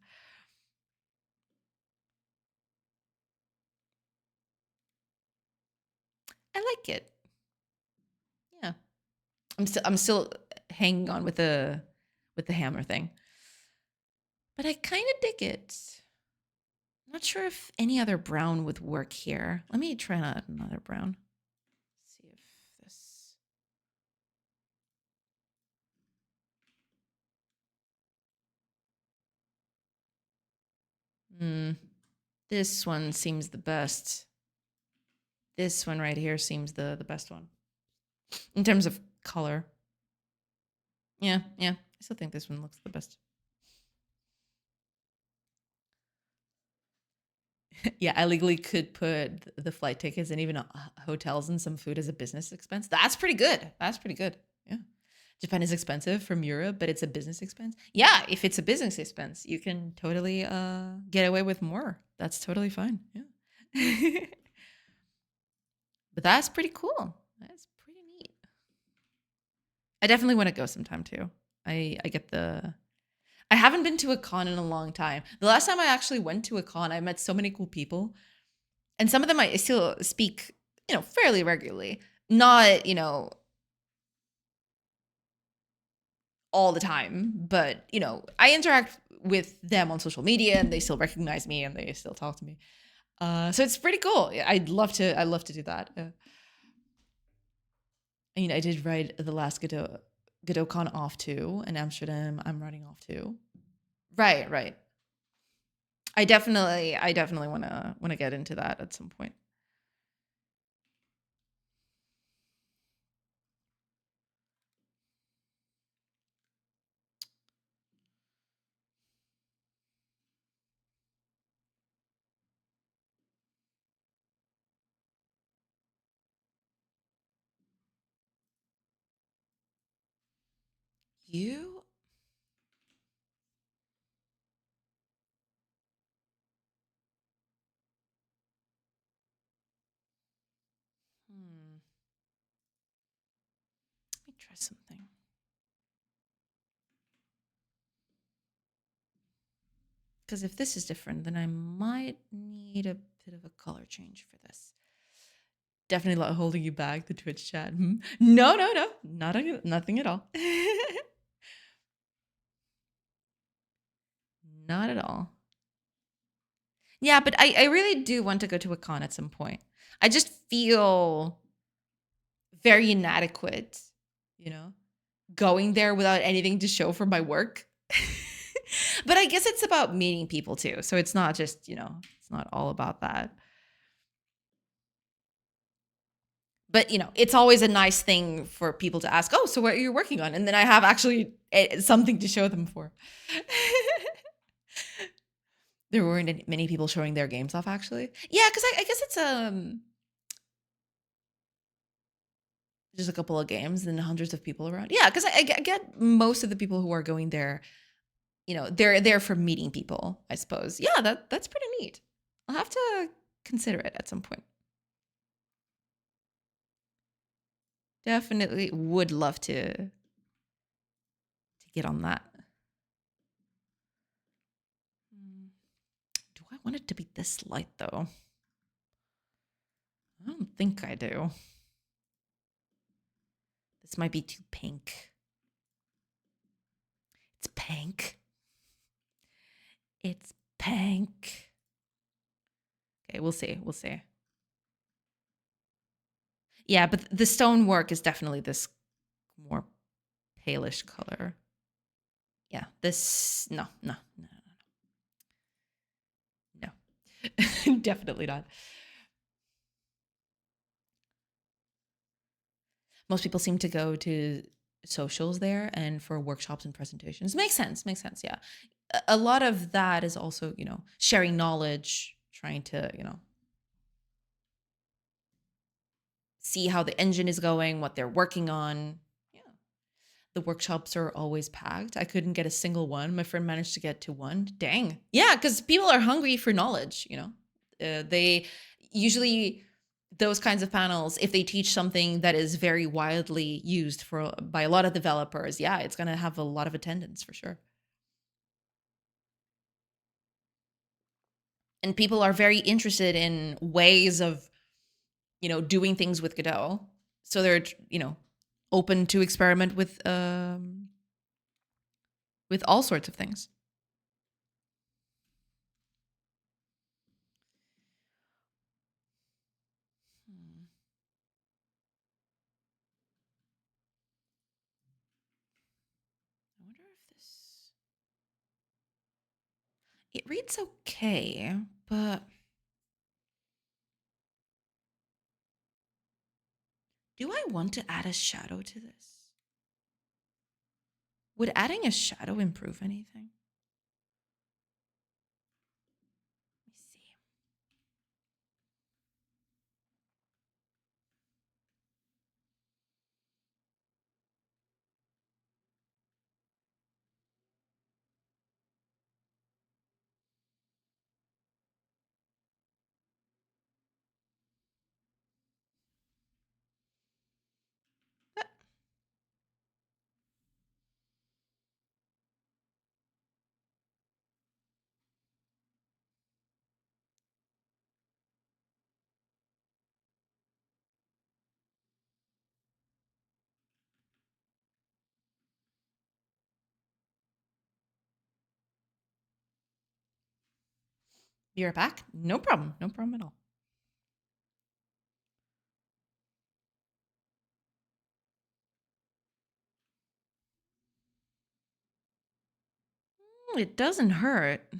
I like it. Yeah. I'm still hanging on with the hammer thing. But I kind of dig it. I'm not sure if any other brown would work here. Let me try another brown. See if this. This one seems the best. This one right here seems the best one. In terms of color. Yeah. I still think this one looks the best. Yeah, I legally could put the flight tickets and even hotels and some food as a business expense. That's pretty good. Yeah. Japan is expensive from Europe, but it's a business expense. Yeah, if it's a business expense, you can totally get away with more. That's totally fine. Yeah. But that's pretty cool. That's pretty neat. I definitely want to go sometime too. I get the I haven't been to a con in a long time. The last time I actually went to a con, I met so many cool people, and some of them I still speak, fairly regularly. Not, all the time, but I interact with them on social media, and they still recognize me, and they still talk to me. So it's pretty cool. Yeah, I'd love to do that. I did ride the last GodotCon off too in Amsterdam. I'm riding off too. Right, right. I definitely wanna get into that at some point. You? Hmm. Let me try something. Because if this is different, then I might need a bit of a color change for this. Definitely not holding you back, the Twitch chat. Hmm? No, no, no. Nothing at all. Not at all. Yeah, but I really do want to go to a con at some point. I just feel very inadequate, you know, going there without anything to show for my work. But I guess it's about meeting people too. So it's not just, it's not all about that. But, it's always a nice thing for people to ask, "Oh, so what are you working on?" And then I have actually something to show them for. There weren't many people showing their games off actually. Yeah, because I guess it's just a couple of games and hundreds of people around. Yeah, because I get most of the people who are going there, they're there for meeting people, I suppose. Yeah, that's pretty neat. I'll have to consider it at some point. Definitely would love to get on that. Do I want it to be this light though? I don't think I do. This might be too pink. It's pink. It's pink. Okay, we'll see. We'll see. Yeah, but the stonework is definitely this more palish color. Yeah, this no, no, no, no, no. Definitely not. Most people seem to go to socials there and for workshops and presentations. Makes sense. Makes sense. Yeah. A lot of that is also, sharing knowledge, trying to, see how the engine is going, what they're working on. Yeah. The workshops are always packed. I couldn't get a single one. My friend managed to get to one. Dang. Yeah, because people are hungry for knowledge. They usually those kinds of panels, if they teach something that is very widely used by a lot of developers, yeah, it's gonna have a lot of attendance for sure. And people are very interested in ways of, doing things with Godot. So they're, open to experiment with all sorts of things. Hmm. I wonder if this it reads okay, but do I want to add a shadow to this? Would adding a shadow improve anything? Let me see. Be right back. No problem. No problem at all. It doesn't hurt. It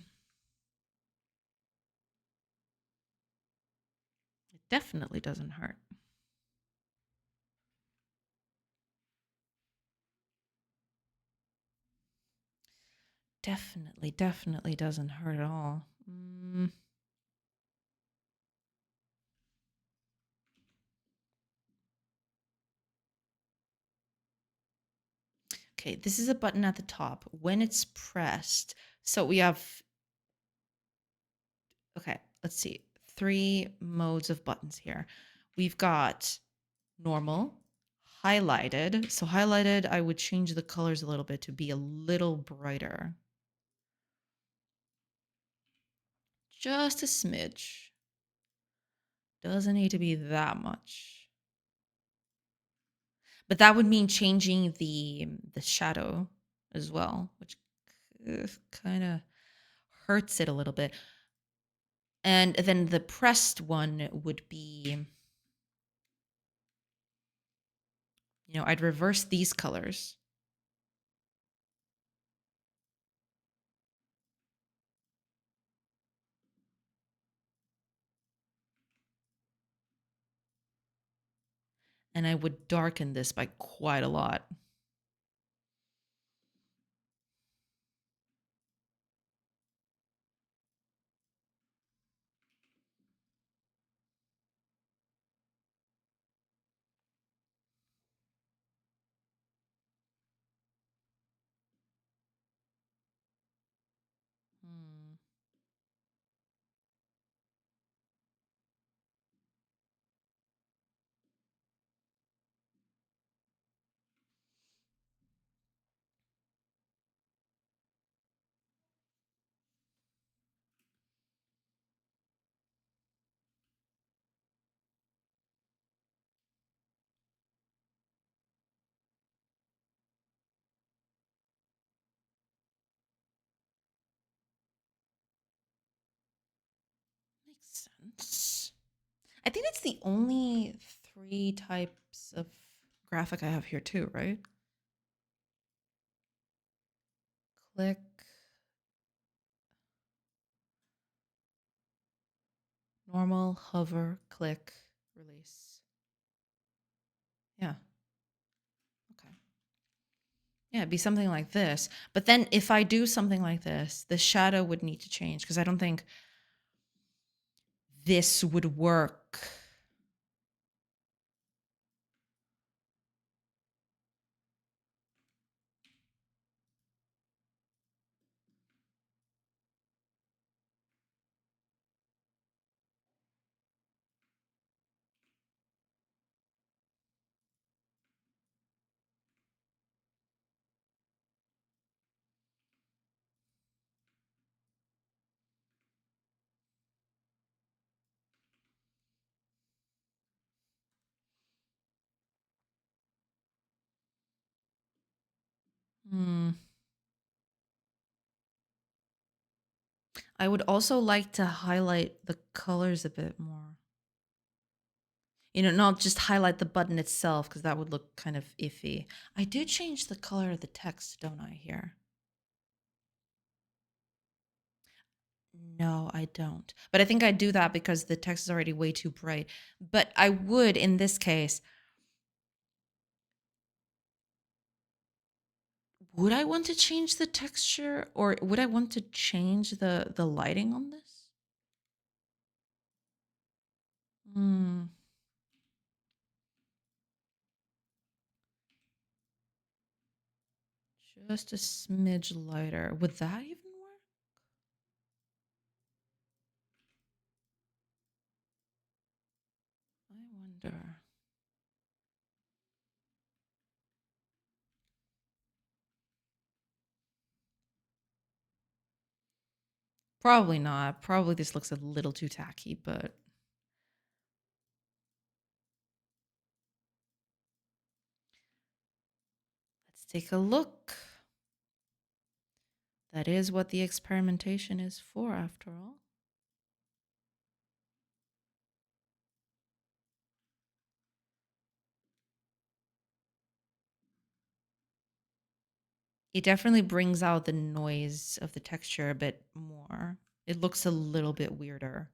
definitely doesn't hurt. Definitely doesn't hurt at all. Okay, this is a button at the top. When it's pressed, so we have, okay, let's see, 3 modes of buttons here. We've got normal, highlighted. So highlighted, I would change the colors a little bit to be a little brighter. Just a smidge. Doesn't need to be that much. But that would mean changing the shadow as well, which kind of hurts it a little bit. And then the pressed one would be, I'd reverse these colors. And I would darken this by quite a lot. Hmm. Makes sense. I think it's the only 3 types of graphic I have here too, right? Click, normal, hover, click, release. Yeah. Okay. Yeah, it'd be something like this. But then if I do something like this, the shadow would need to change because I don't think this would work. Hmm. I would also like to highlight the colors a bit more. Not just highlight the button itself because that would look kind of iffy. I do change the color of the text, don't I, here? No, I don't. But I think I do that because the text is already way too bright. But I would, in this case, would I want to change the texture or would I want to change the lighting on this? Hmm. Just a smidge lighter. Would that even work? I wonder. Probably not. Probably this looks a little too tacky, but let's take a look. That is what the experimentation is for, after all. It definitely brings out the noise of the texture a bit more. It looks a little bit weirder.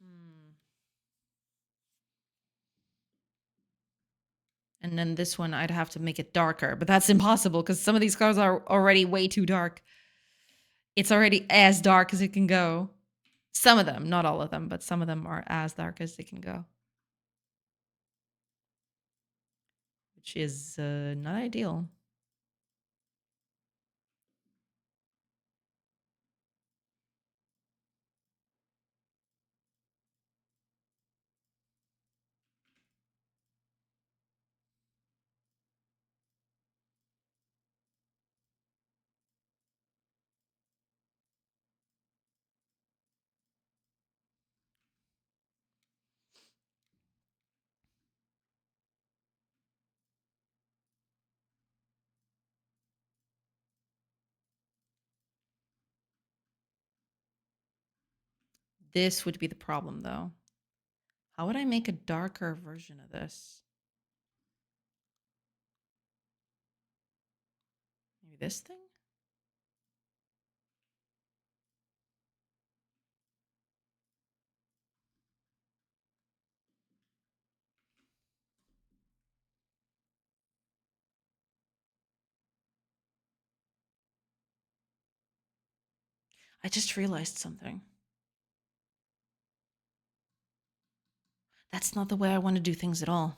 Hmm. And then this one, I'd have to make it darker, but that's impossible because some of these colors are already way too dark. It's already as dark as it can go. Some of them, not all of them, but some of them are as dark as they can go, which is not ideal. This would be the problem, though. How would I make a darker version of this? Maybe this thing? I just realized something. That's not the way I want to do things at all.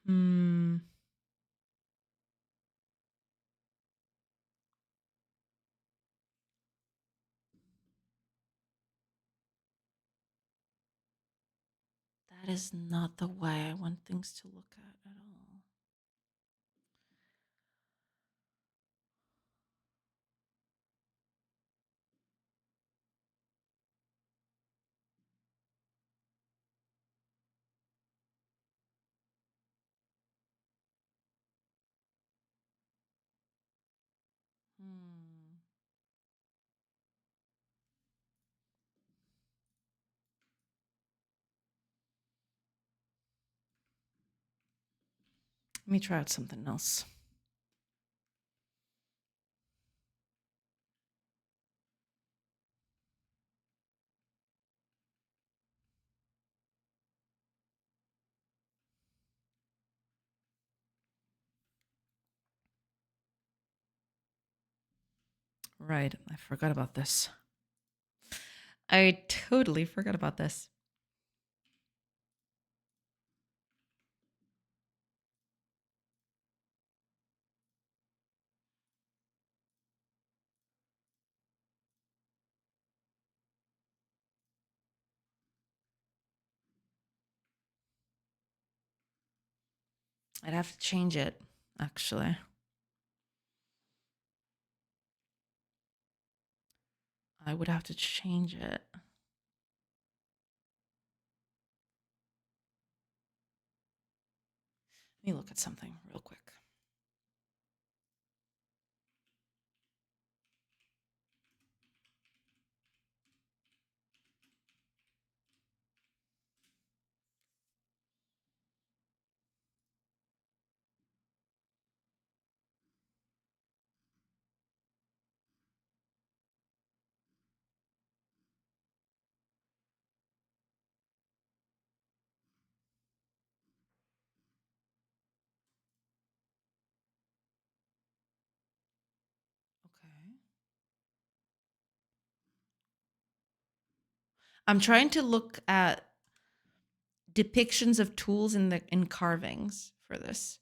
Hmm. That is not the way I want things to look at all. Hmm. Let me try out something else. Right, I forgot about this. I totally forgot about this. I'd have to change it, actually. I would have to change it. Let me look at something real quick. Okay. I'm trying to look at depictions of tools in carvings for this.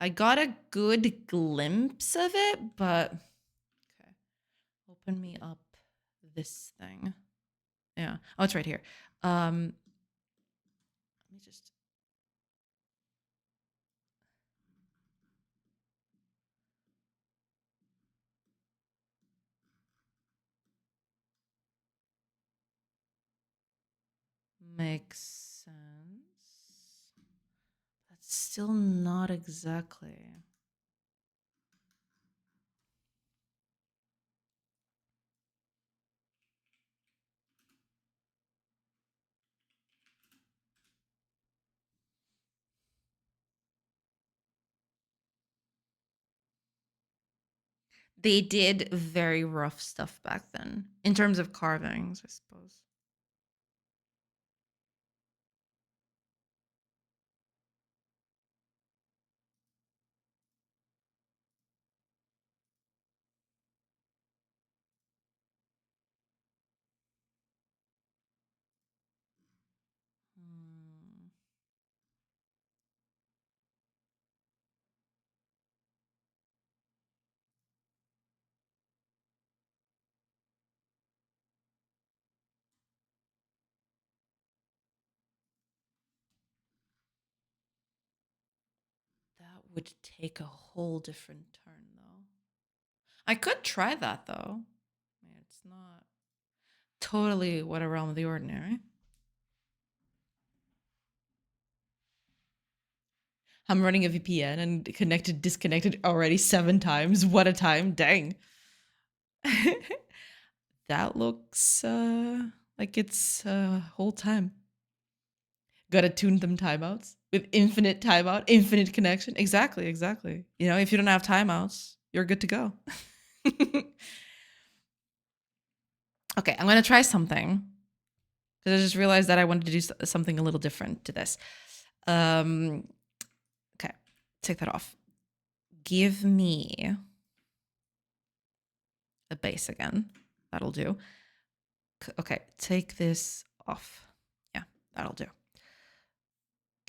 I got a good glimpse of it, but okay. Open me up this thing. Yeah. Oh, it's right here. Let me just Makes sense. That's still not exactly. They did very rough stuff back then in terms of carvings, I suppose. Hmm. That would take a whole different turn, though. I could try that, though. I mean, it's not totally what a realm of the ordinary. I'm running a VPN and connected, disconnected already 7 times. What a time. Dang. That looks like it's a whole time. Gotta tune them timeouts with infinite timeout, infinite connection. Exactly, exactly. You know, if you don't have timeouts, you're good to go. Okay, I'm gonna try something because I just realized that I wanted to do something a little different to this. Okay, take that off. Give me a base again. That'll do. Okay, take this off. Yeah, that'll do.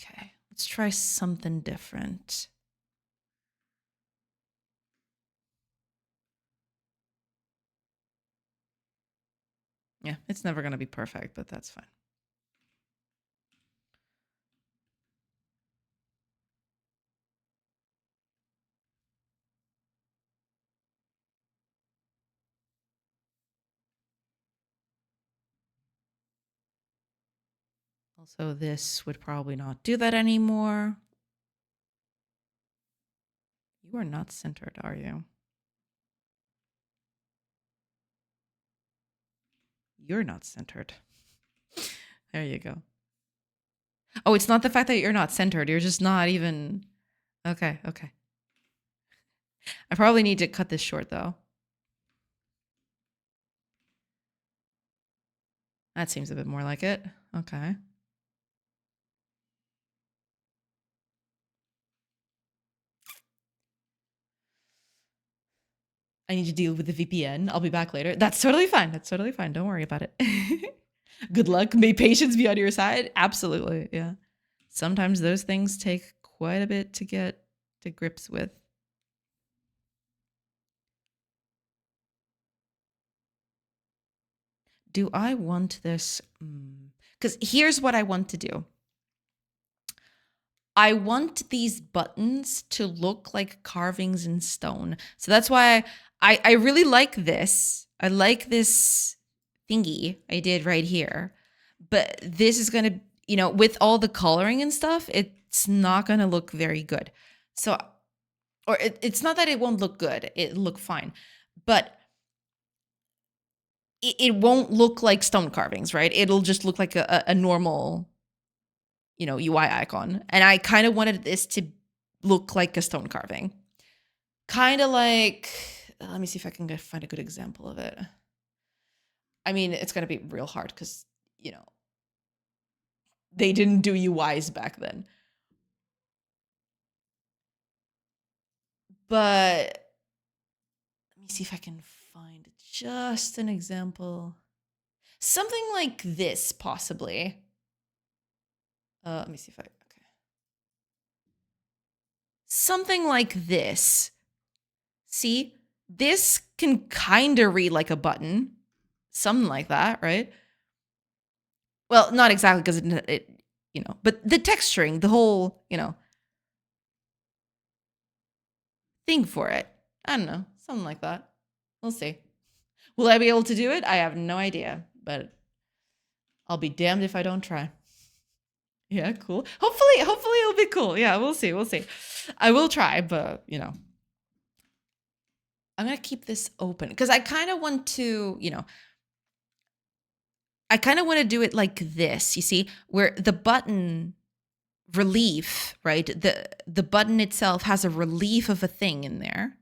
Okay, let's try something different. Yeah, it's never going to be perfect, but that's fine. Also, this would probably not do that anymore. You are not centered, are you? You're not centered. There you go. Oh, it's not the fact that you're not centered. You're just not even... Okay, okay. I probably need to cut this short, though. That seems a bit more like it. Okay. I need to deal with the VPN. I'll be back later. That's totally fine. That's totally fine. Don't worry about it. Good luck. May patience be on your side. Absolutely. Yeah. Sometimes those things take quite a bit to get to grips with. Do I want this? Because here's what I want to do. I want these buttons to look like carvings in stone. So that's why I really like this. I like this thingy I did right here. But this is going to, you know, with all the coloring and stuff, it's not going to look very good. So, or it's not that it won't look good. It'll look fine. But it won't look like stone carvings, right? It'll just look like a normal, you know, UI icon. And I kind of wanted this to look like a stone carving. Kind of like, let me see if I can find a good example of it. I mean, it's going to be real hard because, you know, they didn't do UIs back then. But let me see if I can find just an example. Something like this, possibly. Let me see if okay. Something like this. See, this can kind of read like a button. Something like that, right? Well, not exactly because it, you know, but the texturing, the whole, you know, thing for it. I don't know, something like that. We'll see. Will I be able to do it? I have no idea, but I'll be damned if I don't try. Yeah, cool. Hopefully it'll be cool. Yeah, we'll see. We'll see. I will try, but I'm gonna keep this open because I kind of want to, I kind of want to do it like this. You see, where the button relief, right? The button itself has a relief of a thing in there,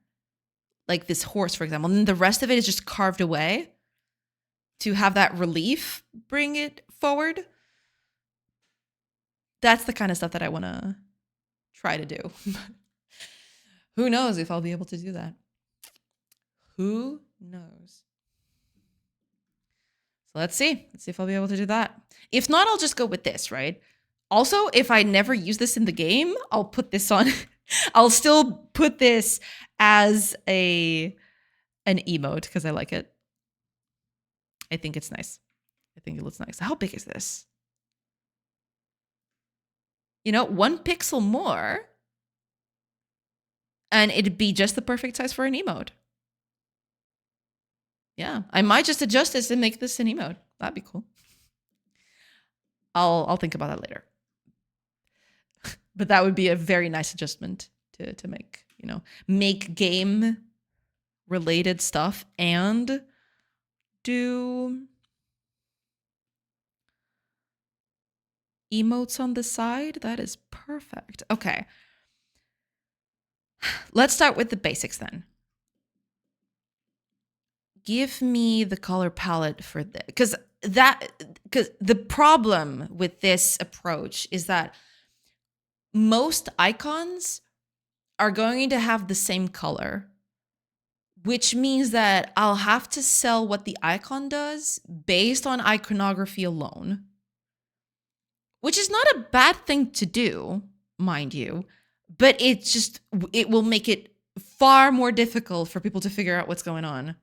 like this horse, for example, and then the rest of it is just carved away to have that relief bring it forward. That's the kind of stuff that I want to try to do. Who knows if I'll be able to do that? Who knows? So let's see. Let's see if I'll be able to do that. If not, I'll just go with this, right? Also, if I never use this in the game, I'll put this on. I'll still put this as an emote because I like it. I think it's nice. I think it looks nice. How big is this? 1 pixel more, and it'd be just the perfect size for an emote. Yeah, I might just adjust this and make this an emote. That'd be cool. I'll think about that later. But that would be a very nice adjustment to make, make game related stuff and do emotes on the side. That is perfect. Okay. Let's start with the basics then. Give me the color palette for this. Because the problem with this approach is that most icons are going to have the same color, which means that I'll have to sell what the icon does based on iconography alone, which is not a bad thing to do, mind you, but it will make it far more difficult for people to figure out what's going on.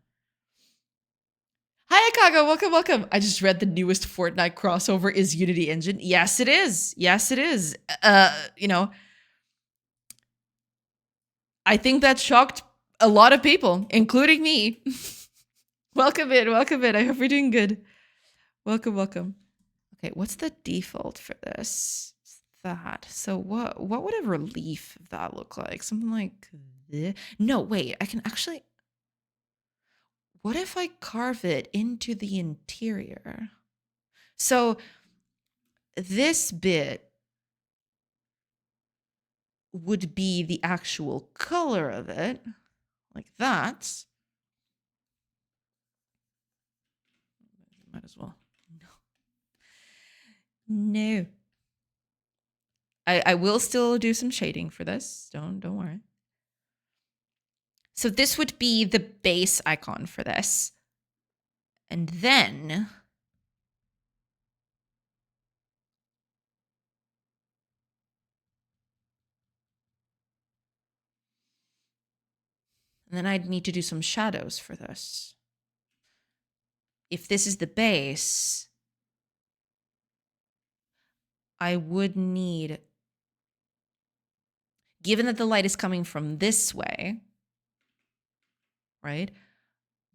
Hi, Akago. Welcome. I just read the newest Fortnite crossover is Unity Engine. Yes, it is. I think that shocked a lot of people, including me. Welcome in. I hope you're doing good. Welcome. Okay, what's the default for this? It's that. So what would a relief of that look like? Something like this? No, wait. I can actually... What if I carve it into the interior? So this bit would be the actual color of it, like that. Might as well. No. I will still do some shading for this. Don't worry. So this would be the base icon for this. And then I'd need to do some shadows for this. If this is the base, I would need, given that the light is coming from this way, right?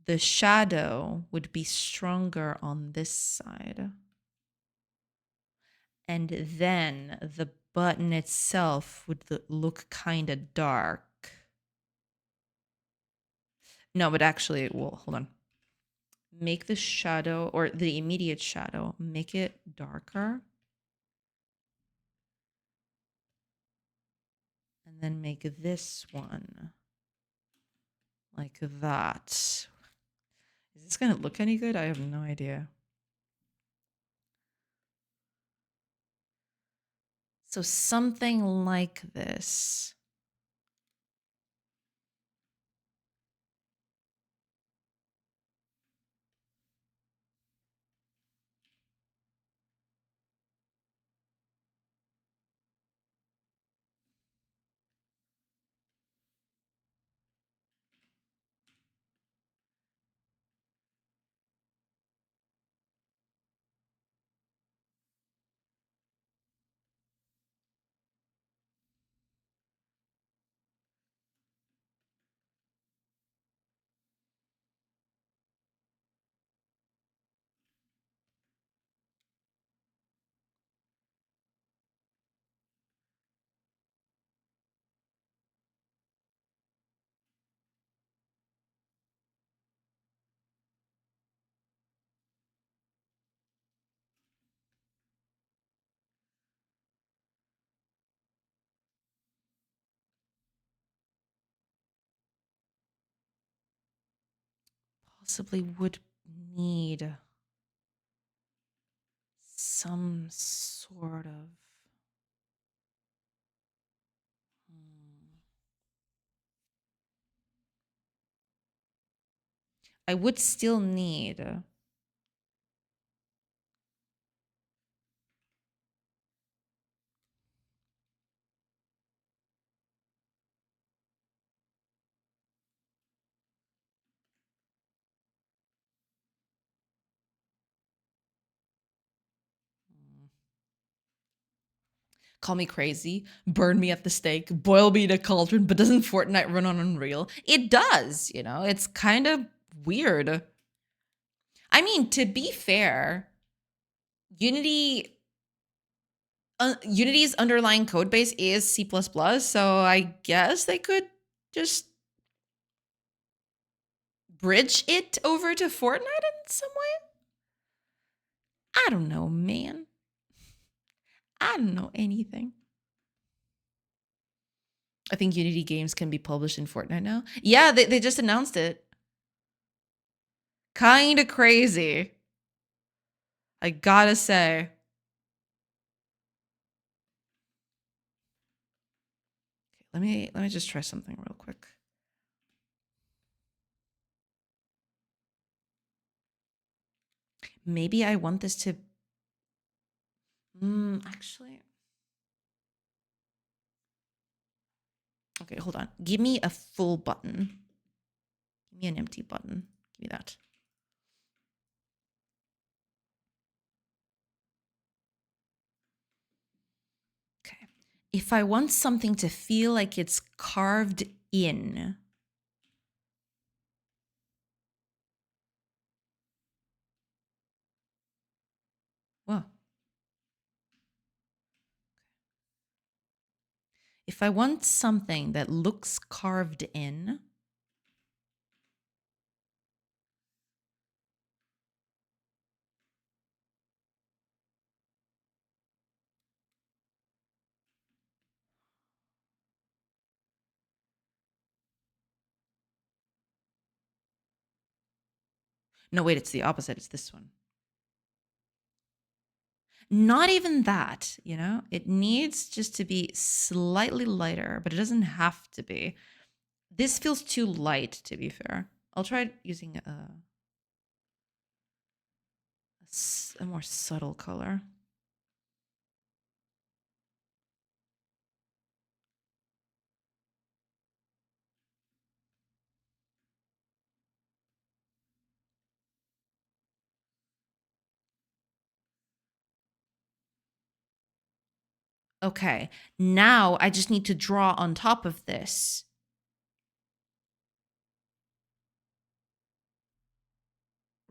The shadow would be stronger on this side. And then the button itself would look kind of dark. No, but actually, well, hold on. Make the shadow, or the immediate shadow, make it darker. And then make this one like that. Is this going to look any good? I have no idea. So something like this. possibly would need some sort of. I would still need. Call me crazy, burn me at the stake, boil me in a cauldron, but doesn't Fortnite run on Unreal? It does, you know, it's kind of weird. I mean, to be fair, Unity's underlying code base is C++, so I guess they could just bridge it over to Fortnite in some way? I don't know, man. I don't know anything. I think Unity games can be published in Fortnite now. Yeah, they just announced it. Kind of crazy. I gotta say. Let me just try something real quick. Maybe I want this to. Actually. Okay, hold on. Give me a full button. Give me an empty button. Give me that. Okay. If I want something to feel like it's carved in. Whoa. If I want something that looks carved in. No, wait, it's the opposite. It's this one. Not even that, you know? It needs just to be slightly lighter, but it doesn't have to be. This feels too light, to be fair. I'll try using a more subtle color. Okay, now I just need to draw on top of this.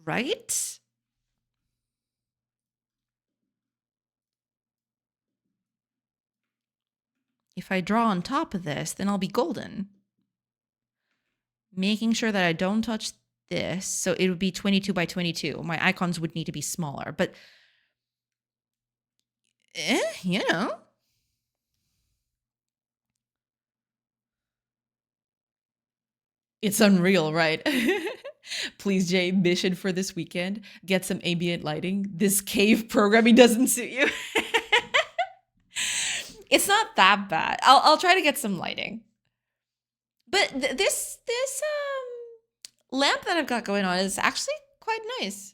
Right? If I draw on top of this, then I'll be golden. Making sure that I don't touch this. So it would be 22 by 22. My icons would need to be smaller, but you know. It's unreal, right? Please, Jay, mission for this weekend. Get some ambient lighting. This cave programming doesn't suit you. It's not that bad. I'll try to get some lighting. But this lamp that I've got going on is actually quite nice.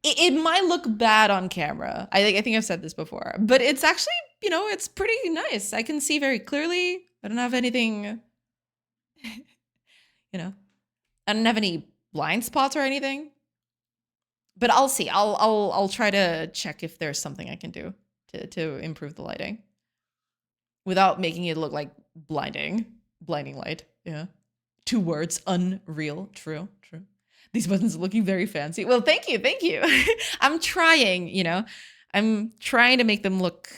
It might look bad on camera. I think I've said this before, but it's actually, you know, it's pretty nice. I can see very clearly. I don't have anything, you know, I don't have any blind spots or anything. But I'll see. I'll try to check if there's something I can do to improve the lighting without making it look like blinding light. Yeah. 2 words, unreal. True. These buttons are looking very fancy. Well, thank you. I'm trying, you know. I'm trying to make them look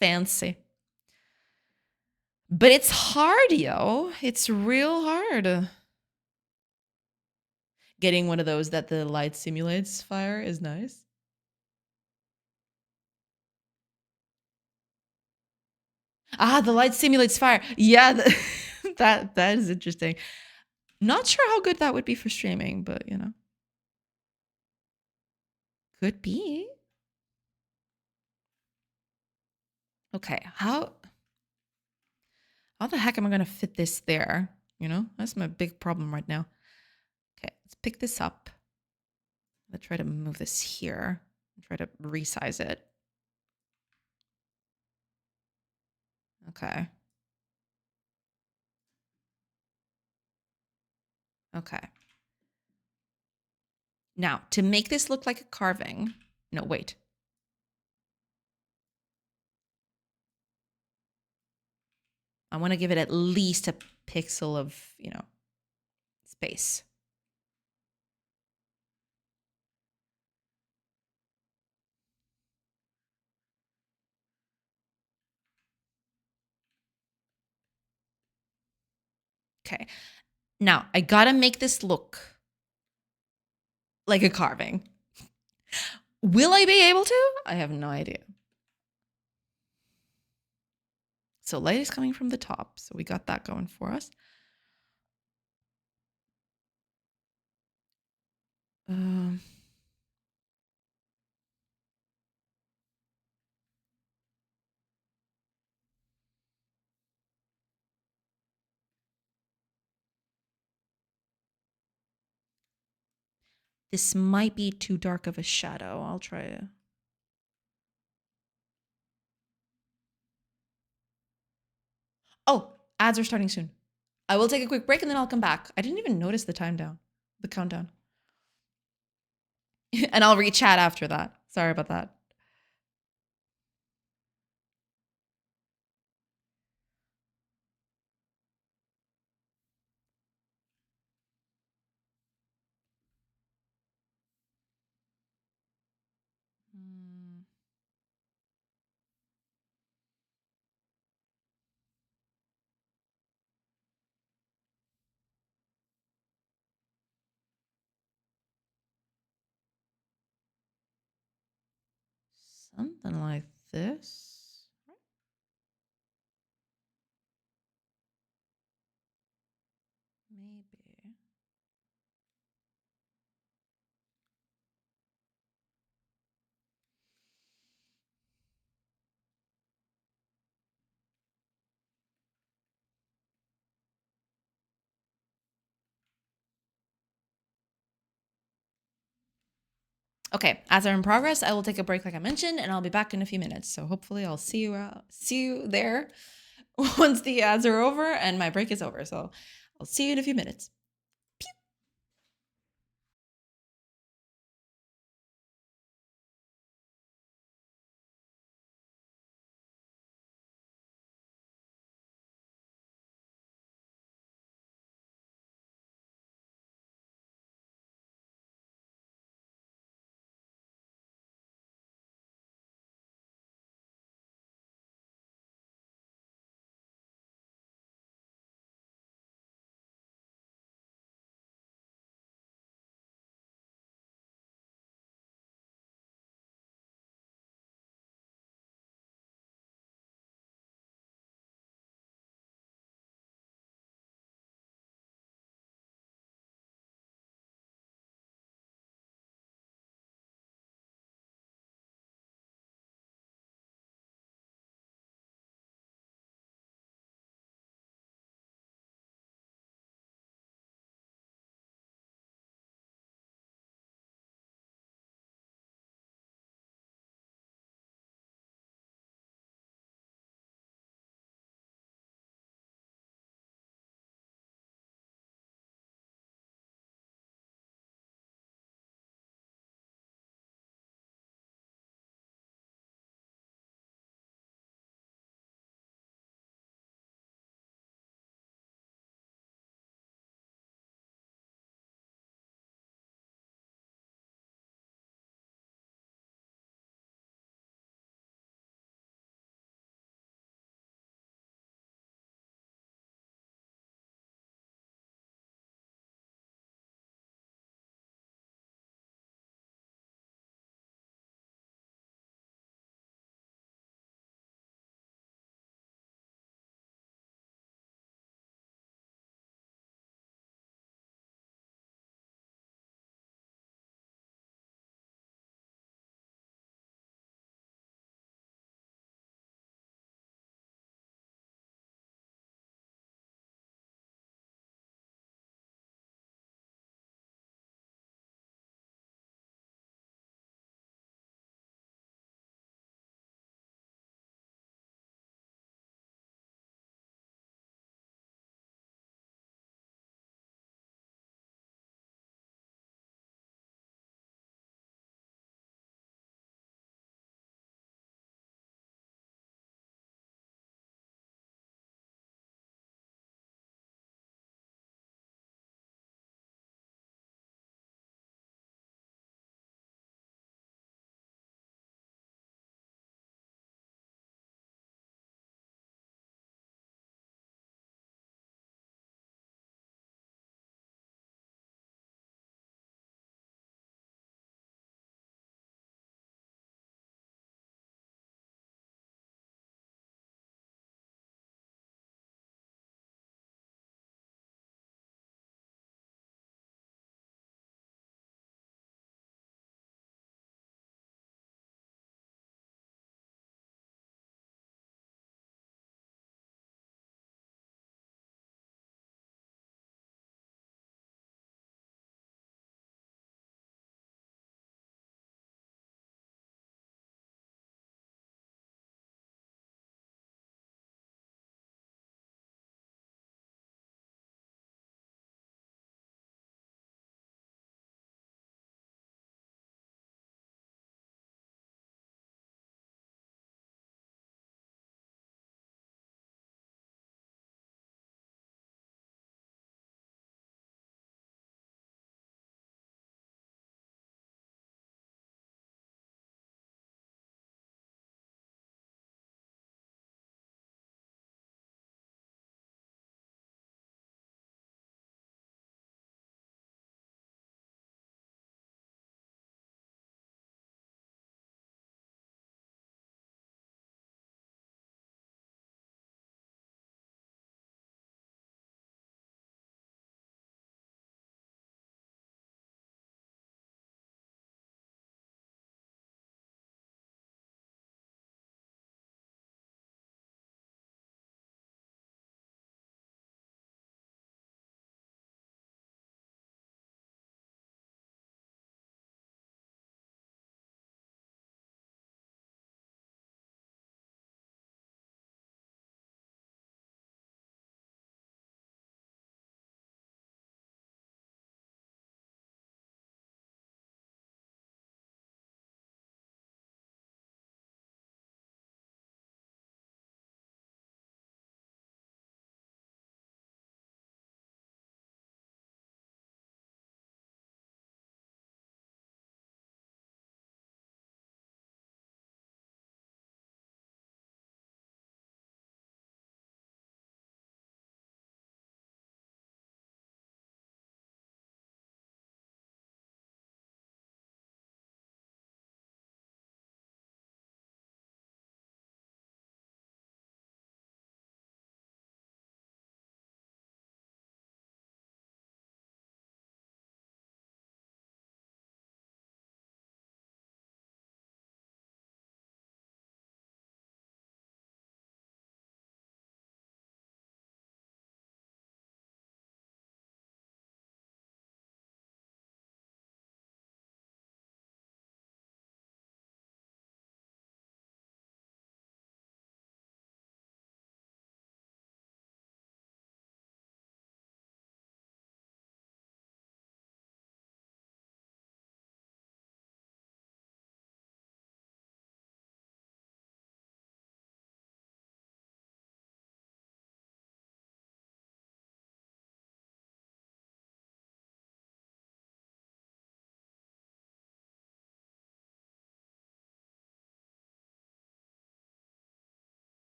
fancy. But it's hard, yo. It's real hard. Getting one of those that the light simulates fire is nice. Ah, the light simulates fire. Yeah, that is interesting. Not sure how good that would be for streaming, but you know. Could be. Okay, how the heck am I gonna fit this there? You know, that's my big problem right now. Okay, let's pick this up. Let's try to move this here. Try to resize it. Okay. Okay. Now, to make this look like a carving, no, wait. I want to give it at least a pixel of, you know, space. Okay. Now, I got to make this look like a carving. Will I be able to? I have no idea. So light is coming from the top. So we got that going for us. This might be too dark of a shadow. I'll try to. Oh, ads are starting soon. I will take a quick break and then I'll come back. I didn't even notice the the countdown. And I'll re-chat after that. Sorry about that. Something like this. Maybe. Okay, as are in progress, I will take a break like I mentioned, and I'll be back in a few minutes. So hopefully I'll see you there once the ads are over and my break is over. So I'll see you in a few minutes.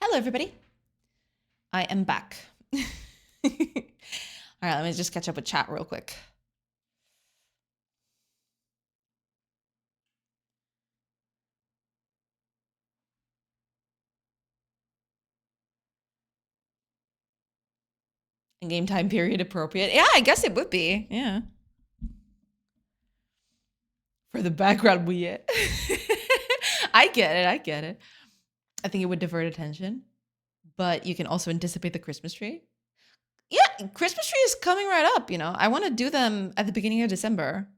Hello, everybody. I am back. All right, let me just catch up with chat real quick. And game time period appropriate. Yeah, I guess it would be. Yeah. For the background, I get it. I get it. I think it would divert attention, but you can also anticipate the Christmas tree. Yeah, Christmas tree is coming right up. I want to do them at the beginning of December.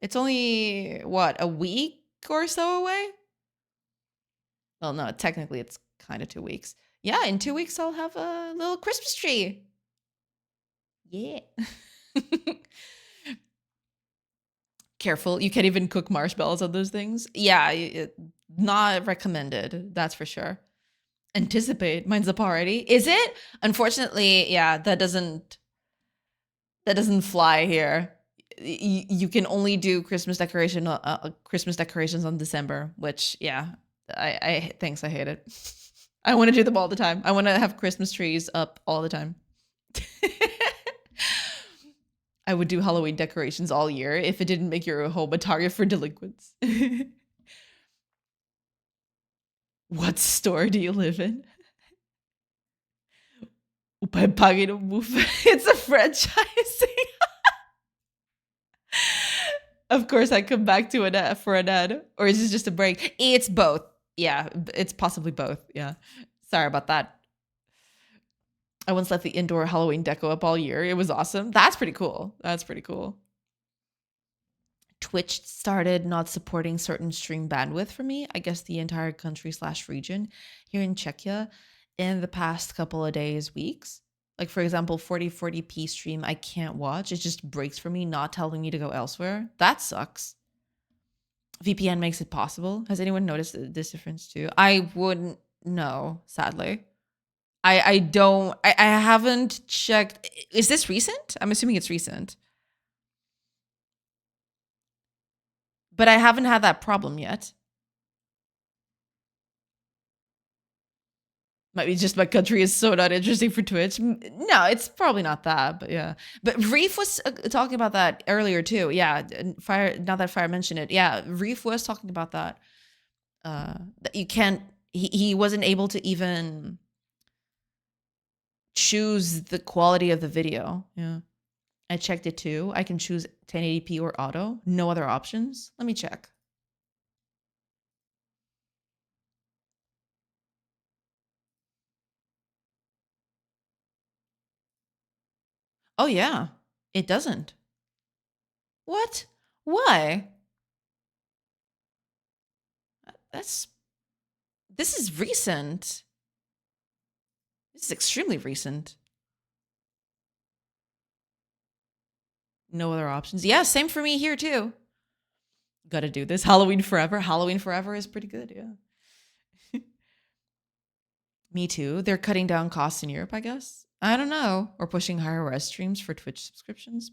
It's only, what, a week or so away? Well, no, technically it's kind of 2 weeks. Yeah, in 2 weeks I'll have a little Christmas tree. Yeah. Careful, you can't even cook marshmallows on those things. Yeah, not recommended, that's for sure. Anticipate, mine's up already. Is it? Unfortunately, yeah, that doesn't fly here. You can only do Christmas decorations on December, which, yeah, I hate it. I want to do them all the time. I want to have Christmas trees up all the time. I would do Halloween decorations all year if it didn't make your home a target for delinquents. What store do you live in? It's a franchising. Of course, I come back to an ad for an ad, or is this just a break? It's both. Yeah, it's possibly both. Yeah, sorry about that. I once left the indoor Halloween deco up all year. It was awesome. That's pretty cool. That's pretty cool. Twitch started not supporting certain stream bandwidth for me. I guess the entire country/region here in Czechia in the past couple of days, weeks. Like, for example, 4040p stream I can't watch. It just breaks for me, not telling me to go elsewhere. That sucks. VPN makes it possible. Has anyone noticed this difference too? I wouldn't know, sadly. I haven't checked. Is this recent? I'm assuming it's recent. But I haven't had that problem yet. Might be just my country is so not interesting for Twitch. No, it's probably not that, but yeah. But Reef was talking about that earlier too. Yeah, Fire. Now that Fire mentioned it, yeah, Reef was talking about that. That you can't. He wasn't able to even choose the quality of the video. Yeah, I checked it too. I can choose 1080p or auto. No other options. Let me check. Oh yeah, it doesn't. What? Why? That's This is recent. This is extremely recent. No other options. Yeah, same for me here too. Gotta do this. Halloween Forever. Halloween Forever is pretty good, yeah. Me too. They're cutting down costs in Europe, I guess. I don't know. Or pushing higher res streams for Twitch subscriptions.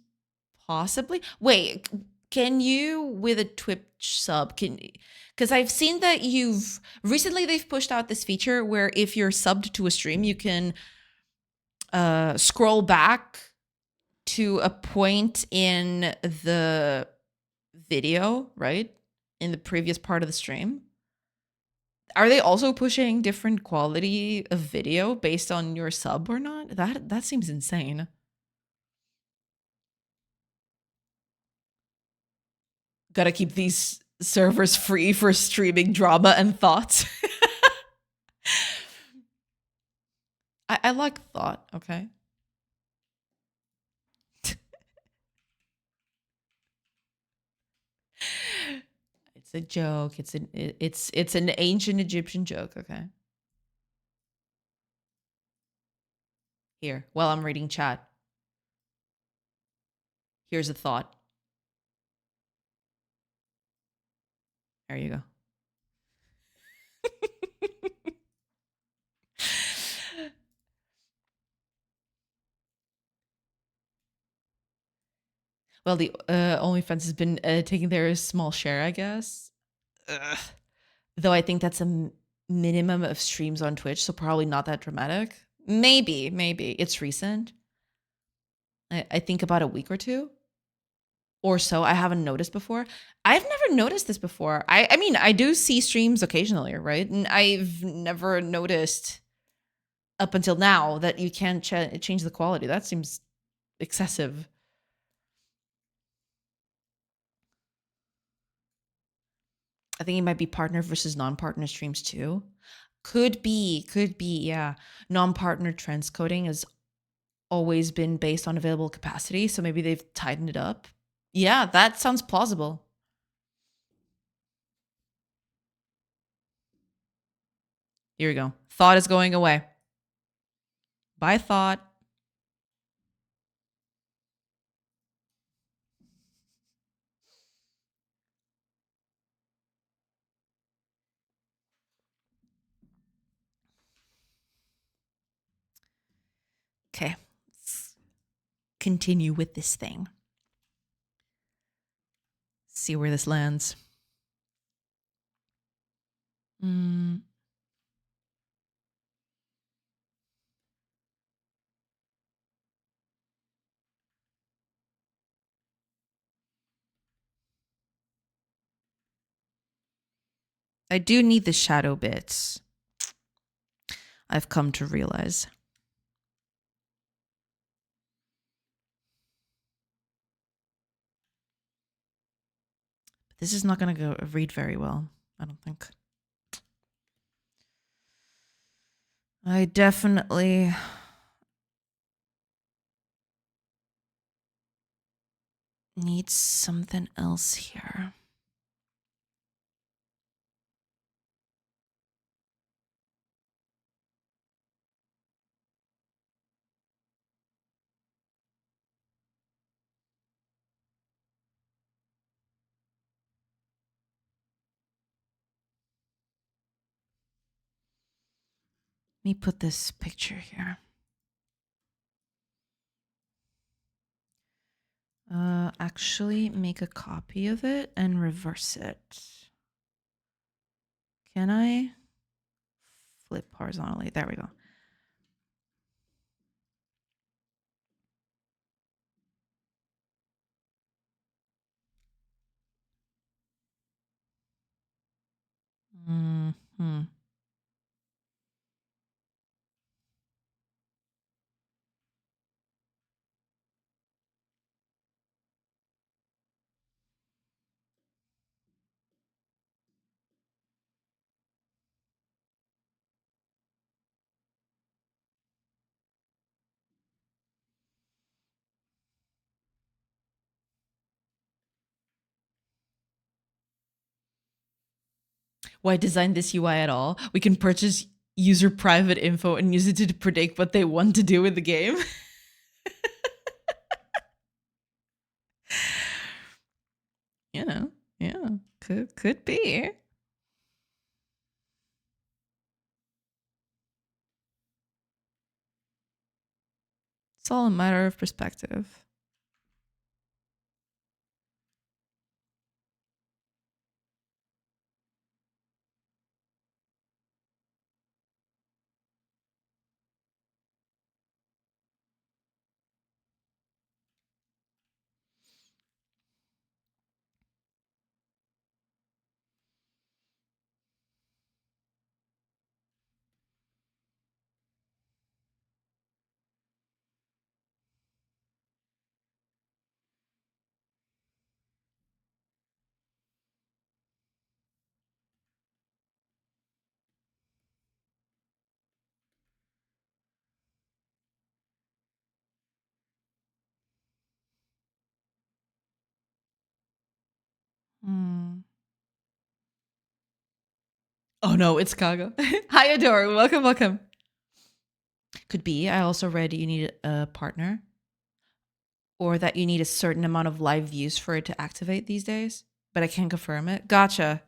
Possibly. Wait, can you with a Twitch sub because I've seen that they've pushed out this feature where if you're subbed to a stream, you can scroll back to a point in the video, right? In the previous part of the stream. Are they also pushing different quality of video based on your sub or not? That seems insane. Gotta keep these servers free for streaming drama and thoughts. I like thought, okay? It's a joke. It's an ancient Egyptian joke, okay? Here, while I'm reading chat. Here's a thought. There you go. Well, the OnlyFans has been taking their small share, I guess. Ugh. Though I think that's a minimum of streams on Twitch, so probably not that dramatic. Maybe it's recent. I think about a week or two or so. I haven't noticed before. I've never noticed this before. I mean, I do see streams occasionally, right? And I've never noticed up until now that you can't change the quality. That seems excessive. I think it might be partner versus non-partner streams too. Could be, yeah. Non-partner transcoding has always been based on available capacity, so maybe they've tightened it up. Yeah, that sounds plausible. Here we go. Thought is going away. Bye, thought. Okay, let's continue with this thing. See where this lands. I do need the shadow bits. I've come to realize. But this is not going to go read very well, I don't think. I definitely need something else here. Let me put this picture here. Actually make a copy of it and reverse it. Can I? Flip horizontally. There we go. Hmm. Why design this UI at all? We can purchase user private info and use it to predict what they want to do with the game. You know, yeah, could be. It's all a matter of perspective. Hmm. Oh no, it's Kago. Hi, Adore. Welcome, welcome. Could be. I also read you need a partner, or that you need a certain amount of live views for it to activate these days, but I can't confirm it. Gotcha.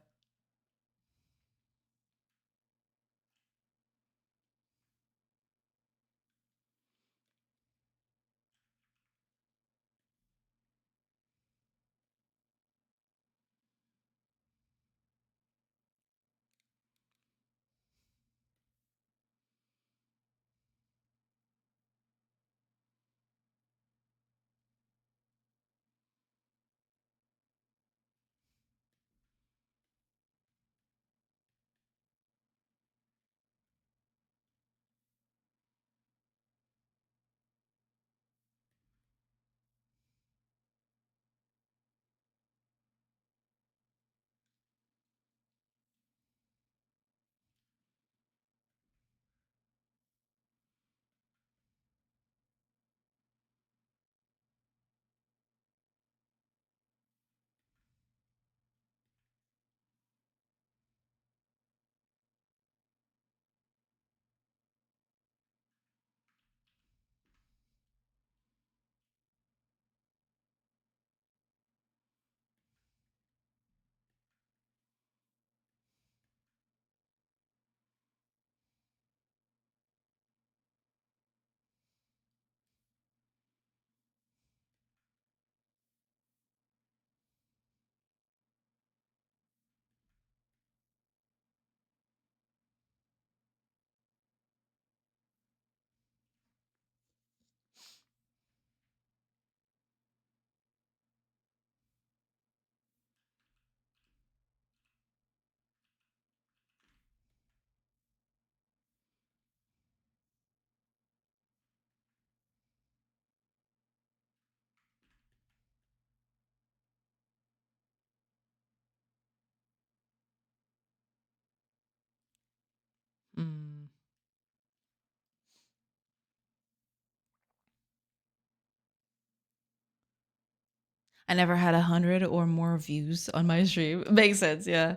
I never had 100 or more views on my stream. Makes sense, yeah.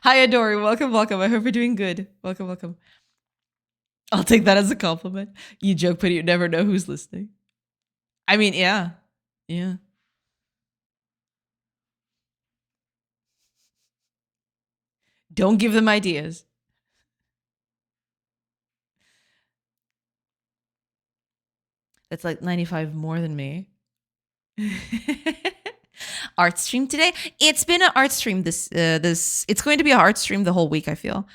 Hi, Adori. Welcome, welcome. I hope you're doing good. Welcome, welcome. I'll take that as a compliment. You joke, but you never know who's listening. I mean, yeah. Yeah. Don't give them ideas. That's like 95 more than me. Art stream today. It's been an art stream this it's going to be an art stream the whole week, I feel.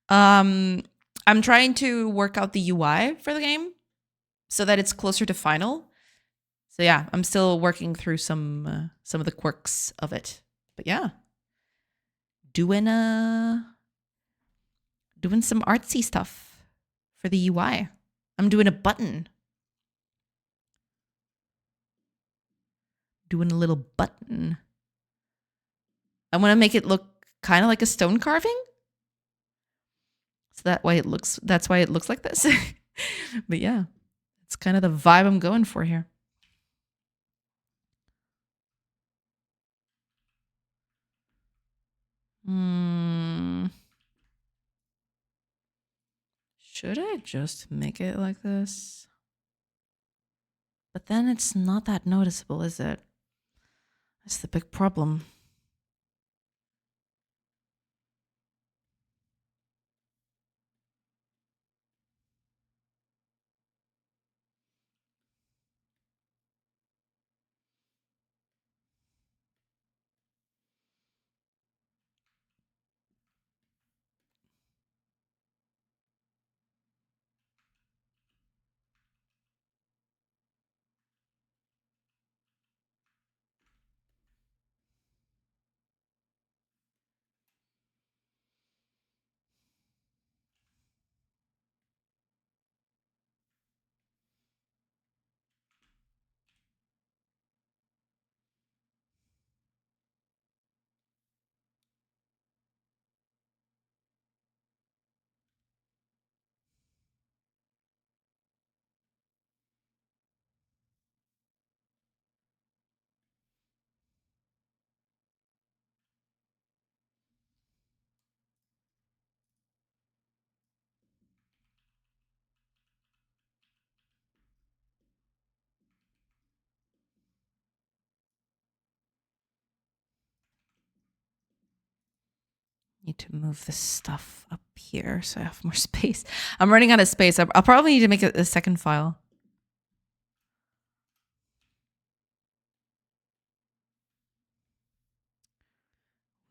I'm trying to work out the UI for the game so that it's closer to final. So yeah, I'm still working through some of the quirks of it. But yeah. Doing some artsy stuff for the UI. I'm doing a button. Doing a little button. I want to make it look kind of like a stone carving. So that's why it looks like this. But yeah, it's kind of the vibe I'm going for here. Should I just make it like this? But then it's not that noticeable, is it? That's the big problem. Need to move this stuff up here so I have more space. I'm running out of space. I'll probably need to make a second file.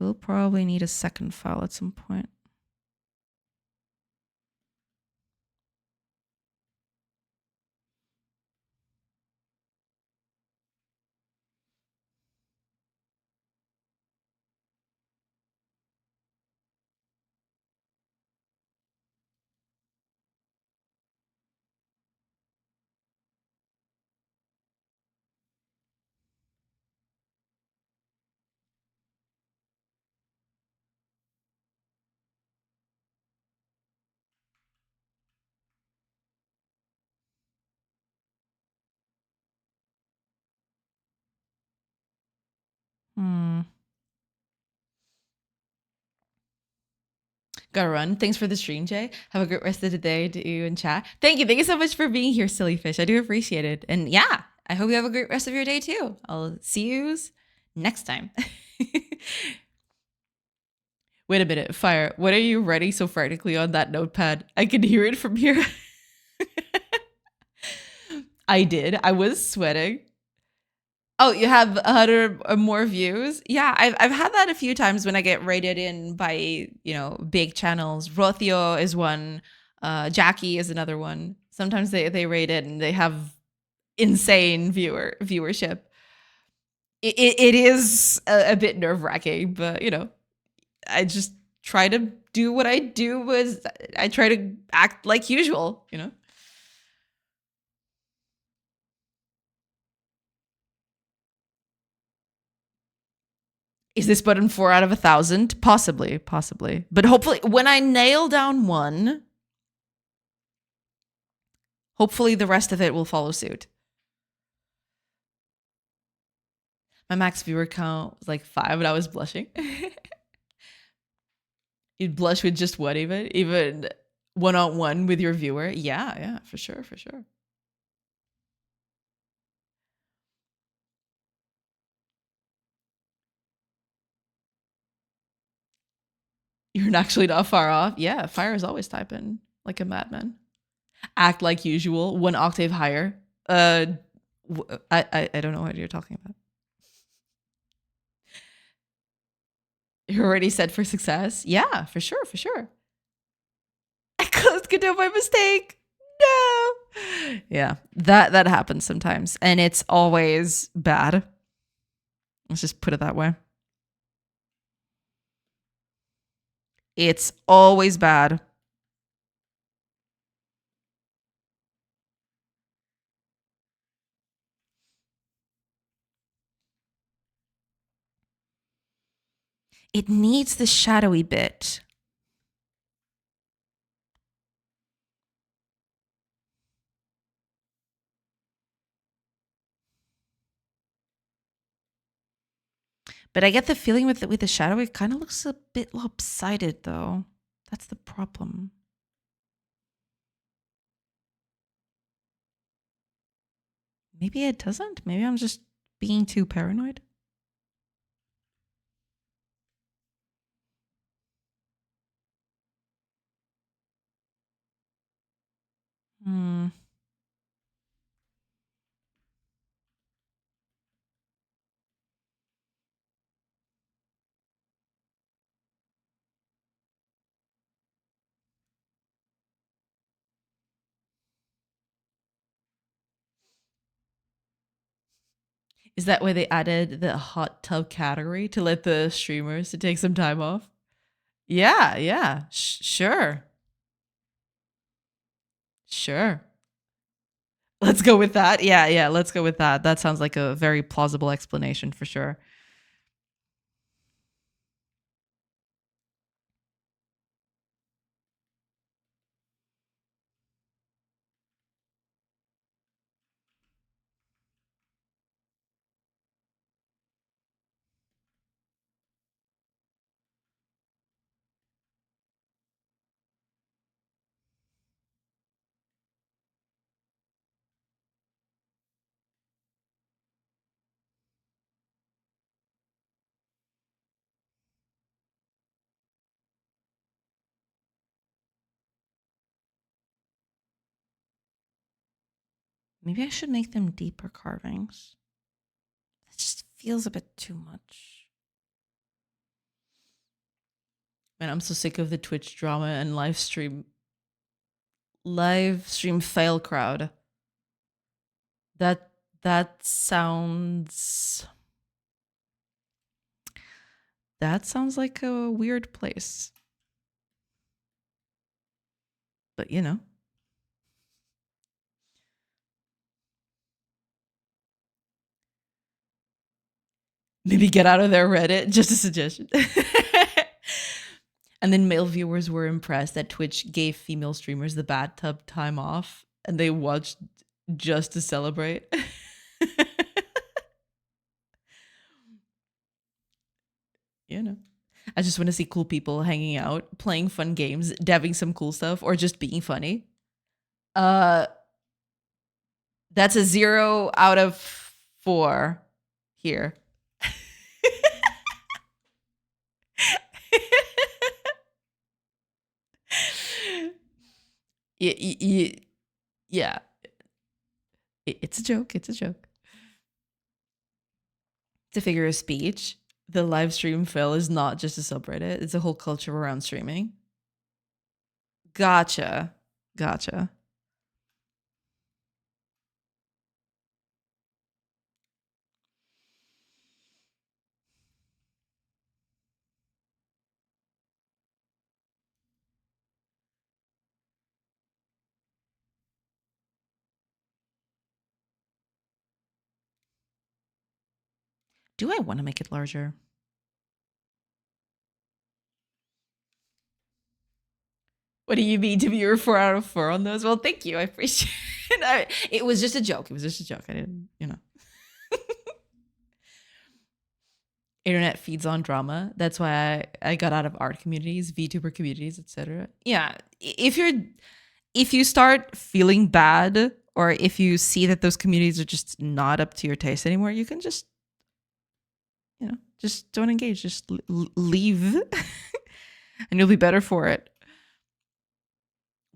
We'll probably need a second file at some point. Gotta run. Thanks for the stream, Jay. Have a great rest of the day to you and chat. Thank you. Thank you so much for being here, silly fish. I do appreciate it. And yeah, I hope you have a great rest of your day too. I'll see you next time. Wait a minute, Fire. What are you writing so frantically on that notepad? I can hear it from here. I did. I was sweating. Oh, you have 100 or more views? Yeah, I've had that a few times when I get rated in by, big channels. Rothio is one. Jackie is another one. Sometimes they rate it and they have insane viewership. It is a bit nerve-wracking, but, I just try to do what I do. I try to act like usual, Is this button 4 out of 1,000? Possibly. But hopefully, when I nail down one, hopefully the rest of it will follow suit. My max viewer count was like 5 and I was blushing. You'd blush with just what even one-on-one with your viewer? Yeah, for sure, for sure. You're actually not far off. Yeah, Fire is always typing like a madman. Act like usual, 1 octave higher. I don't know what you're talking about. You're already set for success. Yeah, for sure, for sure. I closed Godot by mistake. No. Yeah, that happens sometimes, and it's always bad. Let's just put it that way. It's always bad. It needs the shadowy bit. But I get the feeling with the shadow, it kind of looks a bit lopsided, though. That's the problem. Maybe it doesn't. Maybe I'm just being too paranoid. Hmm. Is that why they added the hot tub category to let the streamers to take some time off? Yeah. Sure. Sure. Let's go with that. Yeah, let's go with that. That sounds like a very plausible explanation for sure. Maybe I should make them deeper carvings. It just feels a bit too much. Man, I'm so sick of the Twitch drama and live stream fail crowd. That sounds like a weird place. But you know. Maybe get out of their Reddit. Just a suggestion. And then male viewers were impressed that Twitch gave female streamers the bathtub time off and they watched just to celebrate. You know. I just want to see cool people hanging out, playing fun games, deving some cool stuff, or just being funny. That's a 0 out of 4 here. Yeah. It's a joke. It's a joke. It's a figure of speech. The live stream fail is not just a subreddit. It's a whole culture around streaming. Gotcha. Do I want to make it larger? What do you mean to be your 4 out of 4 on those? Well, thank you. I appreciate it. It was just a joke. It was just a joke. I didn't, you know. internet feeds on drama. That's why I got out of art communities, VTuber communities, etc. Yeah, if you start feeling bad, or if you see that those communities are just not up to your taste anymore, you can just, just don't engage, just leave, and you'll be better for it.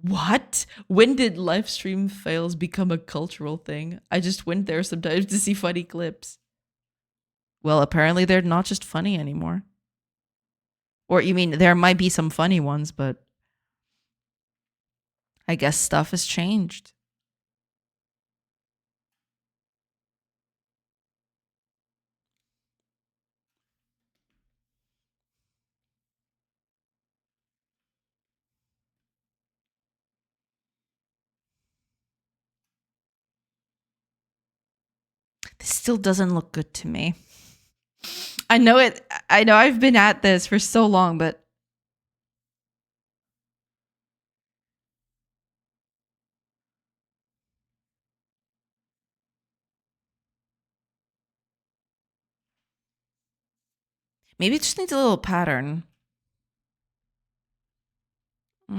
What? When did live stream fails become a cultural thing? I just went there sometimes to see funny clips. Well, apparently they're not just funny anymore. Or you mean there might be some funny ones, but I guess stuff has changed. This still doesn't look good to me. I know it. I know I've been at this for so long, but maybe it just needs a little pattern. What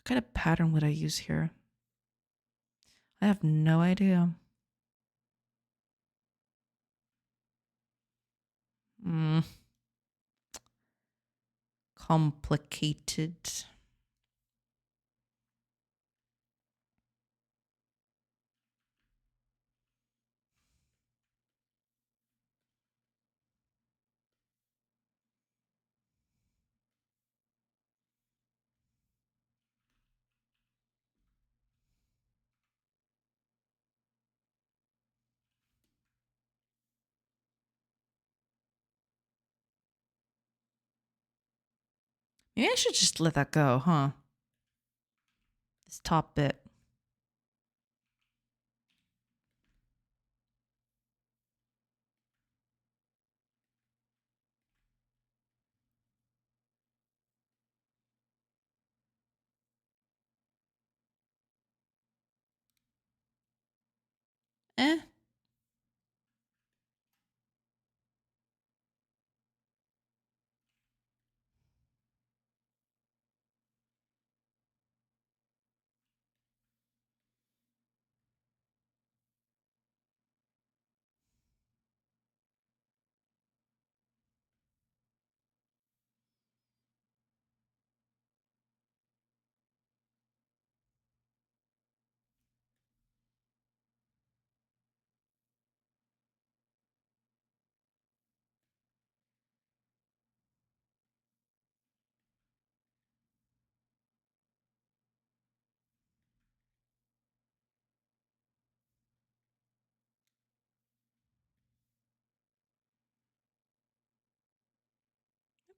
kind of pattern would I use here? I have no idea. Complicated. Maybe I should just let that go, huh? This top bit. Eh.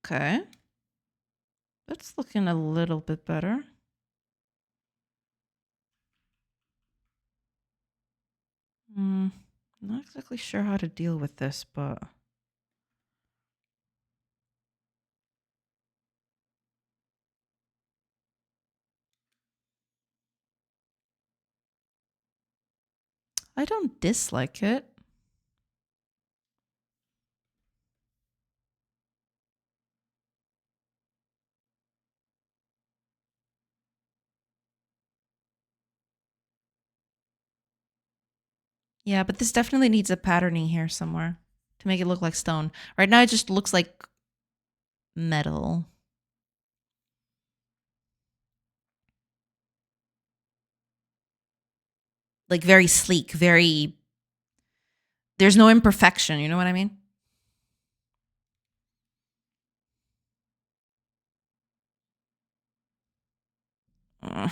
Okay. That's looking a little bit better. Not exactly sure how to deal with this, but I don't dislike it. Yeah, but this definitely needs a patterning here somewhere to make it look like stone. Right now it just looks like metal. Like very sleek, very... There's no imperfection, you know what I mean? Uh.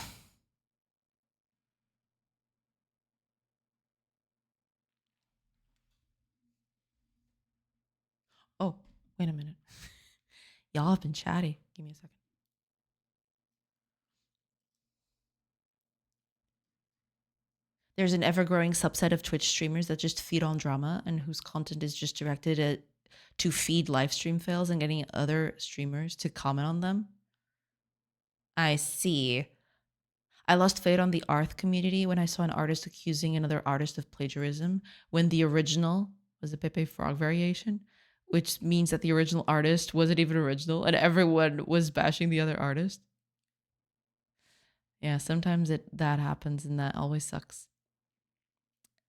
Oh, wait a minute. Y'all have been chatty. Give me a second. There's an ever-growing subset of Twitch streamers that just feed on drama and whose content is just directed to feed live stream fails and getting other streamers to comment on them. I see. I lost faith on the art community when I saw an artist accusing another artist of plagiarism when the original was a Pepe Frog variation, which means that the original artist wasn't even original and everyone was bashing the other artist. Yeah, sometimes that happens and that always sucks.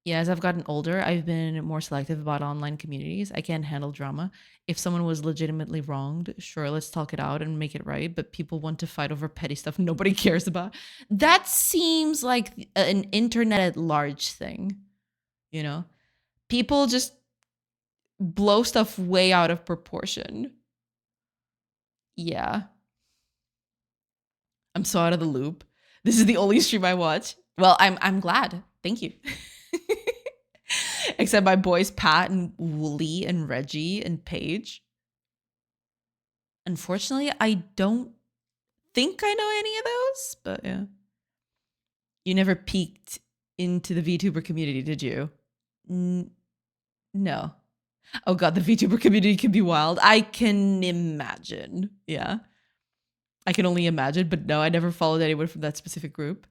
Yeah, as I've gotten older, I've been more selective about online communities. I can't handle drama. If someone was legitimately wronged, sure, let's talk it out and make it right. But people want to fight over petty stuff nobody cares about. That seems like an internet at large thing, you know? People just blow stuff way out of proportion. Yeah. I'm so out of the loop. This is the only stream I watch. Well, I'm glad. Thank you. Except my boys Pat and Wooly and Reggie and Paige. Unfortunately, I don't think I know any of those, but yeah. You never peeked into the VTuber community, did you? No. Oh god, the VTuber community can be wild. I can imagine. Yeah. I can only imagine, but no, I never followed anyone from that specific group.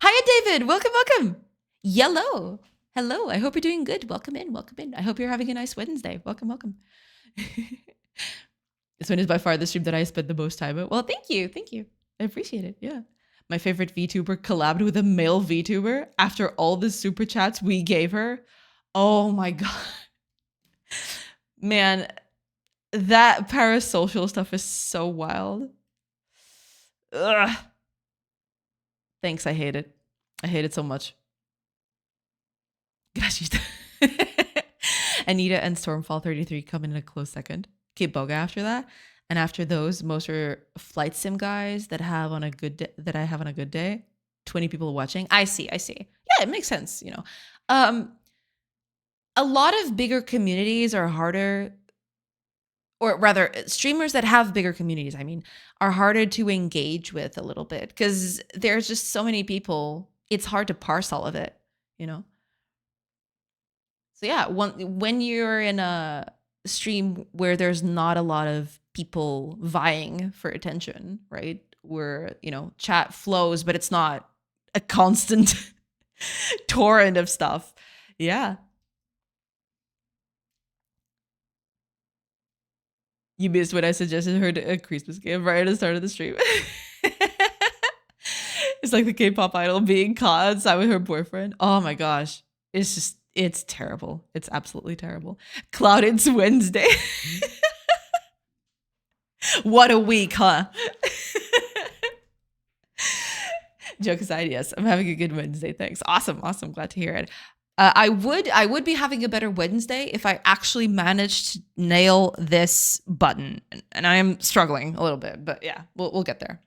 Hiya, David. Welcome, welcome. Yellow. Hello. I hope you're doing good. Welcome in. Welcome in. I hope you're having a nice Wednesday. Welcome, welcome. This one is by far the stream that I spent the most time at. Well, thank you. Thank you. I appreciate it. Yeah. My favorite VTuber collabed with a male VTuber after all the super chats we gave her. Oh my god. Man, that parasocial stuff is so wild. Ugh. Thanks, I hate it. I hate it so much. Gosh, Anita and Stormfall 33 come in a close second. Kid Boga after that. And after those, most are flight sim guys that have on a good day, that I have on a good day. 20 people watching. I see. Yeah, it makes sense, you know. A lot of bigger communities are harder, or rather streamers that have bigger communities, I mean, are harder to engage with a little bit because there's just so many people. It's hard to parse all of it, you know? So yeah, when you're in a stream where there's not a lot of people vying for attention, right? Where, you know, chat flows, but it's not a constant torrent of stuff. Yeah. You missed when I suggested her a Christmas gift right at the start of the stream. It's like the K-pop idol being caught outside with her boyfriend. Oh my gosh. It's terrible. It's absolutely terrible. Cloud, it's Wednesday. What a week, huh? Joke aside, yes, I'm having a good Wednesday. Thanks. Awesome. Glad to hear it. I would be having a better Wednesday if I actually managed to nail this button, and I am struggling a little bit, but yeah, we'll get there.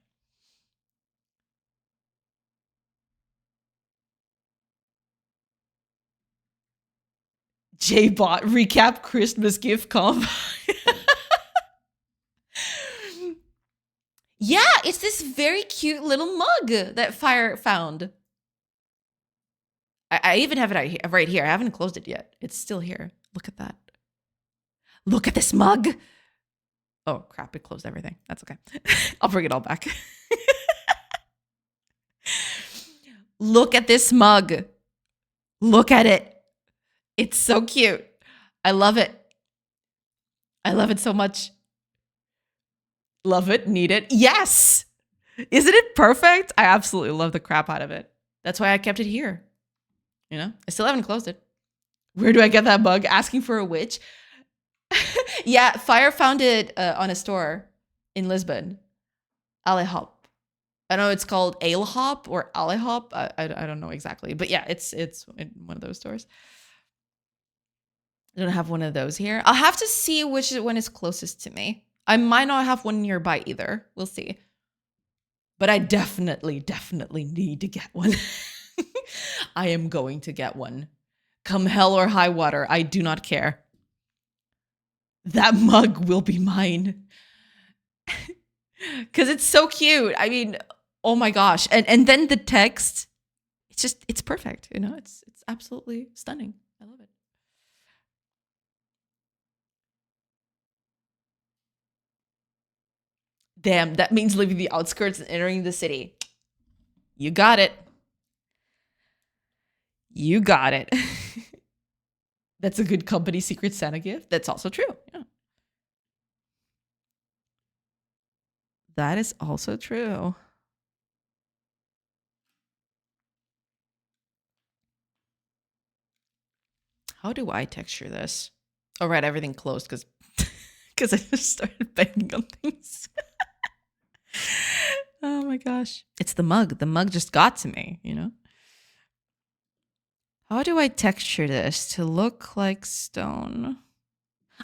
J-Bot recap Christmas gift comp. Yeah, it's this very cute little mug that Fire found. I even have it right here. I haven't closed it yet. It's still here. Look at that. Look at this mug. Oh, crap. It closed everything. That's okay. I'll bring it all back. Look at this mug. Look at it. It's so cute. I love it. I love it so much. Love it. Need it. Yes. Isn't it perfect? I absolutely love the crap out of it. That's why I kept it here. You know, I still haven't closed it. Where do I get that mug? Asking for a witch. Yeah, Fire found it on a store in Lisbon. Alehop. I know it's called Alehop or Alehop. I don't know exactly. But yeah, it's in one of those stores. I don't have one of those here. I'll have to see which one is closest to me. I might not have one nearby either. We'll see. But I definitely need to get one. I am going to get one. Come hell or high water, I do not care. That mug will be mine. Because it's so cute. I mean, oh my gosh. And then the text, it's perfect. You know, it's absolutely stunning. I love it. Damn, that means leaving the outskirts and entering the city. You got it. You got it. That's a good company secret Santa gift. That's also true. Yeah. That is also true. How do I texture this? Oh, right, everything closed because I just started banging on things. Oh my gosh. It's the mug. The mug just got to me, you know? How do I texture this to look like stone?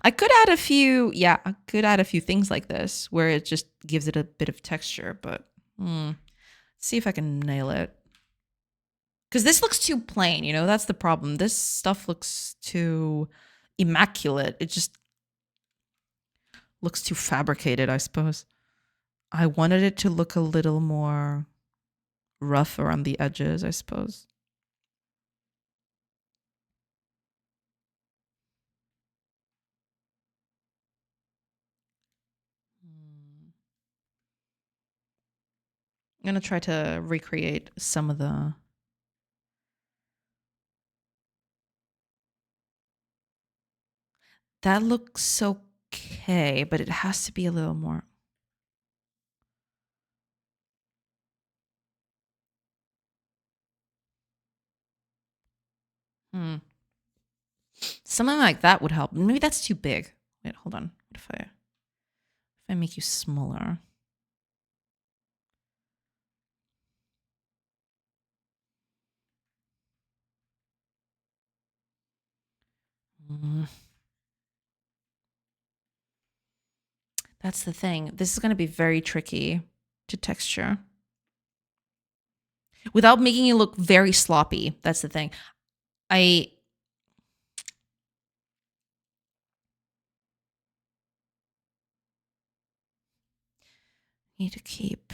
I could add a few, yeah, I could add a few things like this where it just gives it a bit of texture, but see if I can nail it. Because this looks too plain, you know, that's the problem. This stuff looks too immaculate. It just looks too fabricated, I suppose. I wanted it to look a little more rough around the edges, I suppose. I'm going to try to recreate some of the... That looks okay, but it has to be a little more... Something like that would help. Maybe that's too big. Wait, hold on. What if I make you smaller? That's the thing. This is going to be very tricky to texture without making it look very sloppy. That's the thing. I need to keep...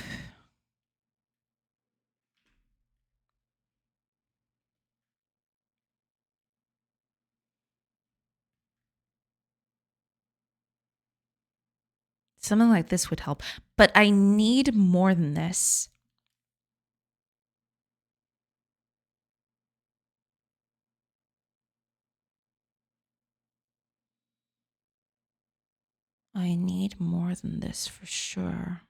Something like this would help, but I need more than this. I need more than this for sure.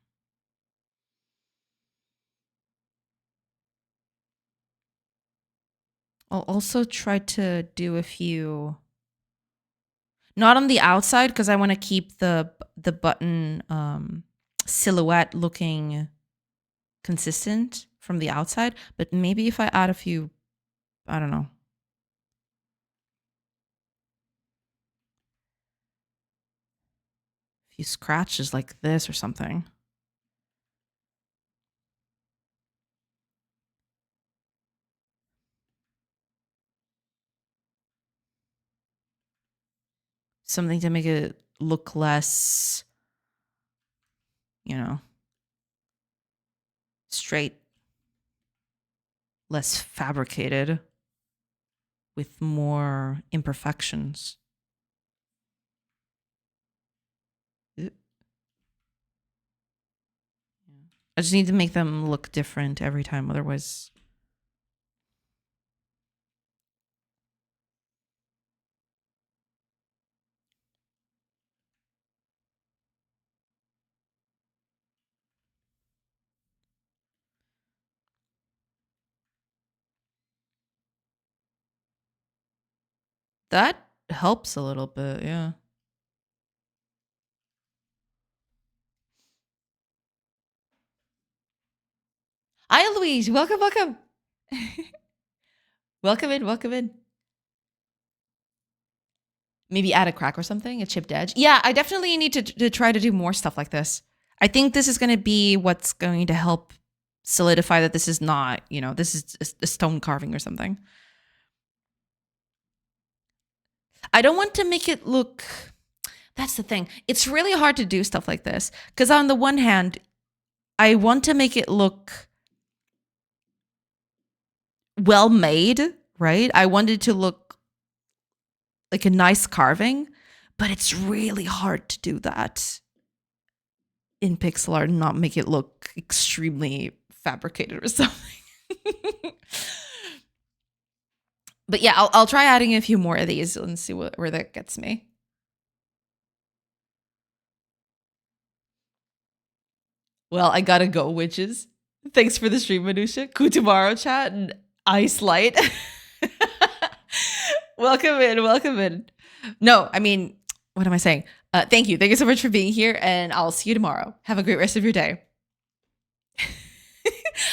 I'll also try to do a few, not on the outside because I want to keep the button silhouette looking consistent from the outside, but maybe if I add a few, I don't know, a few scratches like this or something. Something to make it look less, you know, straight, less fabricated, with more imperfections. I just need to make them look different every time, otherwise... That helps a little bit, yeah. Hi, Louise. Welcome, welcome. Welcome in, welcome in. Maybe add a crack or something, a chipped edge. Yeah, I definitely need to try to do more stuff like this. I think this is going to be what's going to help solidify that this is not, you know, this is a stone carving or something. I don't want to make it look... That's the thing. It's really hard to do stuff like this because on the one hand, I want to make it look well made, right? I want it to look like a nice carving, but it's really hard to do that in pixel art and not make it look extremely fabricated or something. But yeah, I'll try adding a few more of these and see where that gets me. Well, I gotta go, witches. Thanks for the stream, Manusha. Kutumaro chat and Ice Light. Welcome in, welcome in. No, I mean, what am I saying? Thank you. Thank you so much for being here, and I'll see you tomorrow. Have a great rest of your day.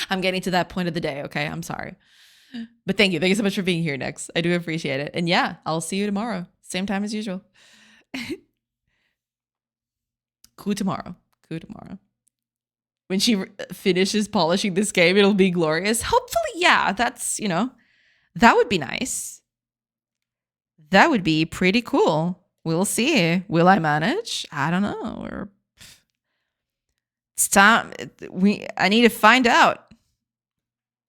I'm getting to that point of the day, okay? I'm sorry. But thank you. Thank you so much for being here, Next. I do appreciate it. And yeah, I'll see you tomorrow. Same time as usual. Cool tomorrow. Cool tomorrow. When she finishes polishing this game, it'll be glorious. Hopefully, yeah, that's, that would be nice. That would be pretty cool. We'll see. Will I manage? I don't know. It's time. I need to find out.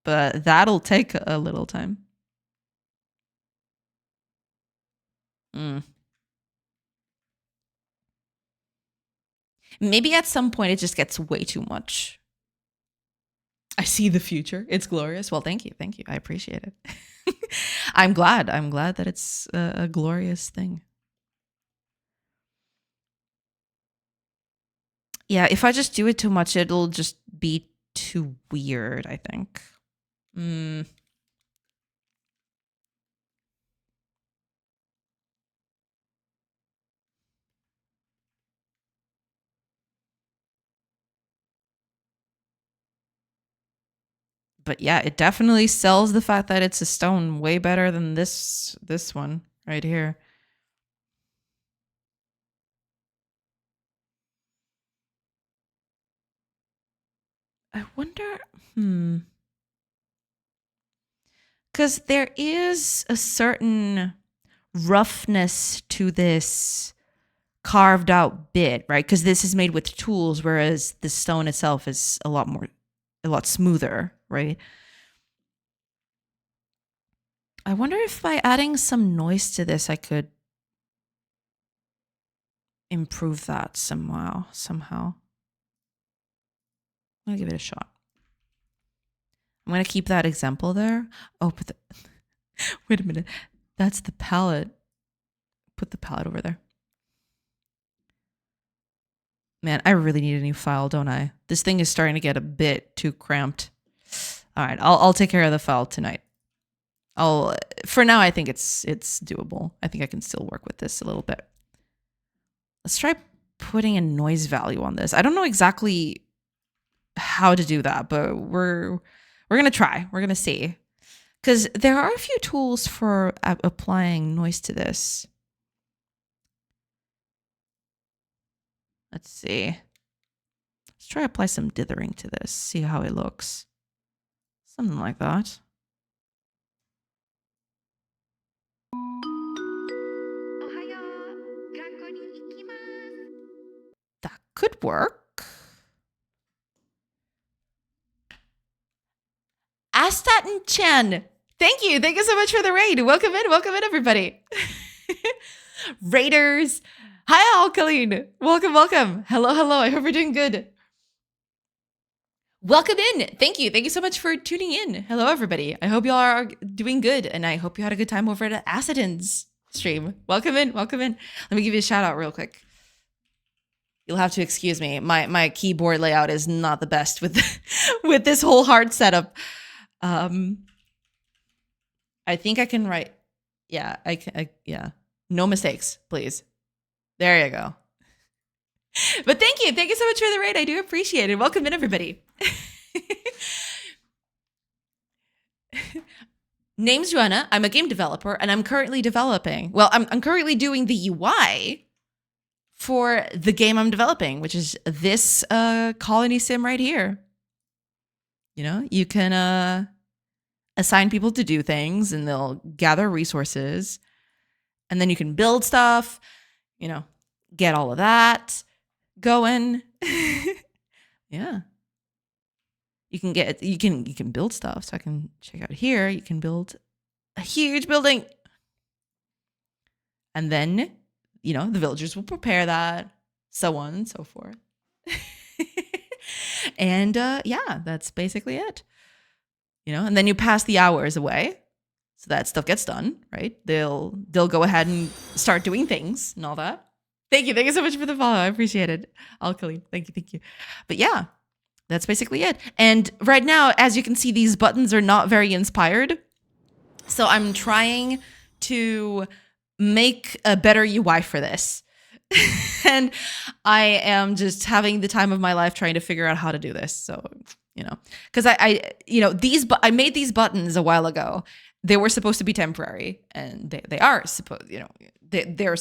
But that'll take a little time. Maybe at some point it just gets way too much. I see the future. It's glorious. Well, thank you. Thank you. I appreciate it. I'm glad that it's a glorious thing. Yeah, if I just do it too much, it'll just be too weird, I think. But yeah, it definitely sells the fact that it's a stone way better than this one right here. I wonder, because there is a certain roughness to this carved out bit, right? Because this is made with tools, whereas the stone itself is a lot smoother, right? I wonder if by adding some noise to this, I could improve that somehow. I'm gonna give it a shot. I'm gonna keep that example there. Oh, but wait a minute. That's the palette. Put the palette over there. Man, I really need a new file, don't I? This thing is starting to get a bit too cramped. All right, I'll take care of the file tonight. For now, I think it's doable. I think I can still work with this a little bit. Let's try putting a noise value on this. I don't know exactly how to do that, but we're gonna try. We're gonna see, because there are a few tools for applying noise to this. Let's see. Let's try apply some dithering to this. See how it looks. Something like that. That could work. Astatin Chan. Thank you. Thank you so much for the raid. Welcome in, everybody. Raiders. Hi, Alkaline. Welcome. Hello. I hope you're doing good. Welcome in. Thank you. Thank you so much for tuning in. Hello, everybody. I hope y'all are doing good, and I hope you had a good time over at Acidin's stream. Welcome in. Let me give you a shout out real quick. You'll have to excuse me. My keyboard layout is not the best with with this whole hard setup. I think I can write. Yeah, I can. Yeah, no mistakes, please. There you go. But thank you so much for the raid. I do appreciate it. Welcome in, everybody. Name's Joanna. I'm a game developer, and I'm currently developing. Well, I'm currently doing the UI for the game I'm developing, which is this colony sim right here. You can assign people to do things, and they'll gather resources, and then you can build stuff. Get all of that going. Yeah. You can build stuff. So I can check out here. You can build a huge building. And then, the villagers will prepare that, so on and so forth. And yeah, that's basically it. And then you pass the hours away. so that stuff gets done, right? They'll go ahead and start doing things and all that. Thank you so much for the follow. I appreciate it. Alkaline, thank you. But yeah, that's basically it. And right now, as you can see, these buttons are not very inspired. So I'm trying to make a better UI for this. And I am just having the time of my life trying to figure out how to do this. So, because I made these buttons a while ago. They were supposed to be temporary, and they are supposed, they're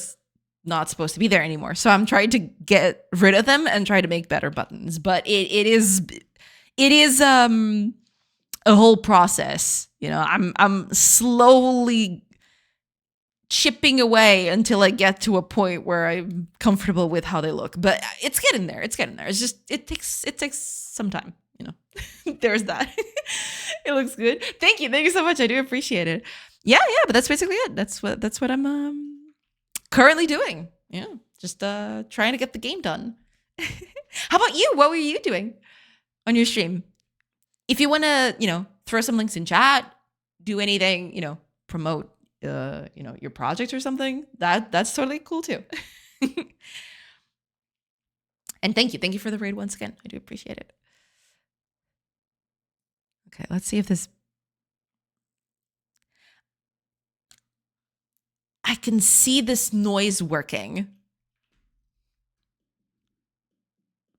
not supposed to be there anymore. So I'm trying to get rid of them and try to make better buttons. But it is a whole process. I'm slowly chipping away until I get to a point where I'm comfortable with how they look. But it's getting there. It's just it takes some time. There's that. It looks good. Thank you so much. I do appreciate it. Yeah. But that's basically it. That's what I'm currently doing. Yeah, just trying to get the game done. How about you? What were you doing on your stream? If you want to, throw some links in chat, do anything, promote, your project or something, that's totally cool too. And thank you for the raid once again. I do appreciate it. Okay, let's see if this. I can see this noise working,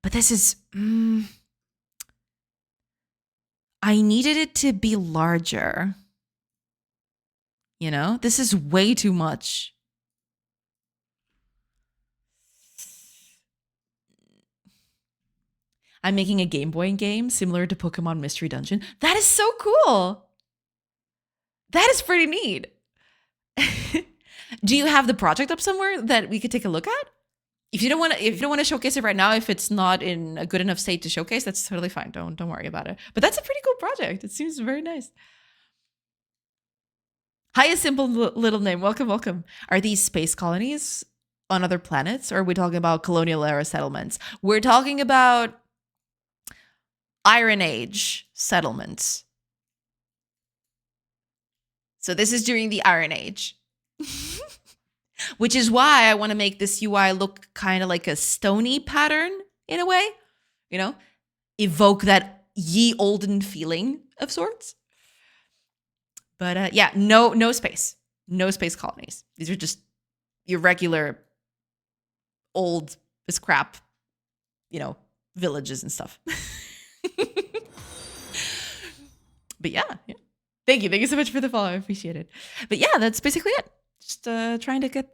but this is. I needed it to be larger. This is way too much. I'm making a Game Boy game similar to Pokemon Mystery Dungeon. That is so cool. That is pretty neat. Do you have the project up somewhere that we could take a look at? If you don't want to showcase it right now, if it's not in a good enough state to showcase, that's totally fine. Don't worry about it. But that's a pretty cool project. It seems very nice. Hi, a simple little name. Welcome. Are these space colonies on other planets, or are we talking about colonial era settlements? We're talking about Iron Age settlements. So this is during the Iron Age. Which is why I want to make this UI look kind of like a stony pattern in a way, evoke that ye olden feeling of sorts. But yeah, no space colonies. These are just your regular old as crap, villages and stuff. But yeah. Thank you so much for the follow. I appreciate it. But yeah, that's basically it. Just trying to get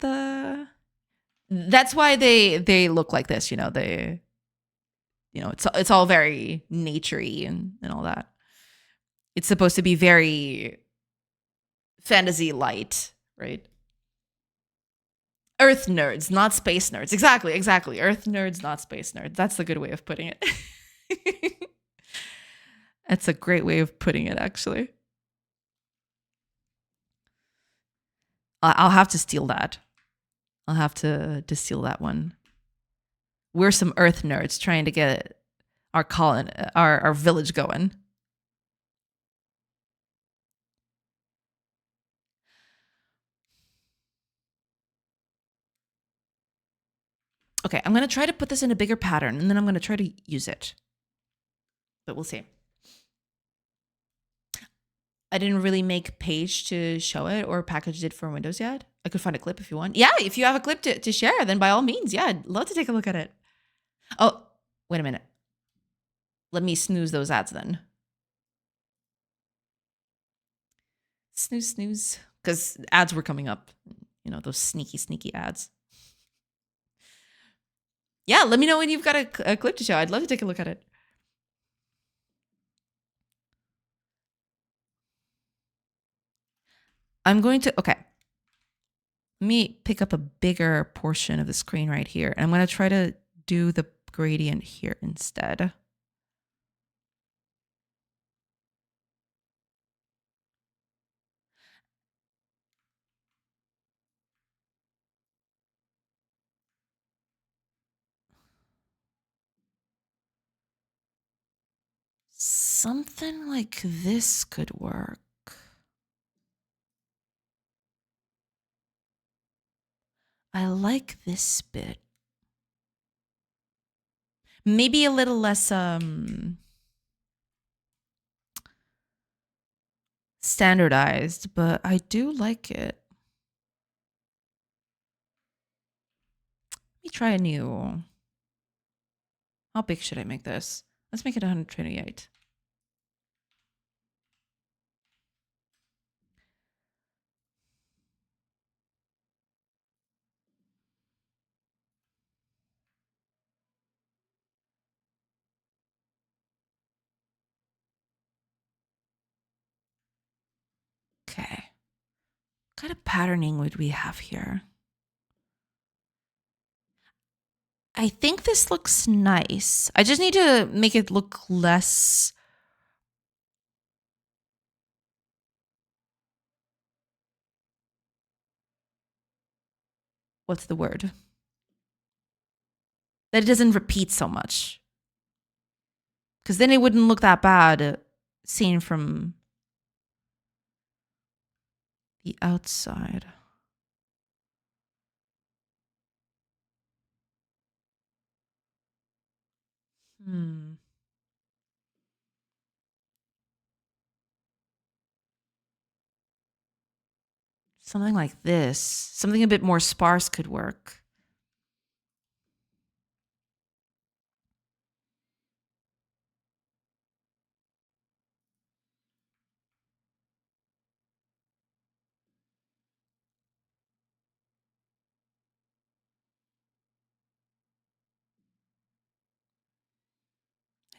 that's why they look like this, they, it's all very naturey and all that. It's supposed to be very fantasy light, right? Earth nerds, not space nerds. Exactly. Earth nerds, not space nerds. That's a good way of putting it. That's a great way of putting it, actually. I'll have to steal that. I'll have to steal that one. We're some Earth nerds trying to get our village going. Okay, I'm going to try to put this in a bigger pattern, and then I'm going to try to use it. But we'll see. I didn't really make page to show it or packaged it for Windows yet. I could find a clip if you want. Yeah, if you have a clip to share, then by all means, yeah, I'd love to take a look at it. Oh, wait a minute. Let me snooze those ads then. Snooze. Because ads were coming up. Those sneaky ads. Yeah, let me know when you've got a clip to show. I'd love to take a look at it. I'm going to, okay. Let me pick up a bigger portion of the screen right here. And I'm going to try to do the gradient here instead. Something like this could work. I like this bit. Maybe a little less standardized, but I do like it. Let me try a new. How big should I make this? Let's make it 128. Okay. What kind of patterning would we have here? I think this looks nice. I just need to make it look less. What's the word? That it doesn't repeat so much. Because then it wouldn't look that bad seen from the outside. Something like this. Something a bit more sparse could work.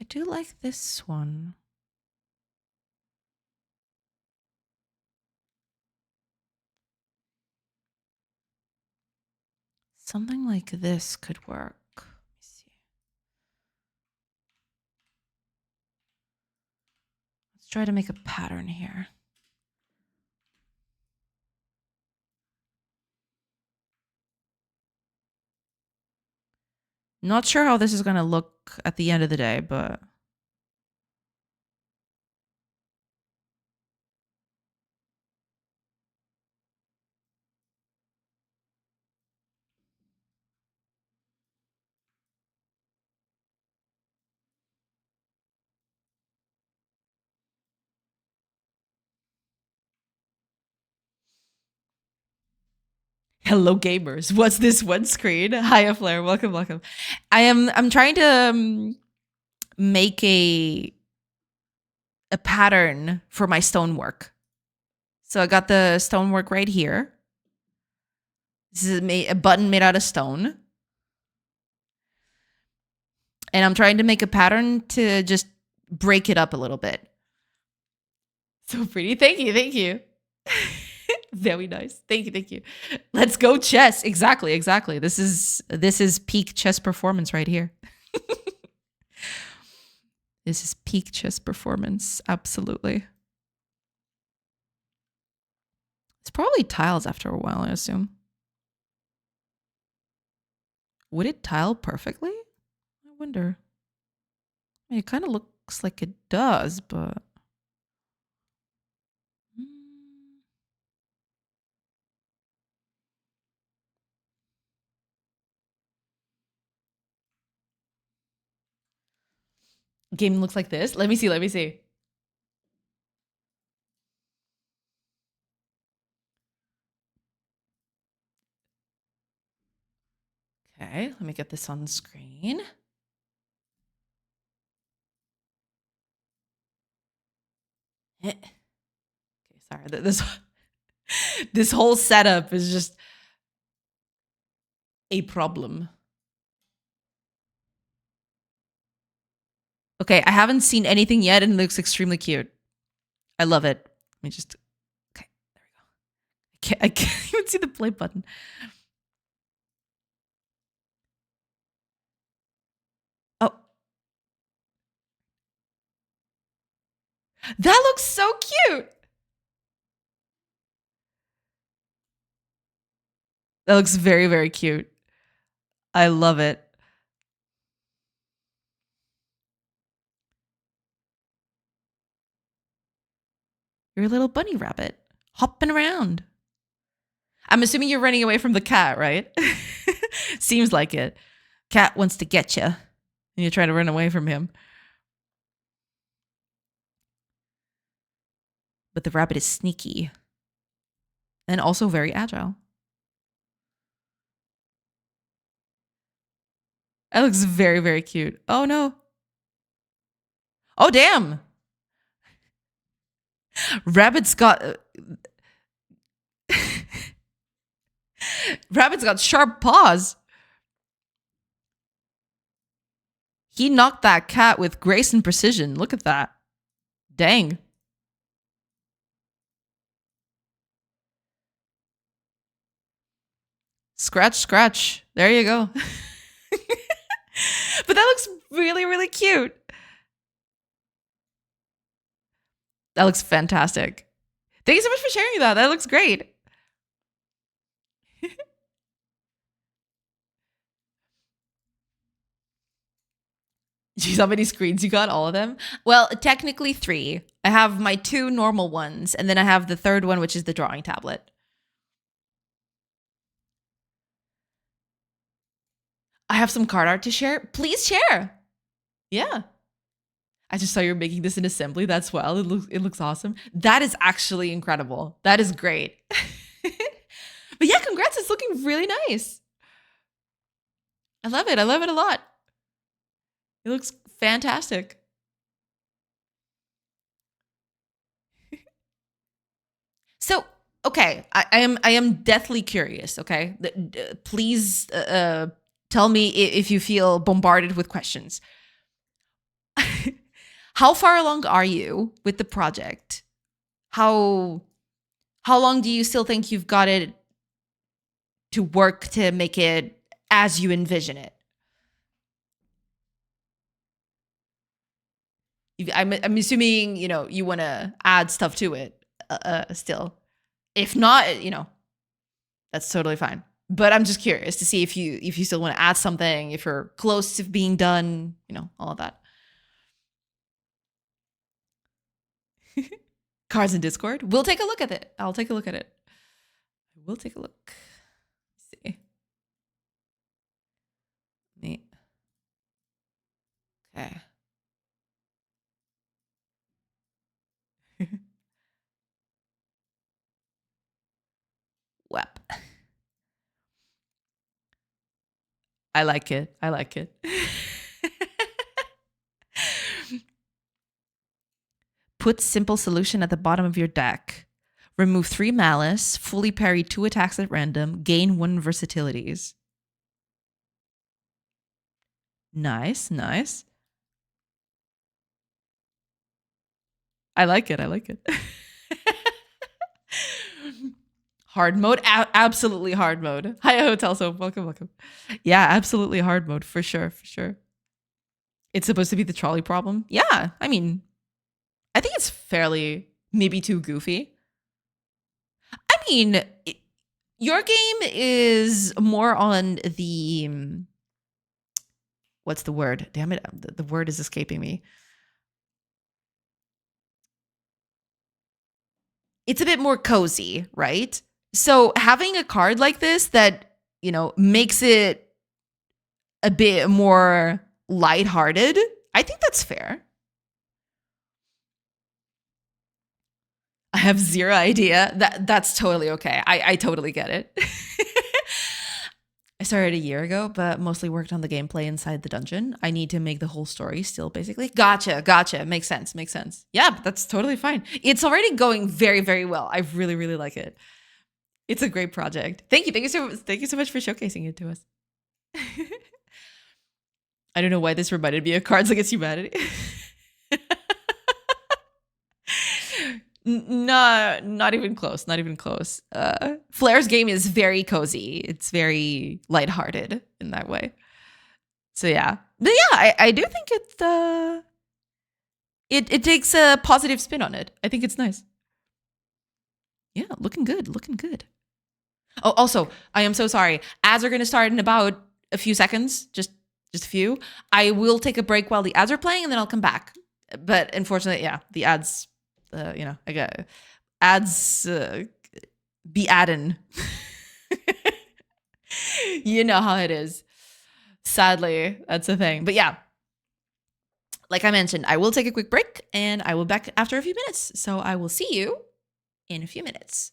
I do like this one. Something like this could work. Let me see. Let's try to make a pattern here. Not sure how this is going to look at the end of the day, but hello gamers. What's this one screen? Hiya Flair. Welcome, welcome. I'm trying to make a pattern for my stonework. So I got the stonework right here. This is a button made out of stone. And I'm trying to make a pattern to just break it up a little bit. So pretty. Thank you. Thank you. Very nice. Thank you. Thank you. Let's go chess. Exactly. Exactly. This is peak chess performance right here. This is peak chess performance. Absolutely. It's probably tiles after a while, I assume. Would it tile perfectly? I wonder. I mean, it kind of looks like it does, but... Game looks like this. Let me see. Let me see. Okay, let me get this on screen. Okay, sorry. This whole setup is just a problem. Okay, I haven't seen anything yet and it looks extremely cute. I love it. Let me just... Okay, there we go. I can't even see the play button. Oh. That looks so cute. That looks very, very cute. I love it. You're a little bunny rabbit hopping around. I'm assuming you're running away from the cat, right? Seems like it. Cat wants to get you, and you're trying to run away from him. But the rabbit is sneaky and also very agile. That looks very, very cute. Oh, no. Oh, damn. Rabbit's got... Rabbit's got sharp paws. He knocked that cat with grace and precision. Look at that. Dang. Scratch, scratch. There you go. But that looks really, really cute. That looks fantastic. Thank you so much for sharing that. That looks great. Geez, how many screens you got? All of them? Well, technically 3. I have my 2 normal ones, and then I have the third one, which is the drawing tablet. I have some card art to share. Please share. Yeah. I just saw you're making this in assembly. That's well. It looks awesome. That is actually incredible. That is great. But yeah, congrats. It's looking really nice. I love it. I love it a lot. It looks fantastic. So, okay, I am deathly curious, okay? Please tell me if you feel bombarded with questions. How far along are you with the project? How long do you still think you've got it to work to make it as you envision it? I'm assuming, you want to add stuff to it still. If not, that's totally fine. But I'm just curious to see if you still want to add something, if you're close to being done, all of that. Cards in Discord. We'll take a look at it. I'll take a look at it. We'll take a look. Let's see. Neat. Okay. Wep. I like it. I like it. Put simple solution at the bottom of your deck. Remove 3 malice, fully parry 2 attacks at random, gain 1 versatilities. Nice, nice. I like it. I like it. Hard mode? Absolutely hard mode. Hi, Hotel Soap. Welcome, welcome. Yeah, absolutely hard mode. For sure, for sure. It's supposed to be the trolley problem? Yeah, I mean, I think it's fairly, maybe too goofy. I mean, your game is more on the, what's the word? Damn it, the word is escaping me. It's a bit more cozy, right? So having a card like this that, makes it a bit more lighthearted, I think that's fair. I have zero idea. That's totally okay. I totally get it. I started a year ago, but mostly worked on the gameplay inside the dungeon. I need to make the whole story still, basically. Gotcha. Makes sense. Yeah, but that's totally fine. It's already going very, very well. I really, really like it. It's a great project. Thank you so much for showcasing it to us. I don't know why this reminded me of Cards Against Humanity. No, not even close. Not even close. Flair's game is very cozy. It's very lighthearted in that way. So yeah, but yeah, I do think it takes a positive spin on it. I think it's nice. Yeah, looking good. Looking good. Oh, also, I am so sorry. Ads are going to start in about a few seconds. Just a few. I will take a break while the ads are playing, and then I'll come back. But unfortunately, yeah, the ads. I got ads be adding. You know how it is. Sadly, that's the thing. But yeah, like I mentioned, I will take a quick break and I will be back after a few minutes. So I will see you in a few minutes.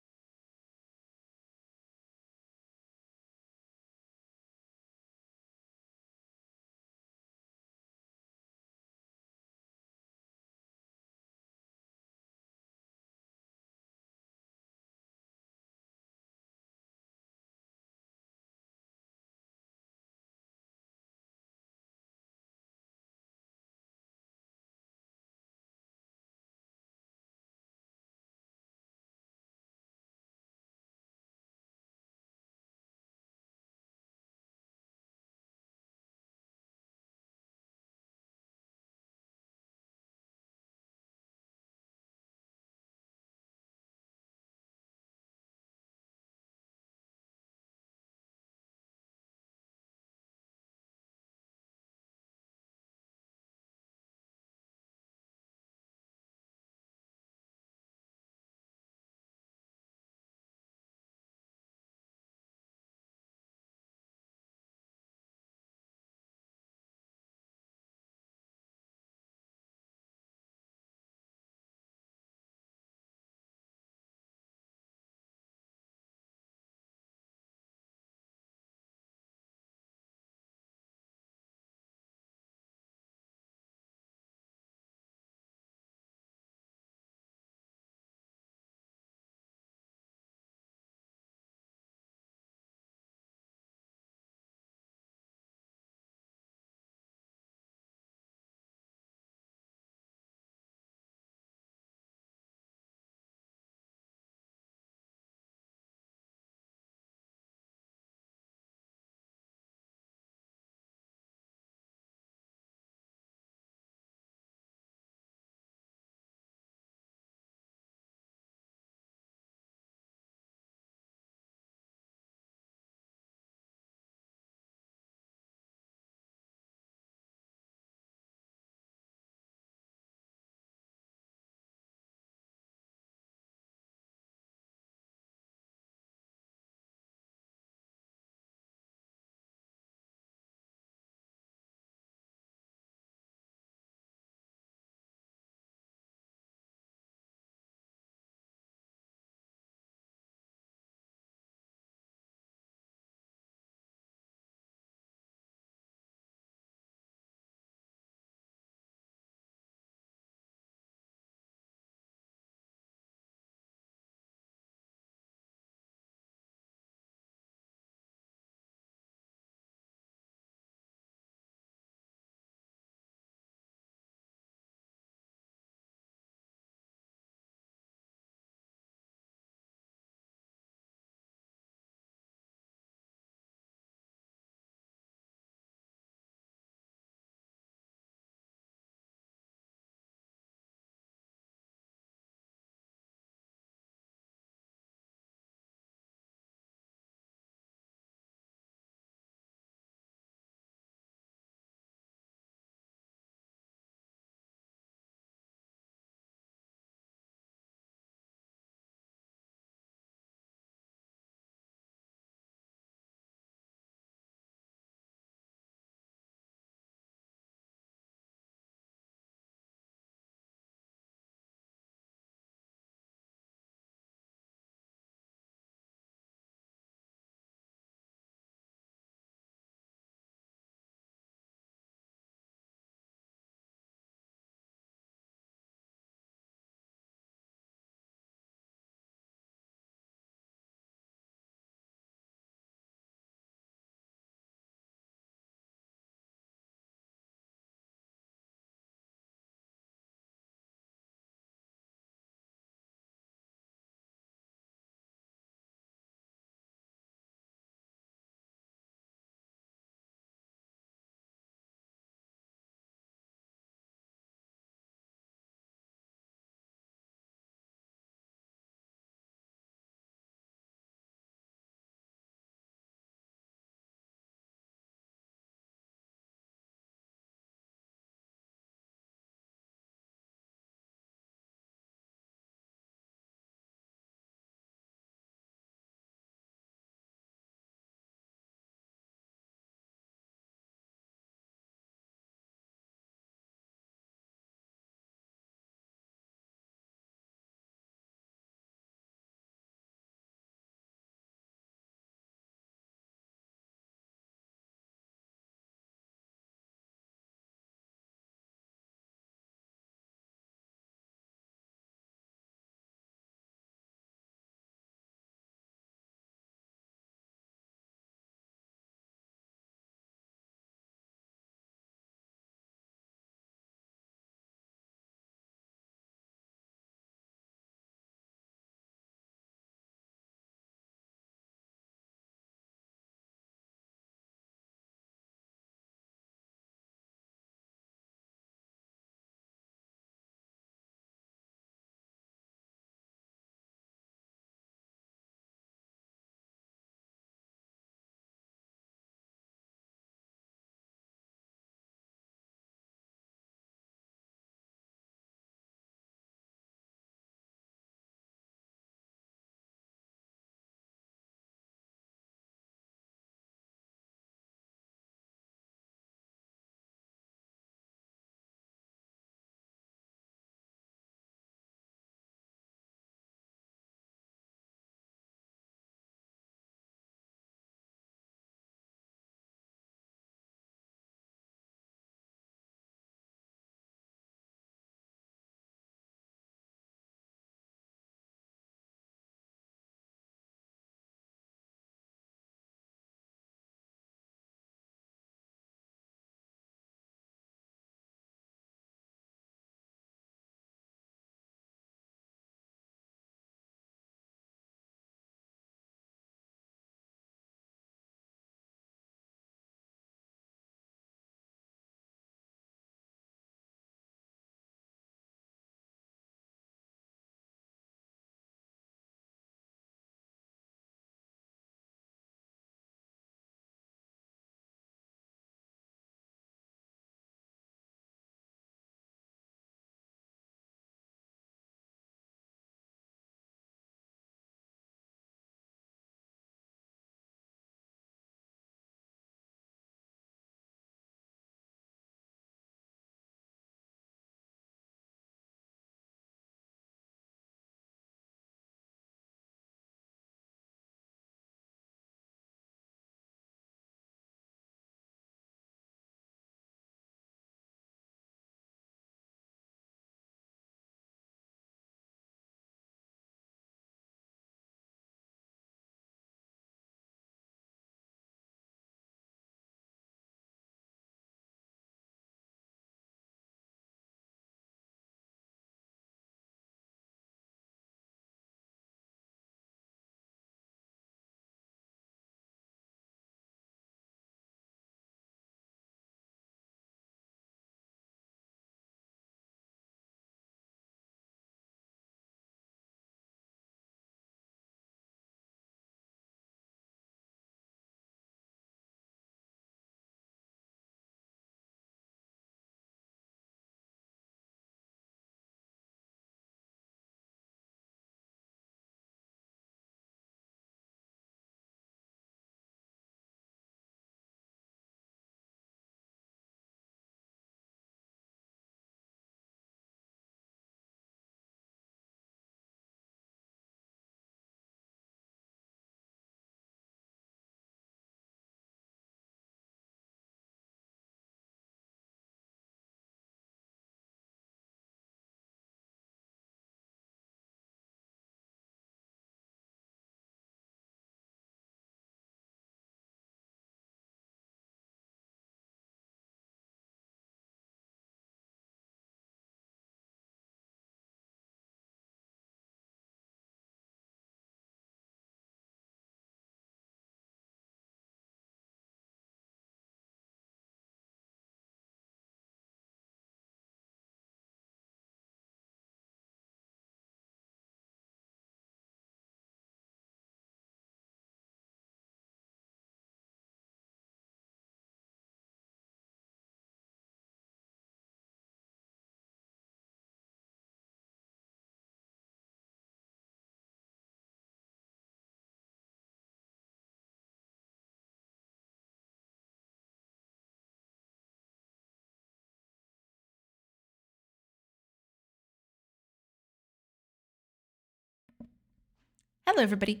Hello, everybody.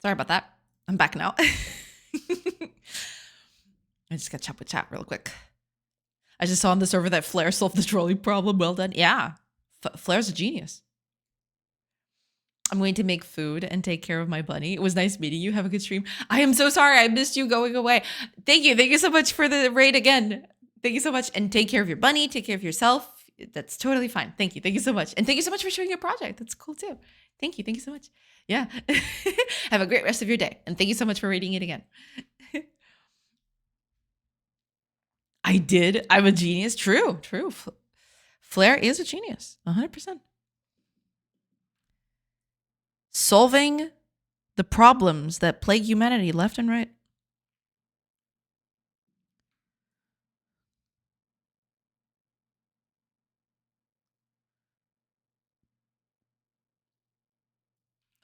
Sorry about that. I'm back now. I just got chat with chat real quick. I just saw on the server that Flair solved the trolley problem. Well done. Yeah. Flair's a genius. I'm going to make food and take care of my bunny. It was nice meeting you. Have a good stream. I am so sorry. I missed you going away. Thank you. Thank you so much for the raid again. Thank you so much. And take care of your bunny. Take care of yourself. That's totally fine. Thank you. Thank you so much. And thank you so much for sharing your project. That's cool too. Thank you. Thank you so much. Yeah. Have a great rest of your day. And thank you so much for raiding it again. I did. I'm a genius. True. True. Flair is a genius. 100%. Solving the problems that plague humanity left and right.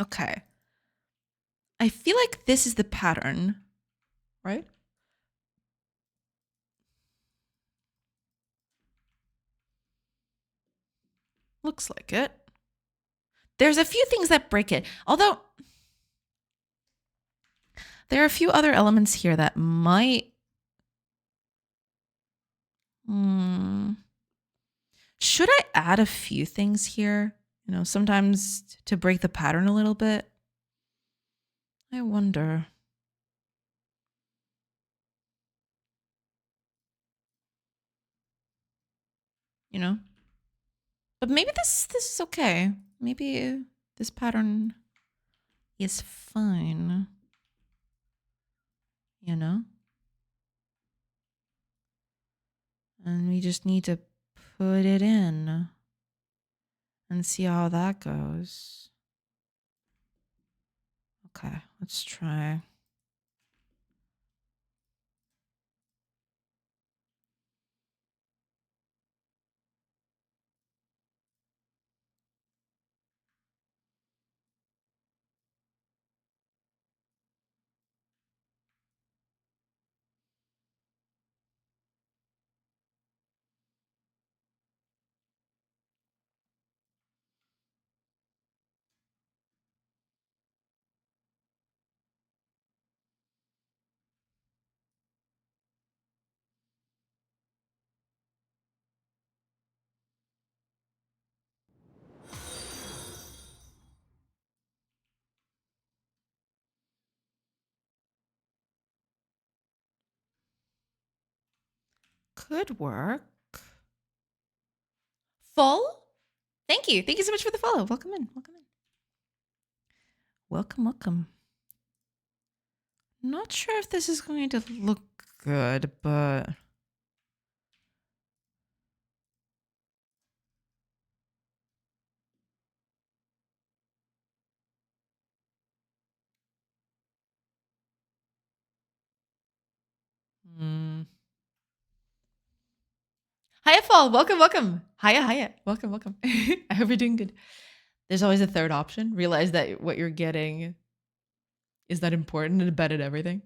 Okay. I feel like this is the pattern, right? Looks like it. There's a few things that break it. Although there are a few other elements here that might... Should I add a few things here? You know, sometimes to break the pattern a little bit. I wonder. You know? But maybe this is okay. Maybe this pattern is fine. You know? And we just need to put it in and see how that goes. Okay, let's try. Could work. Full? Thank you. Thank you so much for the follow. Welcome in. Welcome in. Welcome, welcome. Not sure if this is going to look good, but... Hiya, Fall. Welcome, welcome. Hiya, hiya. Welcome, welcome. I hope you're doing good. There's always a third option. Realize that what you're getting is not important and abandon everything.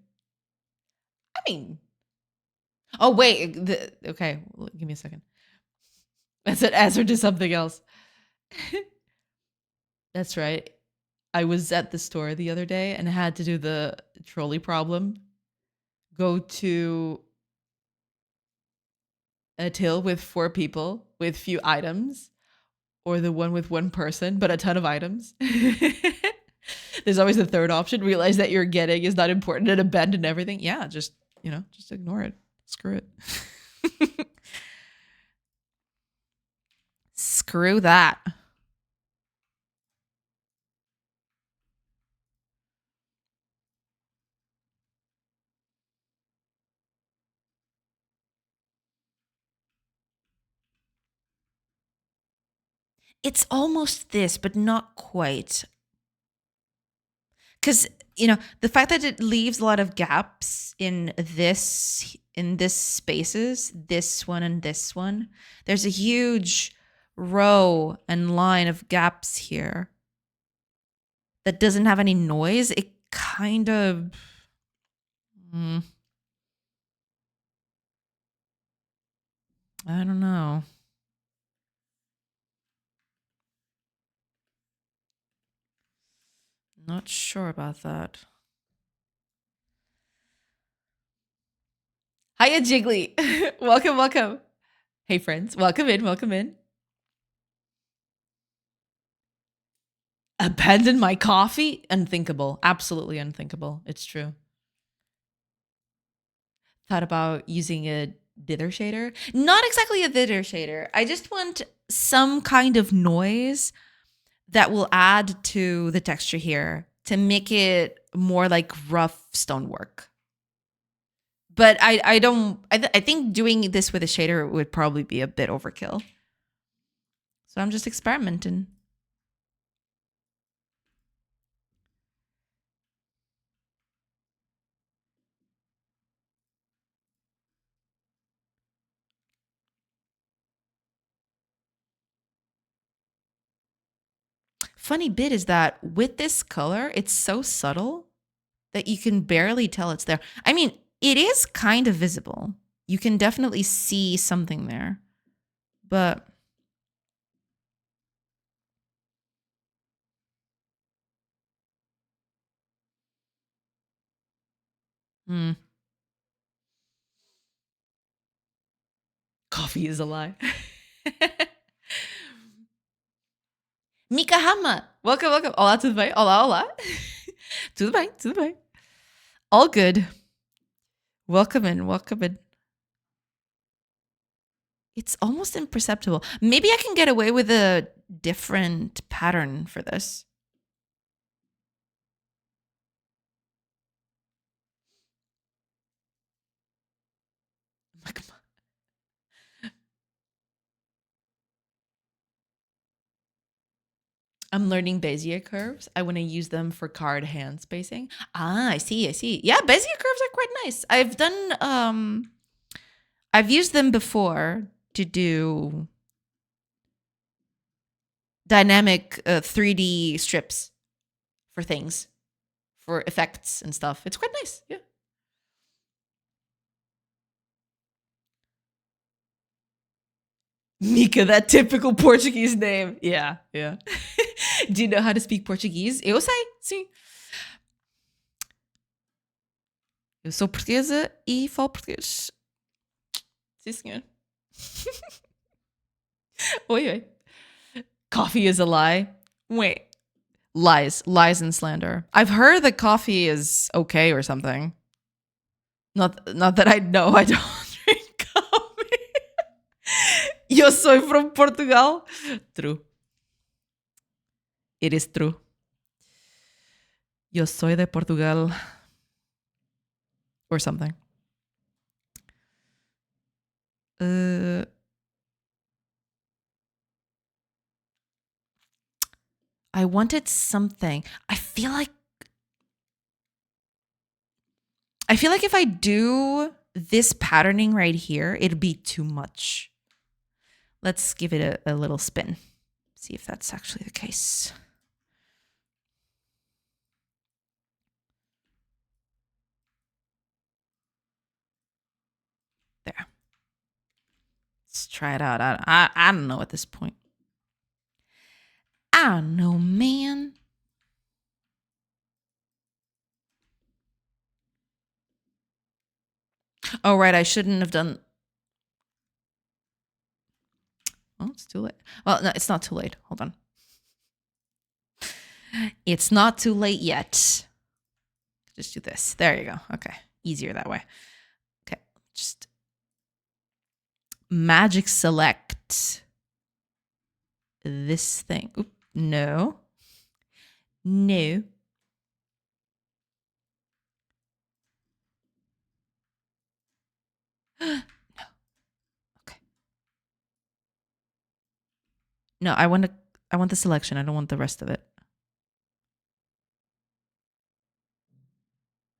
I mean... Oh, wait. Okay, give me a second. That's an answer to something else. That's right. I was at the store the other day and had to do the trolley problem. Go to a till with 4 people with few items, or the one with 1 person but a ton of items. There's always a third option. Realize that you're getting is not important and abandon everything. Yeah, just, you know, just ignore it. Screw it. Screw that. It's almost this, but not quite. Because, you know, the fact that it leaves a lot of gaps in this spaces, this one and this one, there's a huge row and line of gaps here that doesn't have any noise. It kind of... I don't know. Not sure about that. Hiya, Jiggly. Welcome, welcome. Hey, friends. Welcome in, welcome in. Abandon my coffee? Unthinkable. Absolutely unthinkable. It's true. Thought about using a dither shader. Not exactly a dither shader. I just want some kind of noise that will add to the texture here to make it more like rough stonework. But I think doing this with a shader would probably be a bit overkill. So I'm just experimenting. Funny bit is that with this color, it's so subtle that you can barely tell it's there. I mean, it is kind of visible. You can definitely see something there. But coffee is a lie. Mikahama, welcome, welcome. Olá, tudo bem? Olá, olá. Tudo bem, tudo bem. All good. Welcome in, welcome in. It's almost imperceptible. Maybe I can get away with a different pattern for this. I'm learning Bezier curves. I want to use them for card hand spacing. Ah, I see, I see. Yeah, Bezier curves are quite nice. I've used them before to do dynamic 3D strips for things, for effects and stuff. It's quite nice. Yeah. Mika, that typical Portuguese name. Yeah, yeah. Do you know how to speak Portuguese? Eu sei, sim. Eu sou portuguesa e falo português. Sim, senhor. Oi, oi. Coffee is a lie. Wait. Lies and slander. I've heard that coffee is okay or something. Not that I know. I don't drink coffee. Yo soy from Portugal. True. It is true. Yo soy de Portugal. Or something. I wanted something. I feel like if I do this patterning right here, it'd be too much. Let's give it a little spin. See if that's actually the case. There. Let's try it out. I don't know at this point. I don't know, man. Oh, right. I shouldn't have done. Well, it's too late. Well, no, it's not too late. Hold on. It's not too late yet. Just do this. There you go. Okay. Easier that way. Okay. Just magic select this thing. Oop, no. No. No. Okay. No, I want the selection. I don't want the rest of it.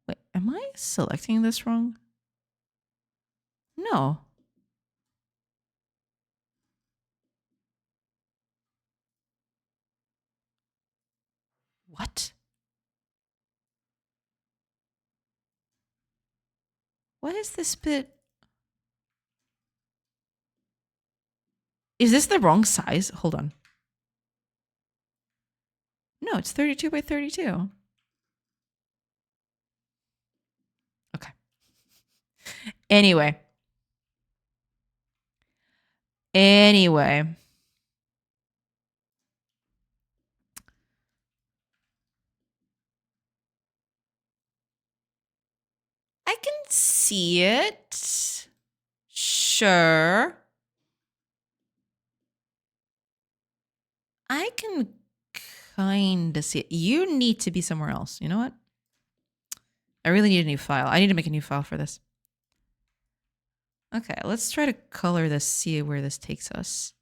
Wait, am I selecting this wrong? No. What? What is this bit? Is this the wrong size? Hold on. No, it's 32 by 32. Anyway. Anyway. I can see it. Sure. I can kind of see it. You need to be somewhere else. You know what? I really need a new file. I need to make a new file for this. Okay, let's try to color this, see where this takes us.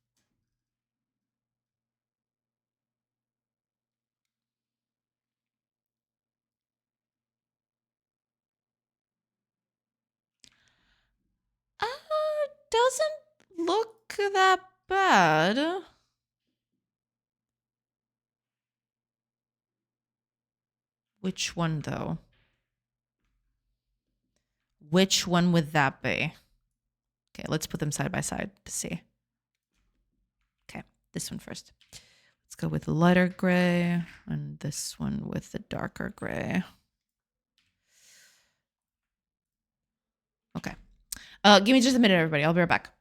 Doesn't look that bad. Which one, though? Which one would that be? Okay, let's put them side by side to see. Okay, this one first. Let's go with lighter gray and this one with the darker gray. Okay. Give me just a minute, everybody. I'll be right back.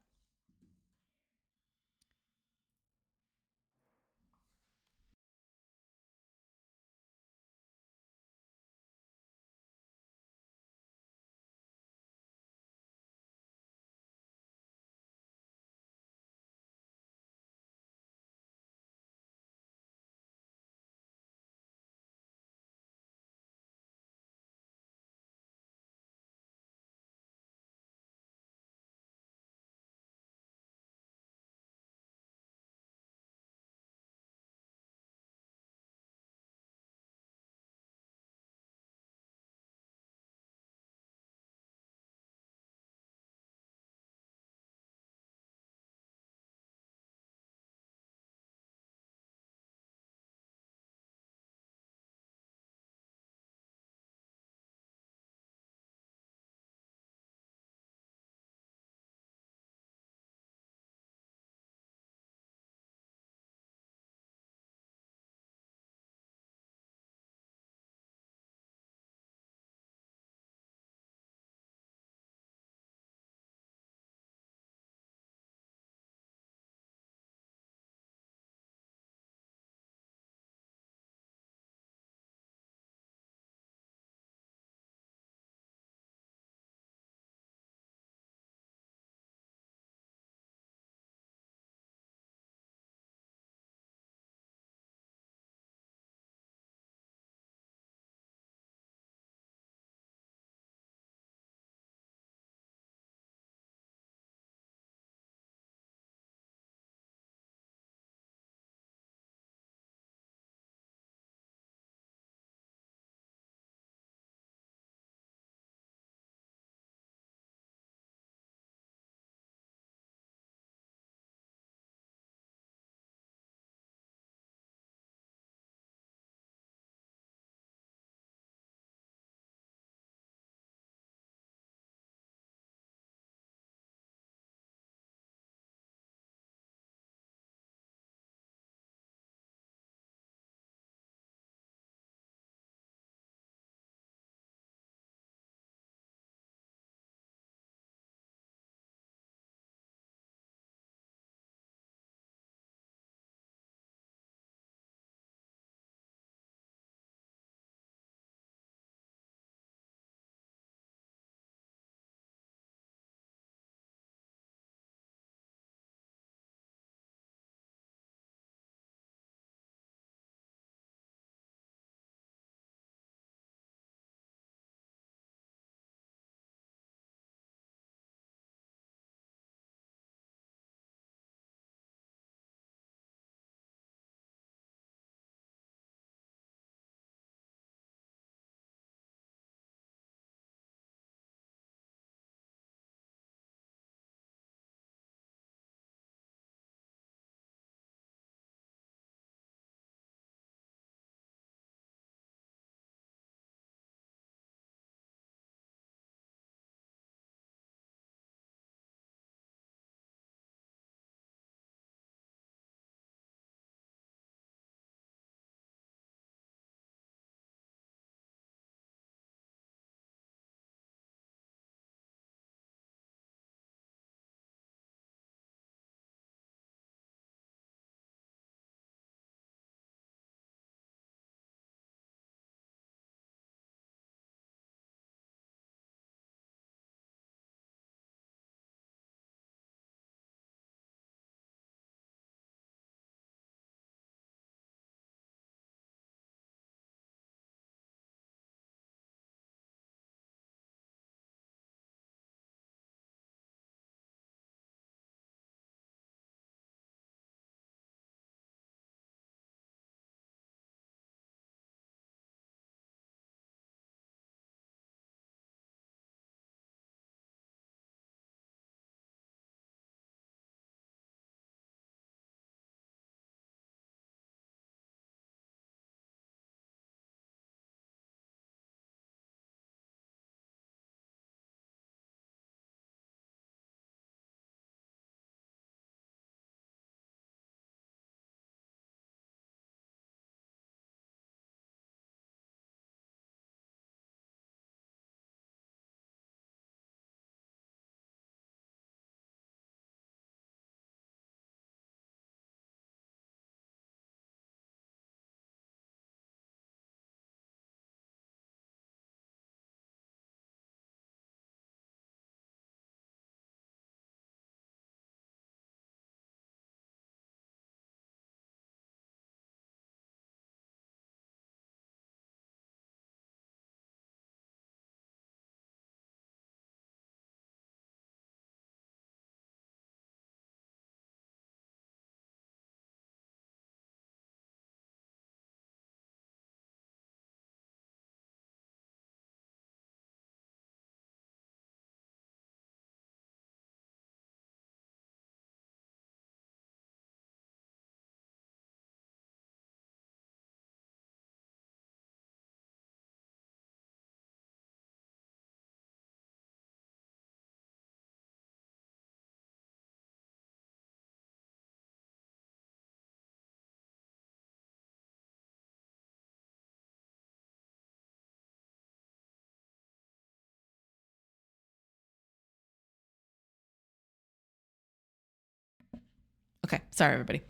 Okay, sorry everybody.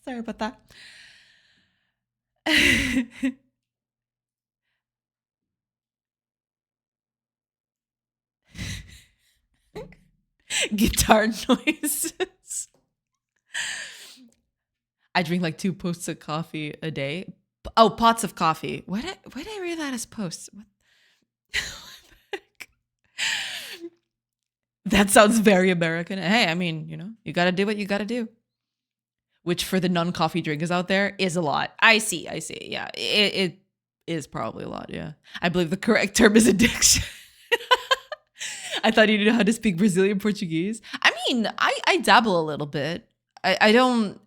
Sorry about that. Guitar noises. I drink like 2 posts of coffee a day. Oh, pots of coffee. Why did I read that as posts? What? That sounds very American. Hey, I mean, you got to do what you got to do. Which for the non-coffee drinkers out there is a lot. I see. Yeah, it is probably a lot. Yeah, I believe the correct term is addiction. I thought you knew how to speak Brazilian Portuguese. I mean, I dabble a little bit. I don't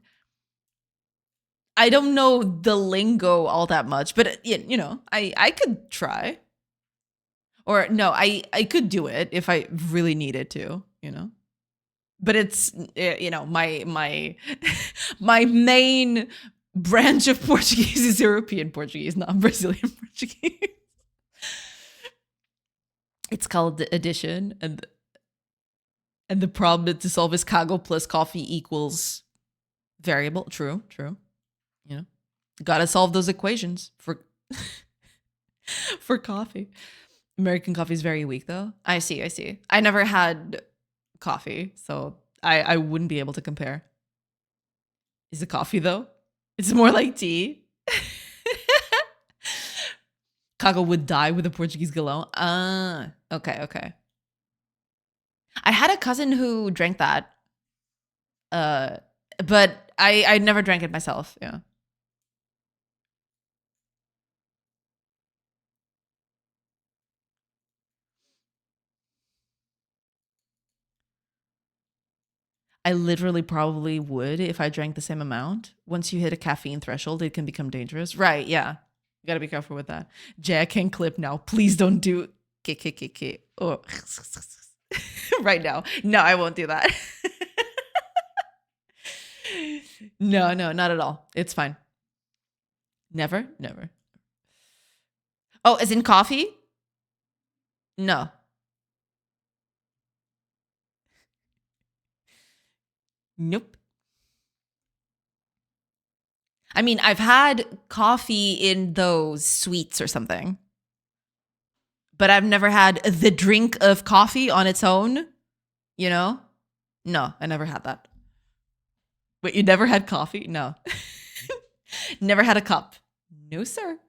know the lingo all that much, but I could try. Or no, I could do it if I really needed to, But it's my my main branch of Portuguese is European Portuguese, not Brazilian Portuguese. It's called the addition, and the problem to solve is cargo plus coffee equals variable. True. Gotta solve those equations for for coffee. American coffee is very weak though. I see. I never had coffee, so I wouldn't be able to compare. Is it coffee though? It's more like tea. Cago would die with a Portuguese galão. Okay. I had a cousin who drank that. But I never drank it myself. Yeah. I literally probably would if I drank the same amount. Once you hit a caffeine threshold, it can become dangerous. Right, yeah. You gotta be careful with that. Jack can clip now. Please don't do K. Oh. Right now. No, I won't do that. No, not at all. It's fine. Never. Oh, as in coffee? No. Nope. I mean, I've had coffee in those sweets or something, but I've never had the drink of coffee on its own, No, I never had that. Wait, you never had coffee? No. Never had a cup? No, sir.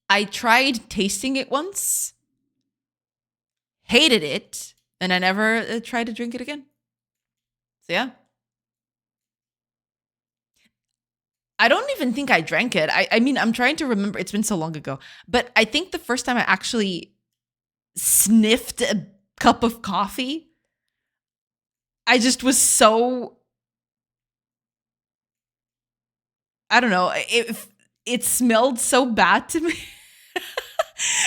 I tried tasting it once, hated it, and I never tried to drink it again. So yeah. I don't even think I drank it. I mean, I'm trying to remember. It's been so long ago. But I think the first time I actually sniffed a cup of coffee, I just was so, I don't know, it smelled so bad to me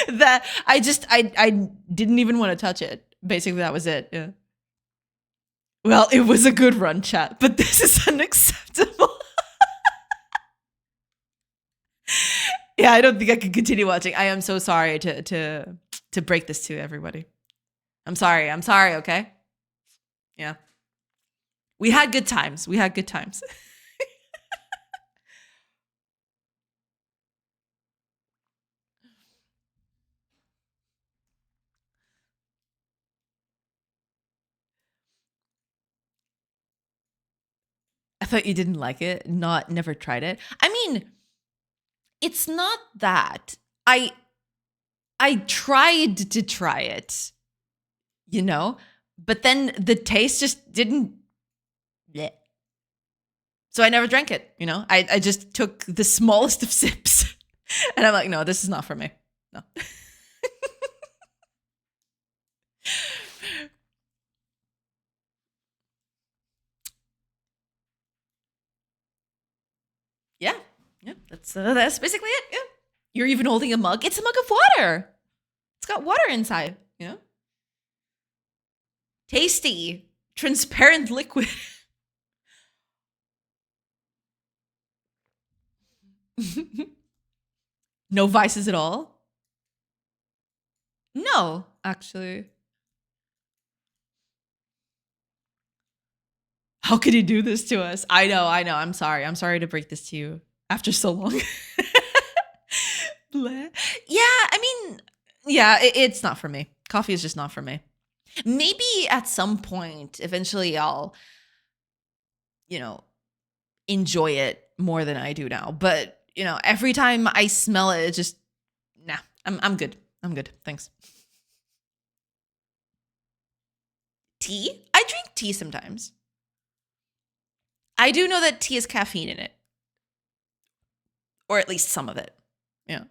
that I didn't even want to touch it. Basically, that was it. Yeah. Well, it was a good run, chat, but this is unacceptable. Yeah, I don't think I can continue watching. I am so sorry to break this to everybody. I'm sorry, okay? Yeah. We had good times. I thought you didn't like it, never tried it. I mean, it's not that. I tried to try it, but then the taste just didn't. Bleh. So I never drank it, I just took the smallest of sips and I'm like, no, this is not for me. No. Yeah. That's basically it. Yeah. You're even holding a mug. It's a mug of water. It's got water inside, Tasty, transparent liquid. No vices at all. No, actually. How could you do this to us? I know, I know. I'm sorry. I'm sorry to break this to you after so long. Bleh. Yeah, I mean, yeah, it's not for me. Coffee is just not for me. Maybe at some point, eventually, I'll, you know, enjoy it more than I do now. But every time I smell it, it's just nah. I'm good. I'm good. Thanks. Tea? I drink tea sometimes. I do know that tea has caffeine in it, or at least some of it. Yeah.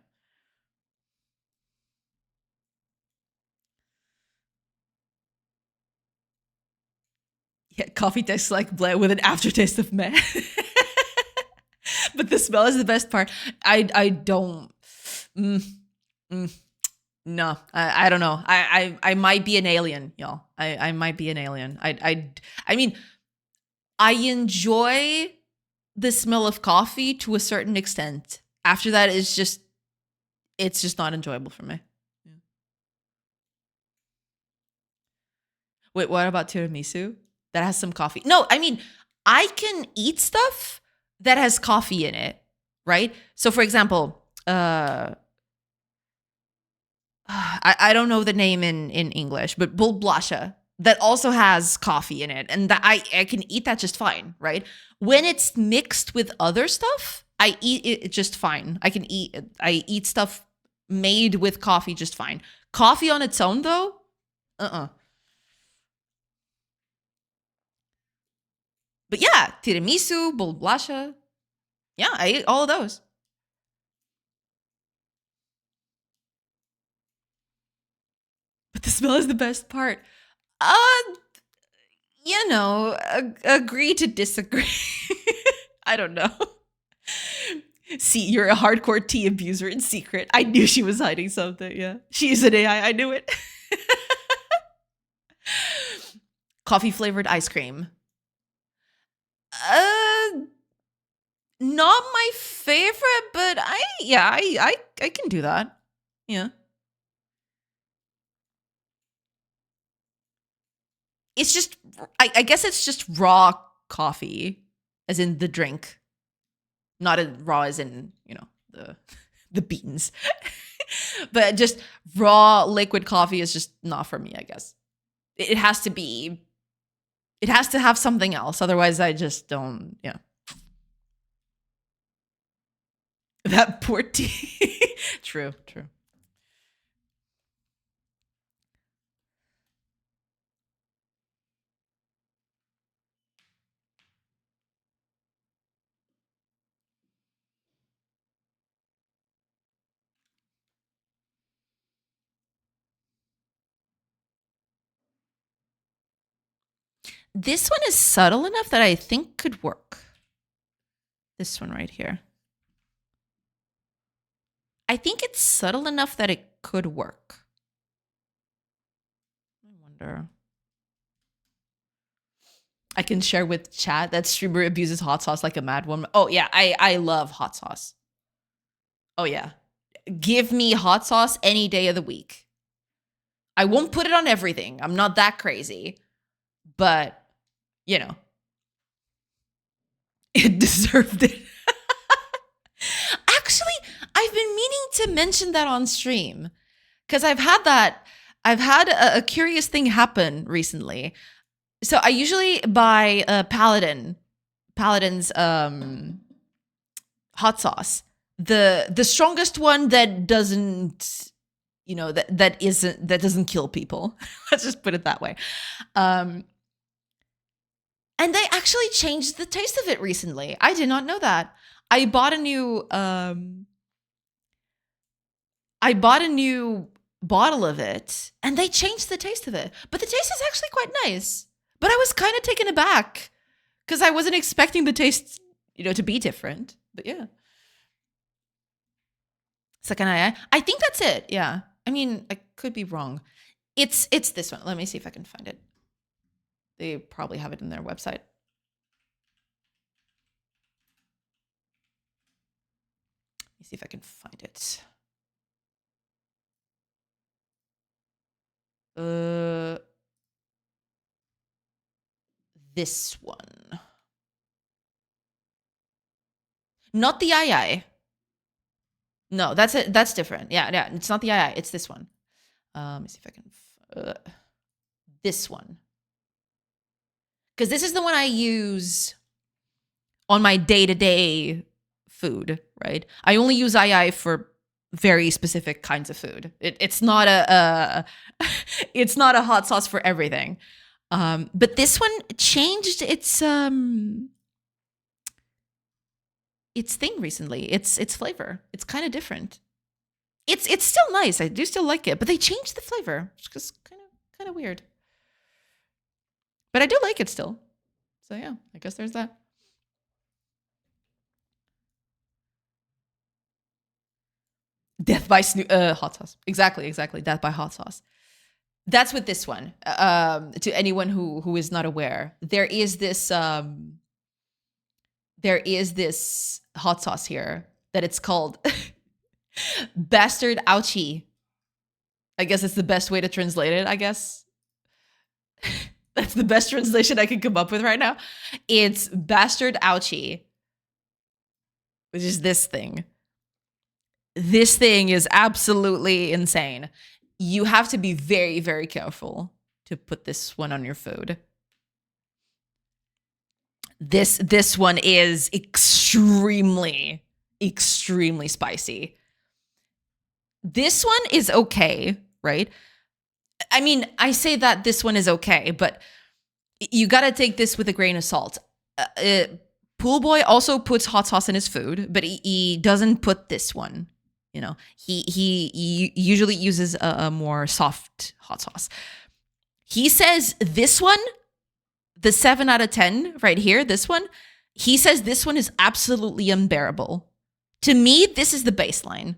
Yeah, coffee tastes like bleh with an aftertaste of meh. But the smell is the best part. I don't. Mm, mm, no, I don't know. I might be an alien, y'all. I might be an alien. I mean, I enjoy the smell of coffee to a certain extent. After that, it's just not enjoyable for me. Yeah. Wait, what about tiramisu? That has some coffee. No, I mean, I can eat stuff that has coffee in it, right? So for example, I don't know the name in English, but bulblasha that also has coffee in it, and that I can eat that just fine, right? When it's mixed with other stuff, I eat it just fine. I eat stuff made with coffee just fine. Coffee on its own though, uh-uh. But yeah, tiramisu, bulblasha, yeah, I ate all of those. But the smell is the best part. Uh, agree to disagree. I don't know. See, you're a hardcore tea abuser in secret. I knew she was hiding something. Yeah. She's an AI. I knew it. Coffee flavored ice cream. Uh, not my favorite, but I can do that. Yeah. It's just I guess it's just raw coffee, as in the drink. Not as raw as in, the the beans. But just raw liquid coffee is just not for me, I guess. It has to be it has to have something else. Otherwise I just don't, yeah. That poor tea. True, true. This one is subtle enough that I think could work. This one right here. I think it's subtle enough that it could work. I wonder. I can share with chat that streamer abuses hot sauce like a mad woman. Oh yeah, I love hot sauce. Oh yeah. Give me hot sauce any day of the week. I won't put it on everything. I'm not that crazy. But, you know, it deserved it. Actually, I've been meaning to mention that on stream because I've had a curious thing happen recently. So I usually buy Paladin's hot sauce. The strongest one that doesn't that doesn't kill people. Let's just put it that way. Um and they actually changed the taste of it recently. I did not know that. I bought a new I bought a new bottle of it and they changed the taste of it. But the taste is actually quite nice. But I was kind of taken aback because I wasn't expecting the taste, to be different. But yeah. Sakanaya. I think that's it. Yeah. I mean, I could be wrong. It's this one. Let me see if I can find it. They probably have it in their website. Let me see if I can find it. This one. Not the I. No, that's it. That's different. Yeah. It's not the I. It's this one. Let me see if I can. This one. Because this is the one I use on my day-to-day food, right? I only use II for very specific kinds of food. It's not it's not a hot sauce for everything. But this one changed its thing recently. Its flavor. It's kind of different. It's still nice. I do still like it, but they changed the flavor, which is kind of weird. But I do like it still. So yeah, I guess there's that. Death by hot sauce. Exactly. Death by hot sauce. That's with this one. To anyone who is not aware, there is this hot sauce here that it's called Bastard Ouchie. I guess it's the best way to translate it, I guess. That's the best translation I can come up with right now. It's Bastard Ouchie, which is this thing. This thing is absolutely insane. You have to be very, very careful to put this one on your food. This one is extremely spicy. This one is okay, right? I mean, I say that this one is okay, but you got to take this with a grain of salt. Pool Boy also puts hot sauce in his food, but he doesn't put this one. You know, he usually uses a more soft hot sauce. He says this one, the 7 out of 10 right here, this one, he says this one is absolutely unbearable. To me, this is the baseline.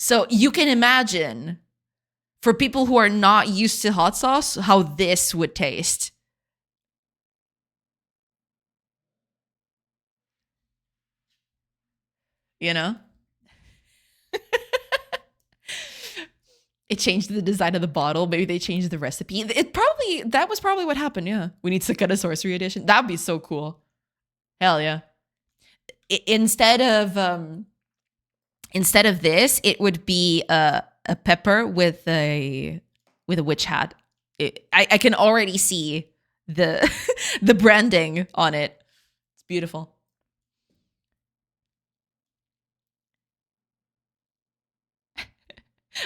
So you can imagine, for people who are not used to hot sauce, how this would taste. You know? It changed the design of the bottle. Maybe they changed the recipe. That was probably what happened, yeah. We need to cut a sorcery edition. That'd be so cool. Hell yeah. Instead of this, it would be a pepper with a witch hat. I can already see the the branding on it. It's beautiful.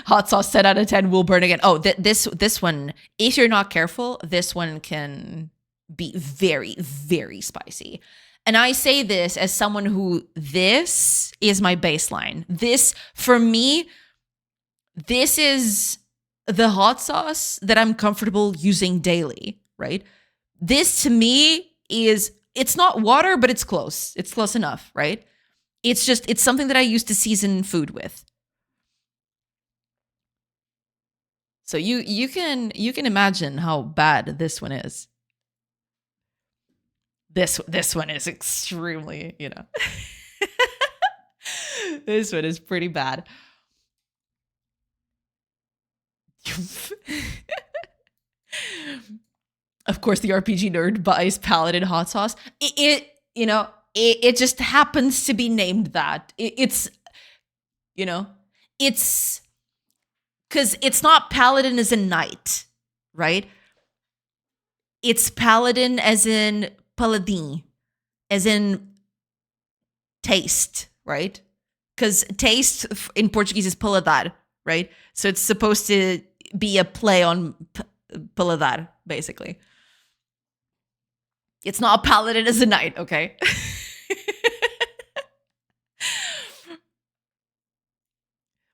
Hot sauce 10 out of 10 will burn again. Oh, this one, if you're not careful, this one can be very, very spicy. And I say this as someone who, this is my baseline. This, for me, this is the hot sauce that I'm comfortable using daily, right? This to me it's not water, but it's close. It's close enough, right? It's something that I used to season food with. So you can imagine how bad this one is. This one is extremely, you know. This one is pretty bad. Of course, the RPG nerd buys Paladin hot sauce. It just happens to be named that. It's because it's not Paladin as in knight, right? It's Paladin as in paladin, as in taste, right? Because taste in Portuguese is paladar, right? So it's supposed to be a play on paladar, basically. It's not a paladin as a knight, okay?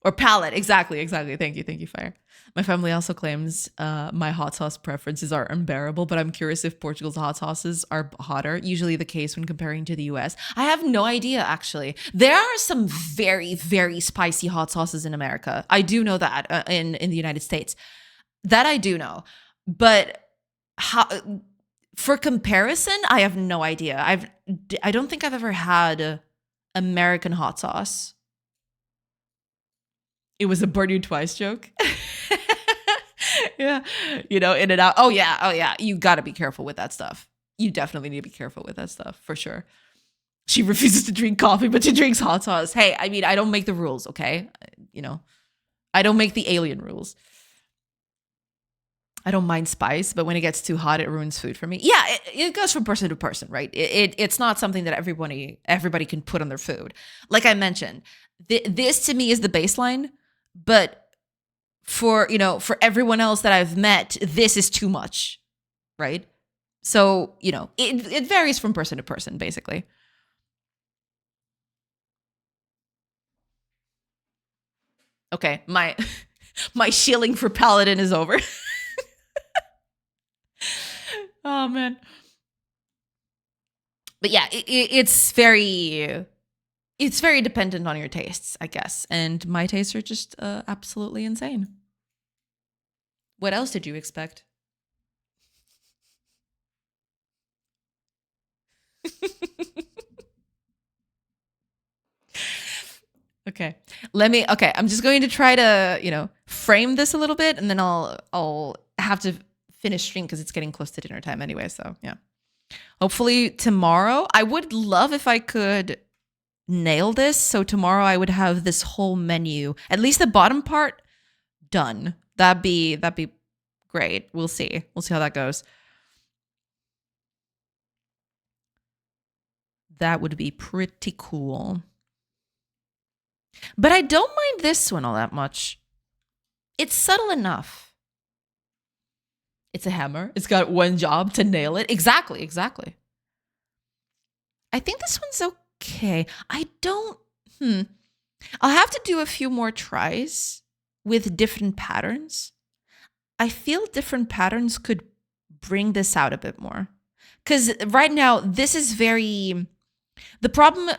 Or palate, exactly. Thank you, Fire. My family also claims my hot sauce preferences are unbearable, but I'm curious if Portugal's hot sauces are hotter, usually the case when comparing to the US. I have no idea, actually. There are some very, very spicy hot sauces in America. I do know that in the United States. That I do know. But for comparison, I have no idea. I don't think I've ever had American hot sauce. It was a burn you twice joke. Yeah. In and out. Oh yeah. Oh yeah. You got to be careful with that stuff. You definitely need to be careful with that stuff for sure. She refuses to drink coffee, but she drinks hot sauce. Hey, I mean, I don't make the rules, okay? I don't make the alien rules. I don't mind spice, but when it gets too hot, it ruins food for me. Yeah, it goes from person to person, right? It's not something that everybody can put on their food. Like I mentioned, this to me is the baseline, but for everyone else that I've met, this is too much, right? So it varies from person to person, basically. Okay, my my shilling for Paladin is over. Oh man. But yeah, it's very dependent on your tastes, I guess. And my tastes are just absolutely insane. What else did you expect? Okay. I'm just going to try to, frame this a little bit, and then I'll have to finish stream because it's getting close to dinner time anyway. So yeah. Hopefully tomorrow. I would love if I could nail this. So tomorrow I would have this whole menu, at least the bottom part, done. That'd be great. We'll see. We'll see how that goes. That would be pretty cool. But I don't mind this one all that much. It's subtle enough. It's a hammer. It's got one job to nail it. Exactly. I think this one's okay. I'll have to do a few more tries with different patterns. I feel different patterns could bring this out a bit more. Because right now, this is the problem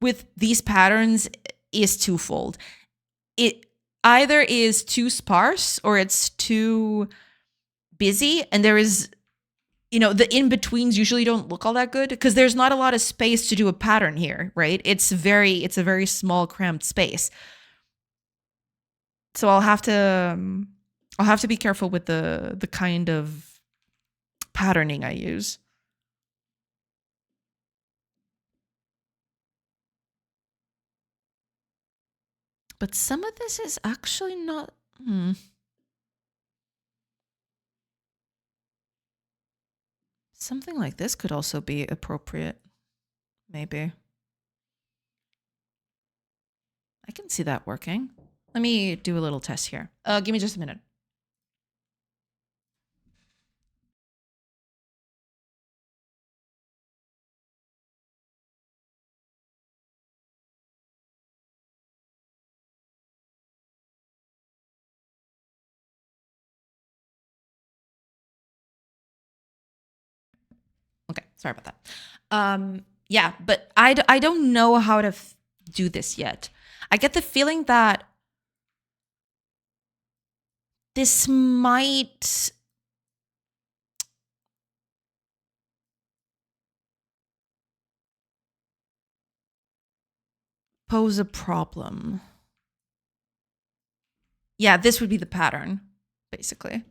with these patterns is twofold. It either is too sparse or it's too busy, and there is, the in-betweens usually don't look all that good because there's not a lot of space to do a pattern here, right? It's a very small, cramped space. So I'll have to be careful with the kind of patterning I use. But some of this is actually not. Something like this could also be appropriate. Maybe. I can see that working. Let me do a little test here. Give me just a minute. Okay, sorry about that. Yeah, but I don't know how to do this yet. I get the feeling that this might pose a problem. Yeah, this would be the pattern, basically.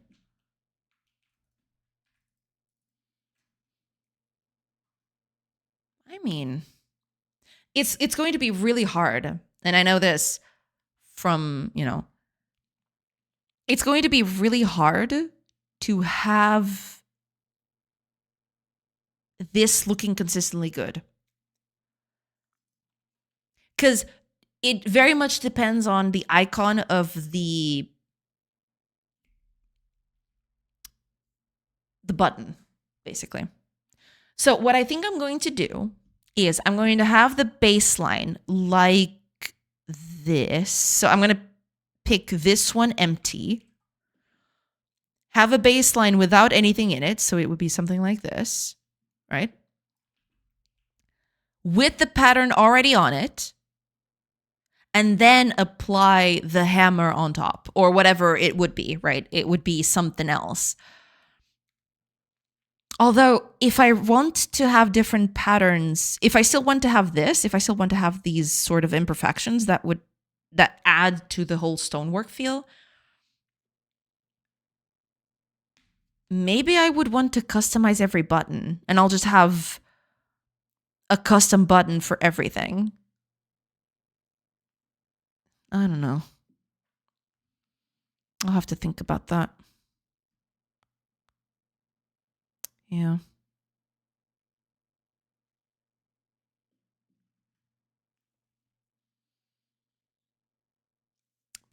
I mean, it's going to be really hard. And I know this from, it's going to be really hard to have this looking consistently good. Because it very much depends on the icon of the button, basically. So what I think I'm going to do is I'm going to have the baseline like this. So I'm going to pick this one empty, have a baseline without anything in it. So it would be something like this, right? With the pattern already on it, and then apply the hammer on top or whatever it would be, right? It would be something else. Although if I want to have different patterns, if I still want to have this, if I still want to have these sort of imperfections that add to the whole stonework feel, maybe I would want to customize every button and I'll just have a custom button for everything. I don't know. I'll have to think about that. Yeah.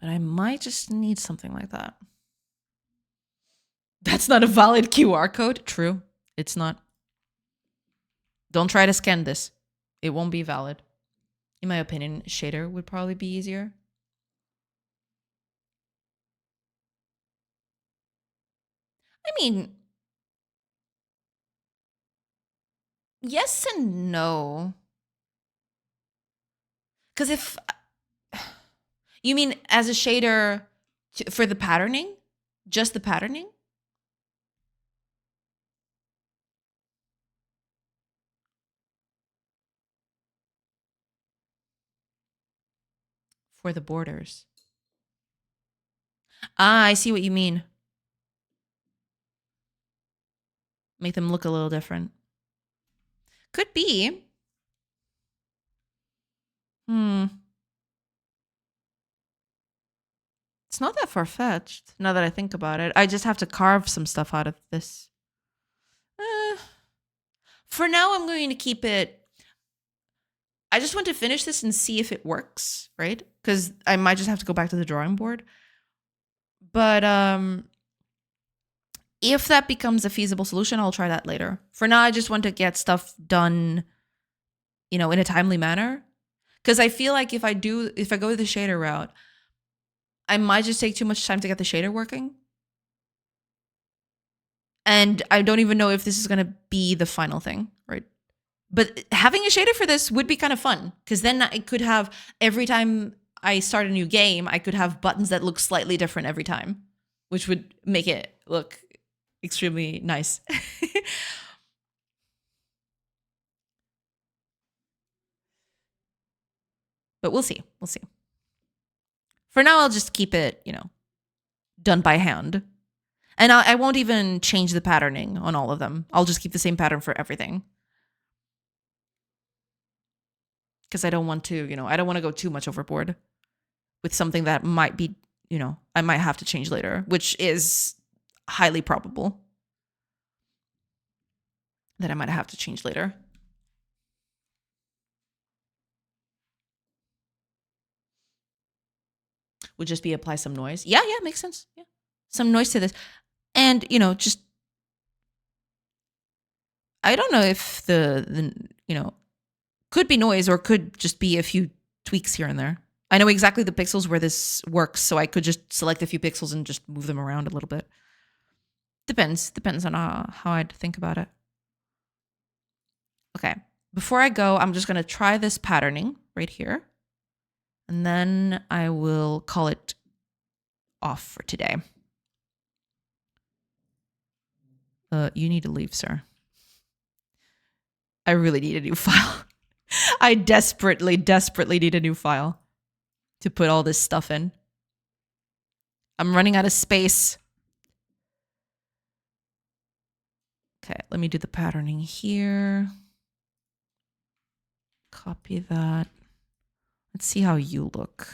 But I might just need something like that. That's not a valid QR code. True. It's not. Don't try to scan this. It won't be valid. In my opinion, shader would probably be easier. I mean, yes and no. Because if you mean as a shader for the patterning, just the patterning? For the borders. Ah, I see what you mean. Make them look a little different. Could be. It's not that far-fetched, now that I think about it. I just have to carve some stuff out of this. For now, I'm going to keep it. I just want to finish this and see if it works, right? Because I might just have to go back to the drawing board. But if that becomes a feasible solution, I'll try that later. For now, I just want to get stuff done, in a timely manner. Because I feel like if I go the shader route, I might just take too much time to get the shader working. And I don't even know if this is going to be the final thing, right? But having a shader for this would be kind of fun, because then I could have, every time I start a new game, I could have buttons that look slightly different every time, which would make it look extremely nice. But we'll see. We'll see. For now, I'll just keep it, done by hand. And I won't even change the patterning on all of them. I'll just keep the same pattern for everything. Because I don't want to, I don't want to go too much overboard with something that might be, I might have to change later, which is highly probable that I might have to change later. Would just be apply some noise. Yeah, makes sense. Yeah. Some noise to this. And, just, I don't know if the could be noise or could just be a few tweaks here and there. I know exactly the pixels where this works, so I could just select a few pixels and just move them around a little bit. Depends on how I'd think about it. Okay. Before I go, I'm just going to try this patterning right here. And then I will call it off for today. You need to leave, sir. I really need a new file. I desperately need a new file to put all this stuff in. I'm running out of space. Okay, let me do the patterning here. Copy that. Let's see how you look.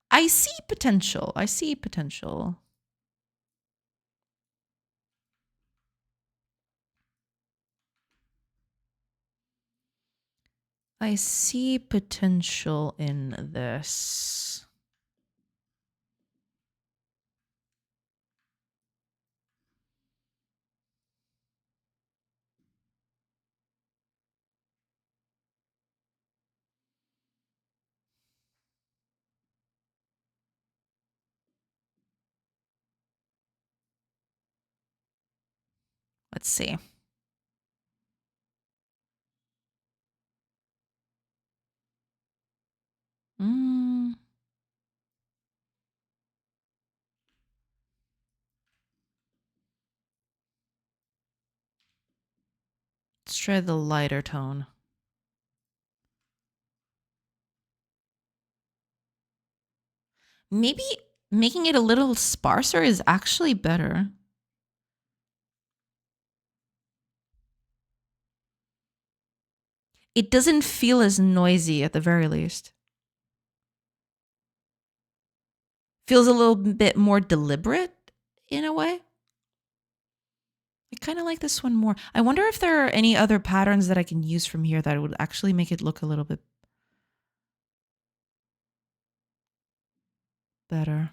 I see potential. I see potential. I see potential in this. Let's see. Let's try the lighter tone. Maybe making it a little sparser is actually better. It doesn't feel as noisy at the very least. Feels a little bit more deliberate in a way. I kind of like this one more. I wonder if there are any other patterns that I can use from here that would actually make it look a little bit better.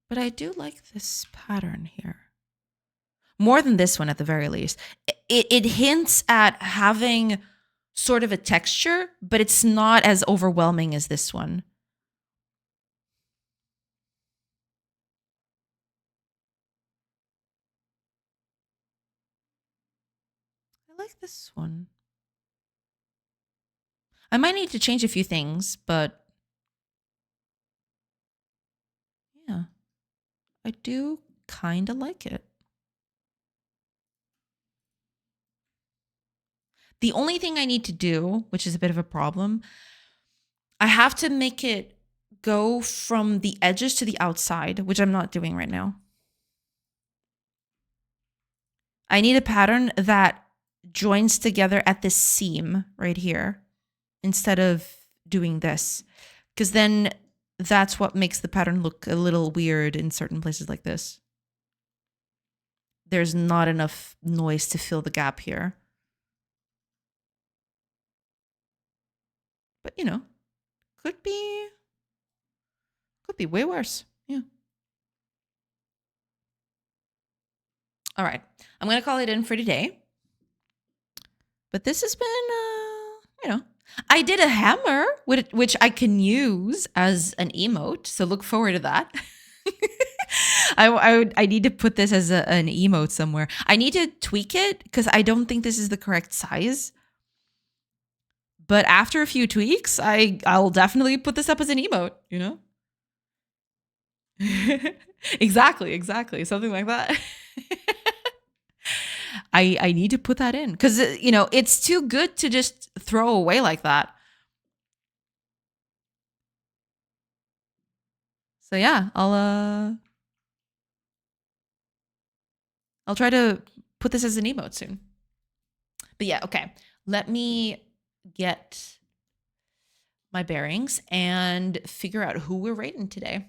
But I do like this pattern here. More than this one at the very least. It hints at having sort of a texture, but it's not as overwhelming as this one. I like this one. I might need to change a few things, but yeah, I do kind of like it. The only thing I need to do, which is a bit of a problem, I have to make it go from the edges to the outside, which I'm not doing right now. I need a pattern that joins together at this seam right here instead of doing this, because then that's what makes the pattern look a little weird in certain places like this. There's not enough noise to fill the gap here. But, you know, could be way worse. Yeah. All right. I'm going to call it in for today. But this has been, I did a hammer, which I can use as an emote. So look forward to that. I need to put this as an emote somewhere. I need to tweak it because I don't think this is the correct size. But after a few tweaks, I'll definitely put this up as an emote, you know? Exactly. Something like that. I need to put that in because, it's too good to just throw away like that. So yeah, I'll try to put this as an emote soon. But yeah, okay. Let me get my bearings and figure out who we're rating today.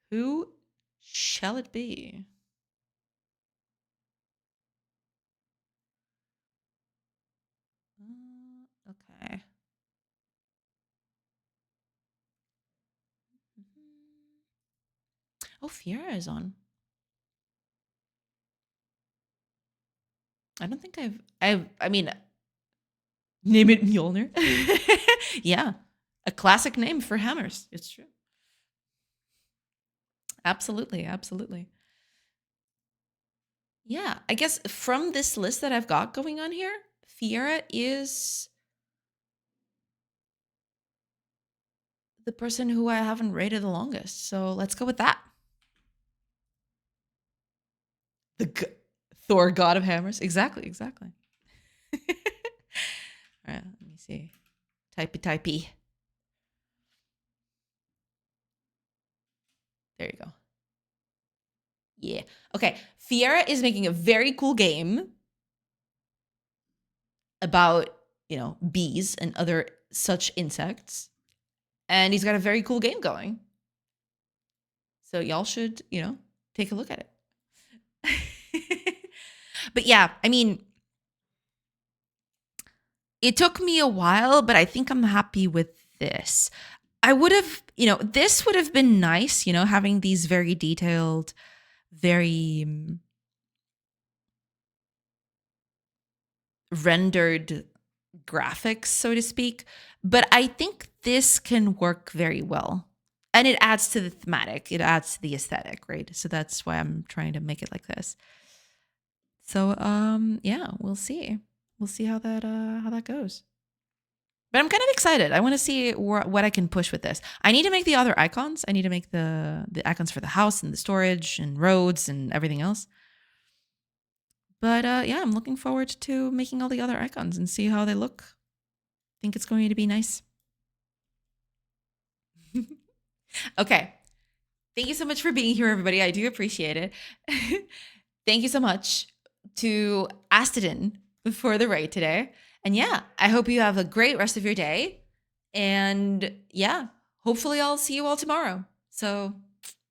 Who shall it be? Okay. Oh, Fiera is on. I don't think I mean, name it Mjolnir. Yeah. A classic name for hammers. It's true. Absolutely. Yeah. I guess from this list that I've got going on here, Fiera is the person who I haven't rated the longest. So let's go with that. Thor, God of Hammers. Exactly. All right, let me see. Typey. There you go. Yeah. Okay. Fiera is making a very cool game about, bees and other such insects. And he's got a very cool game going. So y'all should, take a look at it. But yeah, I mean, it took me a while, but I think I'm happy with this. I would have, this would have been nice, having these very detailed, very rendered graphics, so to speak. But I think this can work very well. And it adds to the thematic, it adds to the aesthetic, right? So that's why I'm trying to make it like this. So yeah, we'll see. We'll see how that goes. But I'm kind of excited. I want to see what I can push with this. I need to make the other icons. I need to make the icons for the house and the storage and roads and everything else. But yeah, I'm looking forward to making all the other icons and see how they look. Think it's going to be nice. Okay. Thank you so much for being here, everybody. I do appreciate it. Thank you so much to Astidon for the raid today. And yeah, I hope you have a great rest of your day. And yeah, hopefully I'll see you all tomorrow. So